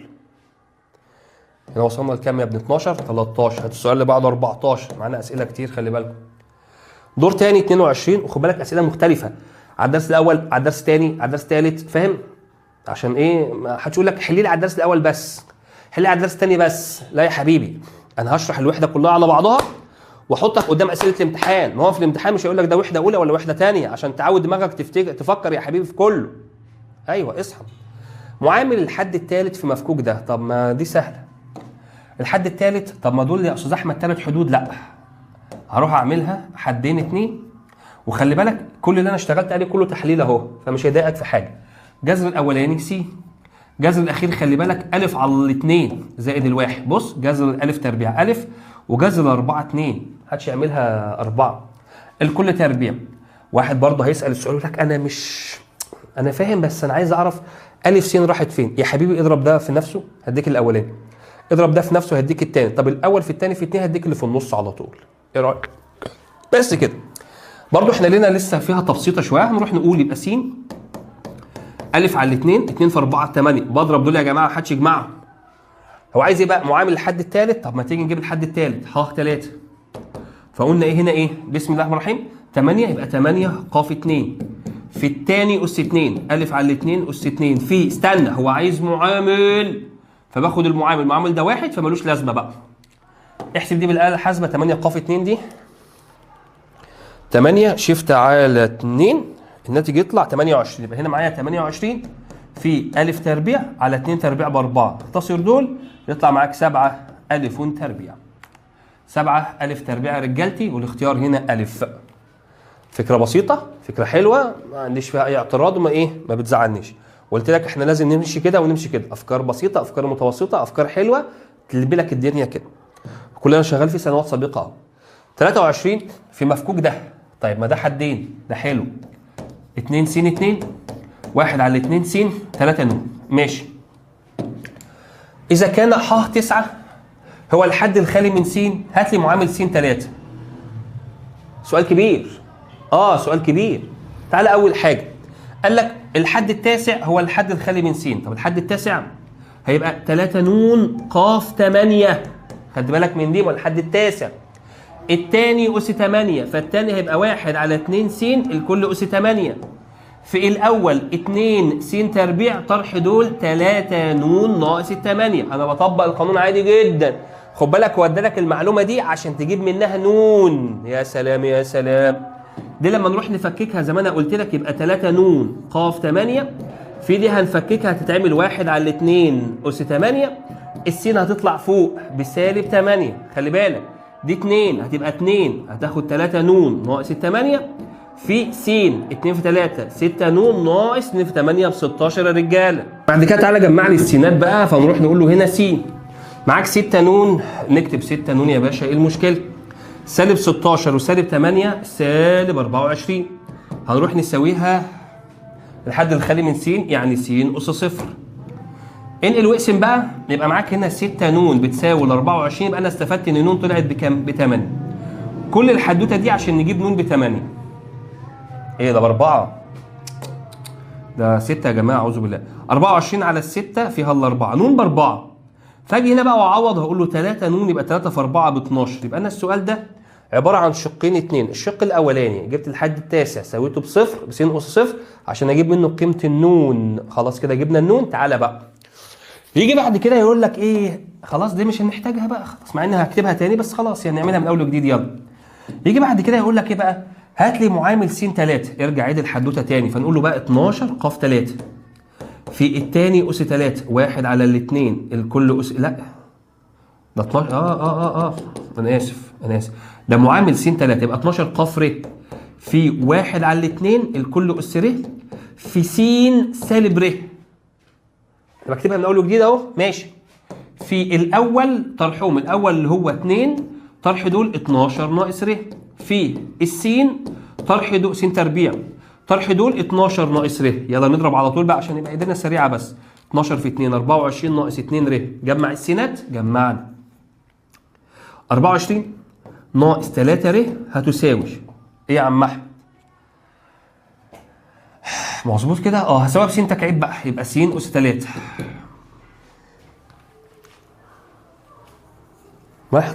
Speaker 1: هنا وصلنا لكام يا ابني؟ 12 13. هات السؤال اللي بعده 14. معانا اسئله كتير خلي بالكم. دور تاني 22 وخد بالك اسئله مختلفه على الدرس الاول على الدرس الثاني على الدرس الثالث، فاهم؟ عشان ايه؟ ما حدش يقول لك حل لي على الدرس الاول بس، حل لي على الدرس الثاني بس. لا يا حبيبي، انا هشرح الوحده كلها على بعضها واحطك قدام اسئله الامتحان. ما هو في الامتحان مش هيقول لك ده وحده اولى ولا وحده ثانيه، عشان تعود دماغك تفكر يا حبيبي في كله. ايوه اصحى. معامل الحد الثالث في مفكوك ده، طب ما دي سهله. الحد الثالث، طب ما دول يا استاذ احمد 3 حدود، لا هروح اعملها حدين 2. وخلي بالك كل اللي انا اشتغلت عليه كله تحليل اهو، فمش هيضايقك في حاجه. جذر الاولاني س، جذر الاخير خلي بالك الف على الاثنين زائد الواحد. بص جذر الالف تربيع الف، وجذر الاربعه 2، محدش يعملها 4 الكل تربيع. واحد برضه هيسال السؤال يقول لك انا فاهم بس انا عايز اعرف الف س راحت فين. يا حبيبي اضرب ده في نفسه هديك الاولاني، اضرب ده في نفسه هديك الثاني، طب الاول في الثاني في 2 هديك اللي في النص على طول. ايه رايك؟ بس كده. برضه احنا لنا لسه فيها تبسيطه شويه، هنروح نقول يبقى س الف على الاثنين 2 في 4 8. بضرب دول يا جماعه محدش يجمعهم. هو عايز ايه بقى؟ معامل الحد الثالث. طب ما تيجي نجيب الحد الثالث ح 3. فقلنا ايه هنا ايه؟ بسم الله الرحمن الرحيم 8 يبقى 8 ق 2 في الثاني اس 2 الف على الاثنين اس 2 في استنى هو عايز معامل فباخد المعامل ده 1 فمالوش لازمه بقى. احسب دي بالاله الحاسبه 8 ق 2 دي 8 شيفت على 2 الناتج يطلع 28. يبقى هنا معايا 28 في الف تربيع على 2 تربيع ب4. اختصر دول يطلع معاك 7 الف تربيع. 7 الف تربيع يا رجالتي، والاختيار هنا الف. فكره بسيطه، فكره حلوه، ما عنديش فيها اي اعتراض ما بتزعلنيش. قلت لك احنا لازم نمشي كده ونمشي كده، افكار بسيطه افكار متوسطه افكار حلوه تلبي لك الدنيا كده. كل اللي انا شغال فيه سنوات سابقه اهو. 23 في مفكوك ده، طيب ما ده حدين، ده حلو. 2 س 2 1 على 2 س 3 ن، ماشي. اذا كان ح 9 هو الحد الخالي من س، هات لي معامل س 3. سؤال كبير، سؤال كبير. تعالى اول حاجه قال لك الحد التاسع هو الحد الخالي من س. طب الحد التاسع هيبقى 3 ن ق 8. خد بالك من دي، والحد التاسع. الثاني اس 8، فالثاني هيبقى 1 على 2 س الكل اس 8. في الاول 2 س تربيع طرح دول 3 ن ناقص 8. انا بطبق القانون عادي جدا. خد بالك هو ادالك المعلومه دي عشان تجيب منها نون. يا سلام يا سلام. دي لما نروح نفككها زي ما انا قلت لك يبقى 3 ن ق 8. في دي هنفككها هتتعمل 1 على 2 اس 8. السين هتطلع فوق بسالب 8. خلي بالك دي 2 هتبقى 2 هتاخد 3 ن ناقص 8 في س 2 في 3 6 ن ناقص 2 في 8 ب 16 يا رجاله. بعد كده تعالى جمع لي السينات بقى، فنروح نقول له هنا س معاك 6 ن، نكتب 6 ن يا باشا، ايه المشكله؟ سالب 16 وسالب 8 سالب 24. هنروح نساويها الحد الخالي من س يعني س اس صفر. انقل واقسم بقى، يبقى معاك هنا 6 ن بتساوي ال 24. يبقى انا استفدت ان ن طلعت بكام؟ ب 8. كل الحدوته دي عشان نجيب ن ب 8. ايه ده ب4؟ ده 6 يا جماعه اعوذ بالله. 24 على ال6 فيها ال4، ن ب4. فاجي هنا بقى واعوض هقول له 3 ن يبقى 3 في 4 ب 12. يبقى انا السؤال ده عباره عن شقين اتنين. الشق الاولاني جبت الحد التاسع سويته بصفر بس اس صفر عشان اجيب منه قيمه النون. خلاص كده جبنا النون. تعالى بقى يجي بعد كده يقول لك ايه، خلاص دي مش هنحتاجها بقى خلاص، مع اني هكتبها تاني بس خلاص يعني نعملها من اول وجديد. يلا يجي بعد كده يقول لك ايه بقى، هات لي معامل س 3. ارجع عيد الحدوته تاني، فنقول له بقى 12 ق 3 في الثاني اس 3 1 على الاثنين الكل اس، لا ده 12 انا اسف ده معامل س 3 يبقى 12 ق ر في 1 على الاثنين الكل اس ر في س سالب ر. بكتبها من اول وجديد اهو، ماشي. في الاول طرحهم، الاول اللي هو 2 طرح دول 12 ناقص ر في السين طرح دول س تربيع طرح دول 12 ناقص ر. يلا نضرب على طول بقى عشان يبقى ايدينا سريعه. بس 12 في 2 24 ناقص 2 ر. جمع السينات، جمعنا 24 ناقص 3 ر هتساوي ايه يا عم احمد؟ مظبوط كده؟ هساويها بس تكعيب بقى، يبقى س اس 3. ما احنا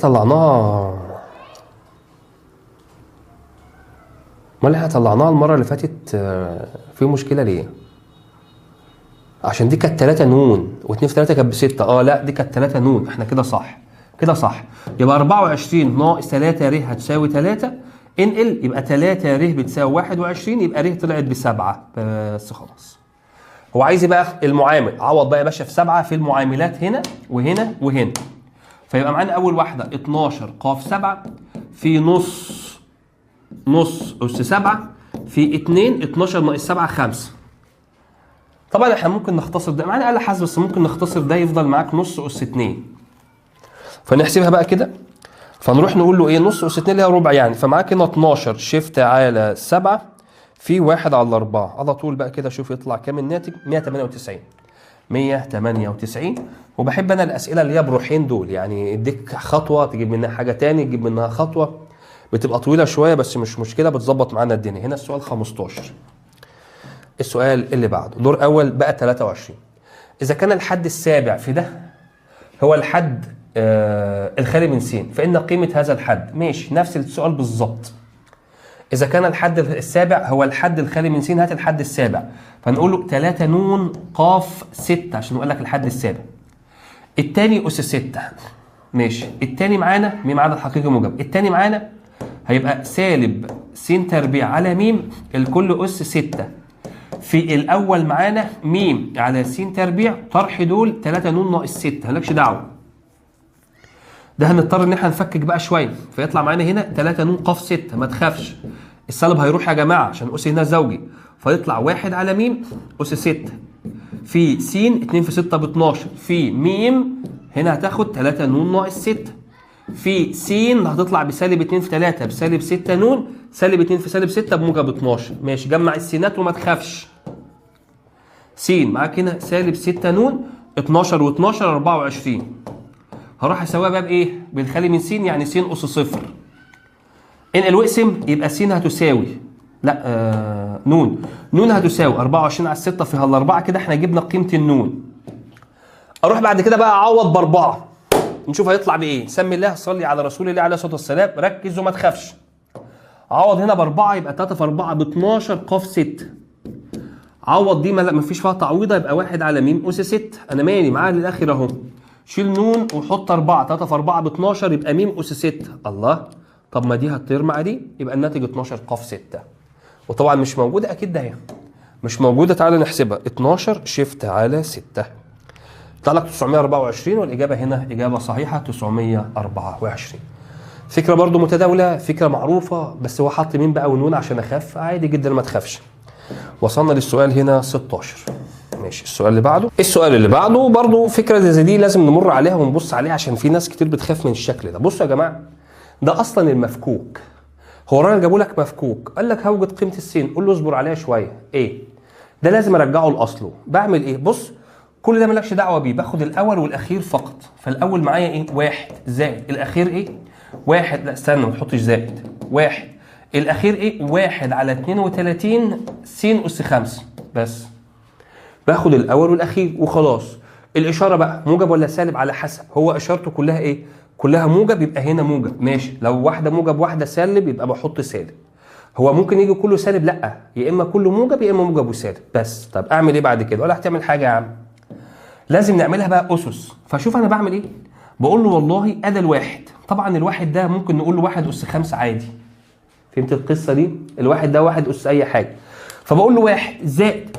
Speaker 1: طلعناها المره اللي فاتت في مشكله ليه؟ عشان دي كانت 3 ن و2 في 3 كانت ب6. لا دي كانت 3 ن. احنا كده صح، كده صح. يبقى 24 ناقص 3 ر هتساوي 3. انقل يبقى 3 ر بتساوي 21، يبقى ر طلعت ب7 بس خلاص. هو عايز بقى المعامل، عوض بقى يا باشا في 7 في المعاملات هنا وهنا وهنا. فيبقى معانا اول واحده 12 ق 7 في نص اس 7 في 2 12 ناقص 7 5. طبعا احنا ممكن نختصر ده، معانا آلة حاسبة بس ممكن نختصر ده يفضل معاك نص اس 2. فنحسبها بقى كده، فنروح نقول له ايه، نص اس 2 اللي هي ربع يعني. فمعاك هنا 12 شيفت على 7 في 1 على 4 على طول بقى كده. شوف يطلع كام الناتج؟ 198. وبحب انا الاسئله اللي هي بروحين دول، يعني اديك خطوه تجيب منها حاجه تاني تجيب منها خطوه، بتبقى طويله شويه بس مش مشكله، بتظبط معانا الدنيا. هنا السؤال 15. السؤال اللي بعده دور اول بقى 23. اذا كان الحد السابع في ده هو الحد الخالي من س، فان قيمه هذا الحد، ماشي نفس السؤال بالظبط. اذا كان الحد السابع هو الحد الخالي من س، هات الحد السابع. فنقول له 3 ن ق 6 عشان نقول لك الحد السابع. الثاني اس 6، ماشي. الثاني معانا ميم عدد حقيقي موجب. الثاني معانا هيبقى سالب س تربيع على م الكل اس 6 في الاول معانا م على س تربيع طرح دول 3 ن ناقص 6. مالكش دعوه، ده هنضطر ان احنا نفكك بقى شويه. فيطلع معانا هنا 3 ن ق 6. ما تخافش السالب هيروح يا جماعه عشان اس هنا زوجي، فيطلع 1 على م اس 6 في س 2 في 6 ب 12 في م هنا هتاخد 3 ن ناقص 6 في س هتطلع بسالب 2 في 3 بسالب 6 ن، سالب 2 في سالب 6 بموجب 12. ماشي، جمع السينات وما تخافش. س معاك هنا سالب 6 ن 12 و12 24. هروح اسويها بقى بايه؟ بالخالي من س، يعني س اس صفر. انقل واقسم، يبقى س هتساوي نون هتساوي 24 على 6 فيها الاربعه. كده احنا جبنا قيمه النون. اروح بعد كده بقى اعوض باربعه، نشوف هيطلع بايه. سمي الله، صلي على رسول الله عليه الصلاه والسلام، ركز وما تخافش. عوض هنا باربعه، يبقى 3 في 4 ب 12 ق 6. عوض دي ما فيش فيها تعويضه، يبقى 1 على م اس 6. انا مالي معاها للاخر اهو. شيل نون وحط 4، 3 في 4 ب 12 يبقى م اس 6. الله، طب ما دي هتطير مع دي، يبقى الناتج 12 ق 6. وطبعا مش موجوده، اكيد ده هي مش موجوده. تعالى نحسبها. 12 شيفت على 6 طلع لك 924، والاجابه هنا اجابه صحيحه 924. فكره برضو متداوله، فكره معروفه، بس هو حط مين بقى ونون عشان اخاف. عادي جدا ما تخافش. وصلنا للسؤال هنا 16. ماشي، السؤال اللي بعده. السؤال اللي بعده برضو فكره زي دي لازم نمر عليها ونبص عليها، عشان في ناس كتير بتخاف من الشكل ده. بصوا يا جماعه، ده اصلا المفكوك. هو الراجل جابوا لك مفكوك، قال لك هوجد قيمه السين، قول له اصبر عليها شويه. ايه ده؟ لازم ارجعه لاصله. بعمل ايه؟ بص، كل ده مالكش دعوه بيه، باخد الاول والاخير فقط. فالاول معايا ايه؟ 1 زائد الاخير ايه؟ 1. لا استنى، ما تحطش زائد. 1 الاخير ايه؟ 1 على 32 س اس 5. بس باخد الاول والاخير وخلاص. الاشاره بقى موجب ولا سالب على حسب. هو اشارته كلها ايه؟ كلها موجب، يبقى هنا موجب. ماشي، لو واحده موجب واحده سالب يبقى بحط سالب. هو ممكن يجي كله سالب؟ لا، يا اما كله موجب يا اما موجب وسالب بس. طب اعمل ايه بعد كده؟ ولا هتعمل حاجه يا عم، لازم نعملها بقى اسس. فشوف انا بعمل ايه. بقول له والله ادى الواحد. طبعا الواحد ده ممكن نقول له 1 اس 5 عادي. فهمت القصه دي؟ الواحد ده 1 اس اي حاجه. فبقول له 1 زائد،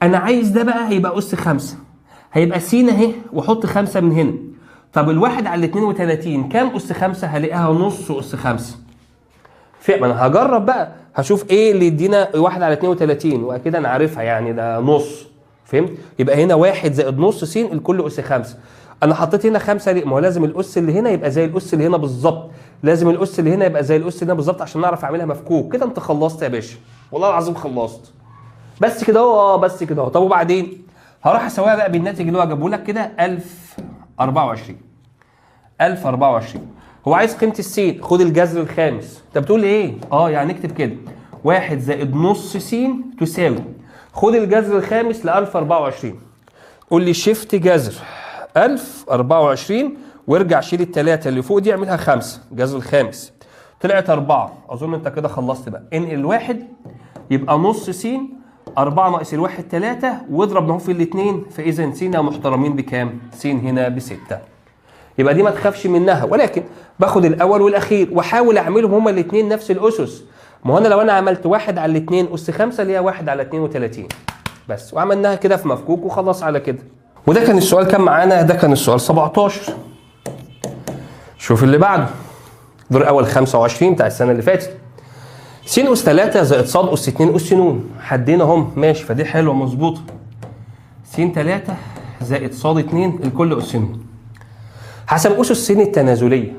Speaker 1: انا عايز ده بقى هيبقى اس 5، هيبقى س اهي، واحط 5 من هنا. طب الواحد على 32 كام اس 5؟ هلاقيها نص اس 5. ما انا هجرب بقى، هشوف ايه اللي يدينا 1 على 32، واكيد انا عارفها يعني ده نص. فهمت؟ يبقى هنا 1 زائد نص س الكل اس 5. انا حطيت هنا 5 ليه؟ ما هو لازم الاس اللي هنا يبقى زي الاس اللي هنا بالظبط. لازم الاس اللي هنا يبقى زي الاس اللي هنا بالظبط عشان نعرف اعملها مفكوك. كده انت خلصت يا باشا، والله العظيم خلصت. بس كده اهو. بس كده اهو. طب وبعدين هروح اسويها بقى بالناتج اللي هو جابه لك كده 1024. 1024. هو عايز قيمه السين، خد الجذر الخامس. انت بتقول لي ايه؟ يعني اكتب كده 1 زائد نص س تساوي، خد الجذر الخامس ل 1024. قول لي شيفت جذر 1024 وارجع شيل الثلاثه اللي فوق دي اعملها 5 جذر الخامس. طلعت 4. اظن انت كده خلصت بقى. انقل الواحد يبقى نص س 4 ناقص الواحد 3 واضرب نهو في الاثنين. فاذا س محترمين بكام؟ س هنا ب 6. يبقى دي ما تخافش منها، ولكن باخد الاول والاخير واحاول اعملهم هما الاثنين نفس الاسس. ما هو انا لو انا عملت 1 على 2 اس 5 اللي هي 1 على 32 بس، وعملناها كده في مفكوك وخلاص على كده. وده كان السؤال كام معانا؟ ده كان السؤال 17. شوف اللي بعده. دور الاول 25 بتاع السنه اللي فاتت. س اس 3 زائد ص اس 2 اس ن. حدين اهم. ماشي، فدي حلوه مظبوطه. س 3 زائد ص 2 الكل اس ن. حسب اسس السين التنازليه،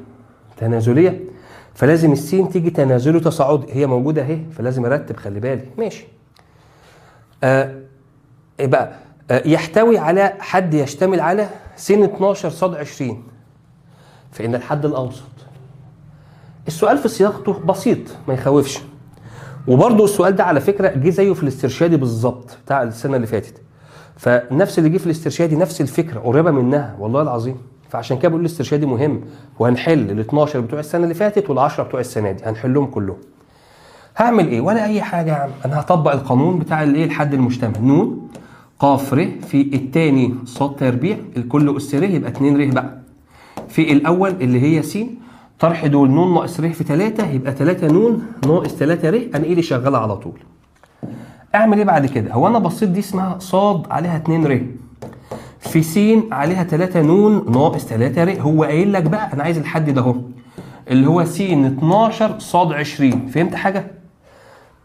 Speaker 1: فلازم السين تيجي تنازلي تصاعدي. هي موجوده اهي، فلازم ارتب، خلي بالي. ماشي. يبقى يحتوي على حد يشتمل على س 12 ص 20 فإن الحد الأوسط. السؤال في صياغته بسيط ما يخوفش. وبرضه السؤال ده على فكرة جه زيه في الاسترشادي بالظبط بتاع السنة اللي فاتت. فنفس اللي جه في الاسترشادي نفس الفكرة قريبة منها والله العظيم. فعشان كده بقول الاسترشادي مهم. وهنحل ال 12 بتوع السنة اللي فاتت وال 10 بتوع السنة دي، هنحلهم كلهم. هعمل ايه؟ ولا أي حاجة يا عم. أنا هطبق القانون بتاع الايه؟ الحد المشتمل. ن ق ر في الثاني ص تربيع الكل أس ر، يبقى 2 ر بقى. في الأول اللي هي س، طرح دول ن ناقص ر في 3 يبقى 3 ن ناقص 3 ر. أنا إيدي شغالة على طول. أعمل إيه بعد كده؟ هو أنا بصيت دي اسمها ص عليها 2 ر، في س عليها 3 ن ناقص 3 ر. هو قايل لك بقى أنا عايز الحد ده أهو اللي هو س 12 ص 20. فهمت حاجة؟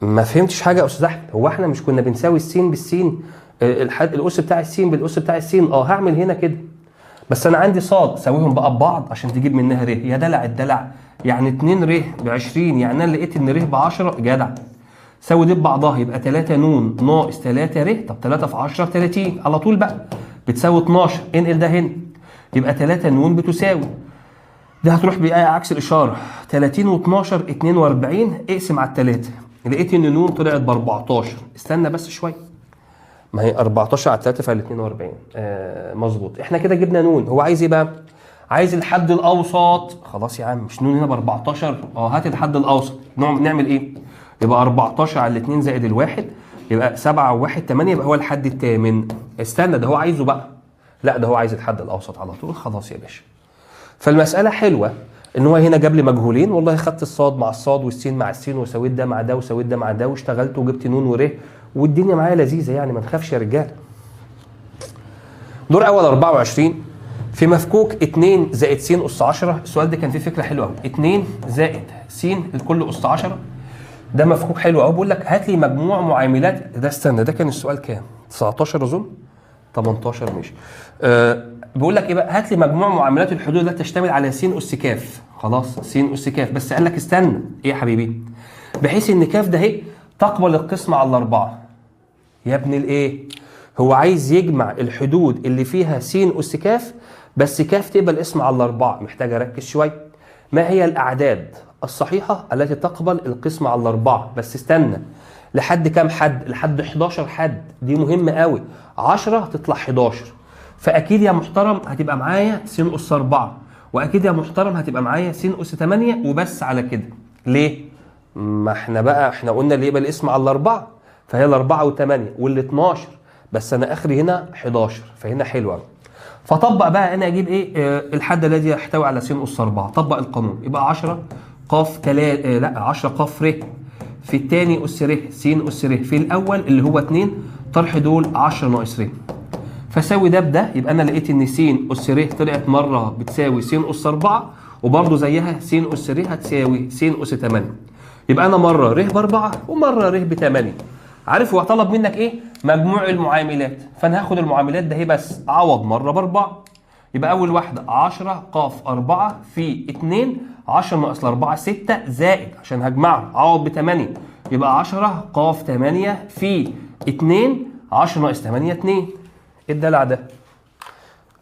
Speaker 1: ما فهمتش حاجة يا أستاذ أحمد. هو إحنا مش كنا بنساوي السين بالسين؟ الأس بتاع السين بالأس بتاع السين. هعمل هنا كده بس انا عندي صاد، ساويهم بقى ببعض عشان تجيب منها ر. يا دلع الدلع، يعني 2 ر ب20، يعني انا لقيت ان ر ب10 جدع. ساوي دي ببعضها يبقى 3 ن ناقص 3 ر. طب 3 في 10 30 على طول بقى بتساوي 12. انقل ده هنا يبقى 3 ن بتساوي، ده هتروح بعكس الاشاره، 30 و12 42. اقسم على الثلاثه لقيت ان ن طلعت ب 14. استنى بس شويه، ما هي 14 على 3 فال 42. مظبوط. احنا كده جبنا ن. هو عايز ايه بقى؟ عايز الحد الاوسط. خلاص يا عم، مش ن هنا ب 14؟ هات الحد الاوسط. نعمل ايه؟ يبقى 14 على 2 زائد الواحد، يبقى 7 و1 8، يبقى هو الحد الثامن. استنى، ده هو عايزه بقى؟ لا، ده هو عايز الحد الاوسط على طول. خلاص يا باشا. فالمساله حلوه ان هو هنا جاب لي مجهولين، والله خدت الصاد مع الصاد والسين مع السين وسويت ده مع ده وسويت ده مع ده واشتغلت وجبت ن ور، والدنيا معايا لذيذه يعني، ما نخافش يا رجاله. دور اول 24 في مفكوك 2 زائد س اس 10. السؤال ده كان فيه فكره حلوه قوي. 2 زائد س الكل اس 10، ده مفكوك حلو قوي. بيقول لك هات لي مجموع معاملات ده. استنى، ده كان السؤال كام؟ 19 اظن، 18 ماشي. بيقول لك ايه بقى؟ هات لي مجموع معاملات الحدود التي تشتمل على س اس ك. خلاص، س اس ك، بس قال لك استنى ايه يا حبيبي؟ بحيث ان ك ده اهي تقبل القسمه على الاربعه. يا ابن الايه، هو عايز يجمع الحدود اللي فيها س اس ك، بس ك تقبل اسم على الاربعه. محتاج اركز شويه. ما هي الاعداد الصحيحه التي تقبل القسمه على الاربعه؟ بس استنى، لحد كام حد؟ لحد 11 حد. دي مهمه قوي. 10 تطلع 11، فاكيد يا محترم هتبقى معايا س اس 4، واكيد يا محترم هتبقى معايا س اس 8 وبس. على كده ليه؟ ما احنا بقى قلنا اللي يقبل اسم على الاربعه، فهي الاربعه و8 وال12، بس انا اخري هنا 11، فهنا حلوه. فطبق بقى انا اجيب ايه؟ الحد الذي يحتوي على س اس 4. طبق القانون، يبقى 10 قاف 3 لا 10 قاف ر في الثاني اس ر س اس ر في الاول اللي هو 2، طرح دول 10 ناقص ر. فساوي ده بده. يبقى انا لقيت ان س اس ر طلعت مره بتساوي س اس 4، وبرده زيها س اس ر هتساوي س اس 8. يبقى انا مره ر ب4 ومره ر ب8. عارف هو طلب منك ايه؟ مجموع المعاملات. فانا هاخد المعاملات ده هي بس، اعوض مره ب4. يبقى اول واحده 10 قاف 4 في 2، 10 ناقص 4 6، زائد عشان هجمعها اعوض ب8، يبقى 10 قاف 8 في 2، 10 ناقص 8 2. ايه الدلع ده؟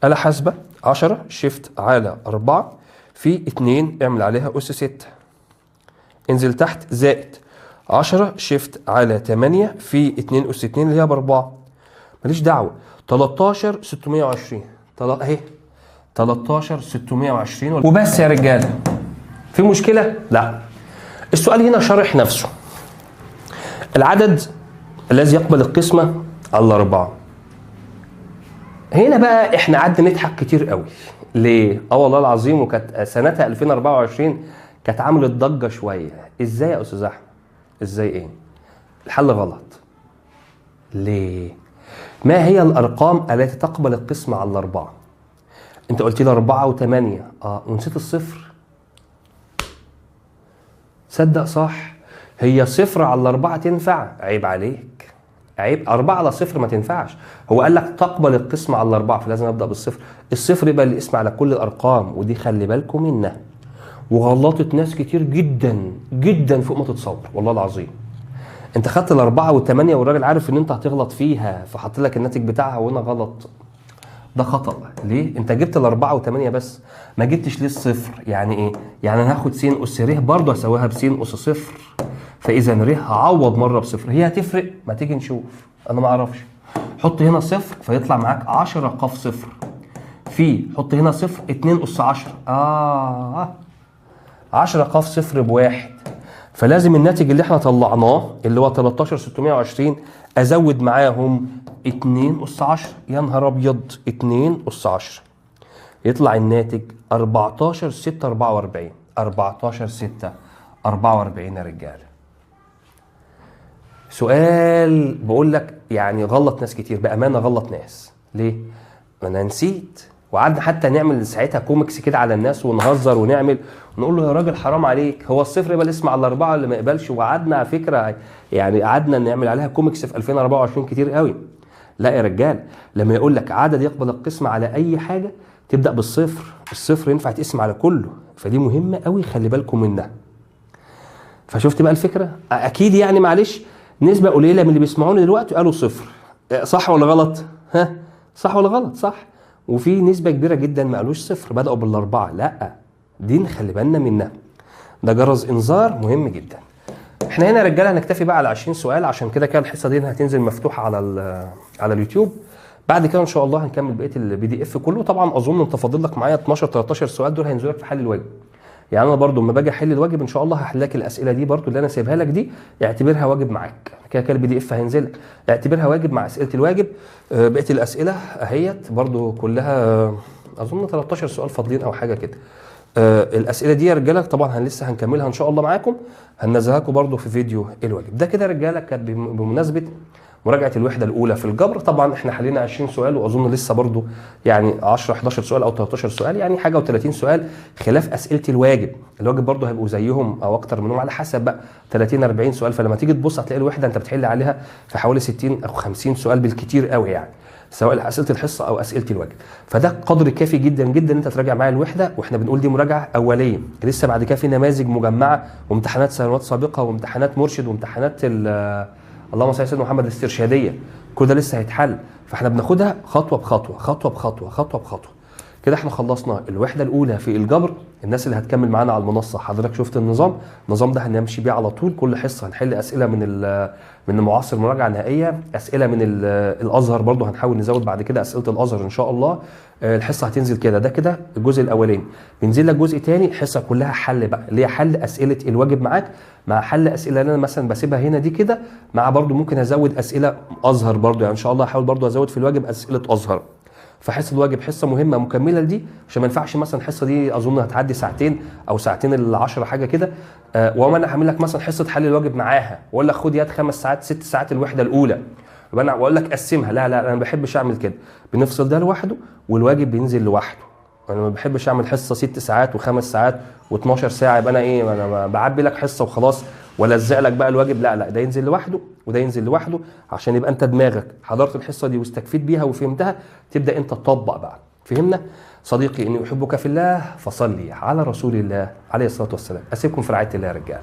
Speaker 1: آلة حاسبة. 10 شيفت على 4 في 2 اعمل عليها اس 6، انزل تحت، زائد 10 شيفت على 8 في 2 اس 2 اللي هي ب4. ماليش دعوه. 13 620 اهي 13 620 وبس يا رجاله. في مشكله؟ لا. السؤال هنا شرح نفسه. العدد الذي يقبل القسمه على الاربعه. هنا بقى احنا قعدنا نضحك كتير قوي. ليه؟ والله العظيم، وكانت سنتها 2024 كانت عملت ضجه شويه. ازاي يا استاذ احمد؟ ازاي ايه؟ الحل غلط. ليه؟ ما هي الارقام التي تقبل القسمه على الاربعه؟ انت قلت لي 4 و8 ونسيت الصفر. صدق صح، هي صفر على الاربعه تنفع؟ عيب عليك، عيب. 4 على صفر ما تنفعش. هو قال لك تقبل القسمه على الاربعه، فلازم ابدا بالصفر. الصفر يبقى الاسم على كل الارقام، ودي خلي بالكم منها، وغلطت ناس كتير جدا جدا فوق ما تتصور والله العظيم. انت خدت الاربعه والثمانيه والراجل عارف ان انت هتغلط فيها، فحط لك الناتج بتاعها وهنا غلط. ده خطا. ليه؟ انت جبت الاربعه والثمانيه بس، ما جبتش ليه الصفر. يعني ايه؟ يعني انا هاخد س اس ر برضه هساويها بس اس صفر، فاذا ر هعوض مره بصفر. هي هتفرق؟ ما تيجي نشوف، انا ما اعرفش. حط هنا صفر فيطلع معاك 10 قاف صفر في، حط هنا صفر 2 اس 10 10 قاف صفر بواحد. فلازم الناتج اللي احنا طلعناه اللي هو 13 620 ازود معاهم 2 اس 10. يا نهار ابيض، 2 اس 10 يطلع الناتج 14 6 44. 14 6 44 يا رجاله. سؤال بقول لك يعني غلط ناس كتير، بامانه غلط ناس. ليه؟ ما انا نسيت، وقعدنا حتى نعمل ساعتها كوميكس كده على الناس ونهزر ونعمل ونقول له يا راجل حرام عليك، هو الصفر يبقى اسم على الاربعه اللي ما يقبلش. وقعدنا على فكره يعني قعدنا نعمل عليها كوميكس في 2024 كتير قوي. لا يا رجال، لما يقول لك عدد يقبل القسمه على اي حاجه تبدا بالصفر. الصفر ينفع تقسم على كله، فدي مهمه قوي، خلي بالكم منها. فشفت بقى الفكره؟ اكيد يعني معلش نسبه قليله من اللي بيسمعوني دلوقتي قالوا صفر، صح ولا غلط؟ ها، صح ولا غلط؟ صح. وفي نسبه كبيره جدا ما قالوش صفر، بداوا بالاربعه. لا، دي نخلي بالنا منها، ده جرس انذار مهم جدا. احنا هنا يا رجاله هنكتفي بقى على 20 سؤال، عشان كده الحصه دي هتنزل مفتوحه على اليوتيوب. بعد كده ان شاء الله هنكمل بقيه البي دي اف كله. طبعا اظن انت فاضل لك معايا 12 13 سؤال، دول هينزلوا لك في حل الواجب. يعني انا برضو لما باجي احل الواجب ان شاء الله هحل لك الاسئله دي برضو اللي انا سايبها لك دي، اعتبرها واجب معاك. كده البي دي اف هينزل لك، اعتبرها واجب مع اسئله الواجب. بقيه الاسئله اهيت برضو كلها اظن 13 سؤال فاضلين او حاجه كده. الاسئله دي يا رجاله طبعا لسه هنكملها ان شاء الله معاكم، هننزلها لكم برضو في فيديو الواجب ده. كده يا رجاله كانت بمناسبه مراجعه الوحده الاولى في الجبر. طبعا احنا حلينا 20 سؤال، واظن لسه برضو يعني 10 11 سؤال او 13 سؤال، يعني حاجه و30 سؤال خلاف اسئله الواجب. الواجب برضو هيبقوا زيهم او اكتر منهم على حسب بقى 30 40 سؤال. فلما تيجي تبص هتلاقي الوحده انت بتحل عليها في حوالي 60 او 50 سؤال بالكتير قوي، يعني سواء اسئله الحصه او اسئله الواجب. فده قدر كافي جدا جدا ان انت تراجع معايا الوحده، واحنا بنقول دي مراجعه اوليه. لسه بعد كده في نماذج مجمعه وامتحانات سنوات سابقه وامتحانات مرشد وامتحانات اللهم صل على سيدنا محمد الاسترشاديه، كل ده لسه هيتحل. فاحنا بناخدها خطوه بخطوه خطوه بخطوه خطوه بخطوه. كده احنا خلصنا الوحده الاولى في الجبر. الناس اللي هتكمل معانا على المنصه حضرتك شفت النظام ده هنمشي بيه على طول. كل حصه هنحل اسئله من المعاصر مراجعه نهائيه، اسئله من الازهر برضو هنحاول نزود بعد كده اسئله الازهر ان شاء الله. الحصه هتنزل كده، ده كده الجزء الاولاني. بينزل لك جزء تاني الحصه كلها حل بقى، اللي هي حل اسئله الواجب معاك مع حل اسئله اللي انا مثلا بسيبها هنا دي كده، مع برضو ممكن ازود اسئله ازهر برضو. يعني ان شاء الله هحاول برضو ازود في الواجب اسئله ازهر. فحصه الواجب حصه مهمه مكمله لدي، عشان ما ينفعش مثلا الحصه دي اظن هتعدي ساعتين او ساعتين الا 10 حاجه كده، واما انا هعمل لك مثلا حصه حل الواجب معاها واقول لك خد يد 5 ساعات 6 ساعات الوحده الاولى، يبقى انا واقول لك قسمها. لا انا ما بحبش اعمل كده، بنفصل ده لوحده والواجب بينزل لوحده. انا ما بحبش اعمل حصه 6 ساعات و5 ساعات و12 ساعه، يبقى انا ايه، انا بعبي لك حصه وخلاص والزق لك بقى الواجب. لا ده ينزل لوحده وده ينزل لوحده، عشان يبقى انت دماغك حضرت الحصه دي واستكفيت بيها وفهمتها، تبدا انت تطبق بقى. فهمنا؟ صديقي اني احبك في الله، فصلي على رسول الله عليه الصلاه والسلام. اسيبكم في رعايه الله يا رجال.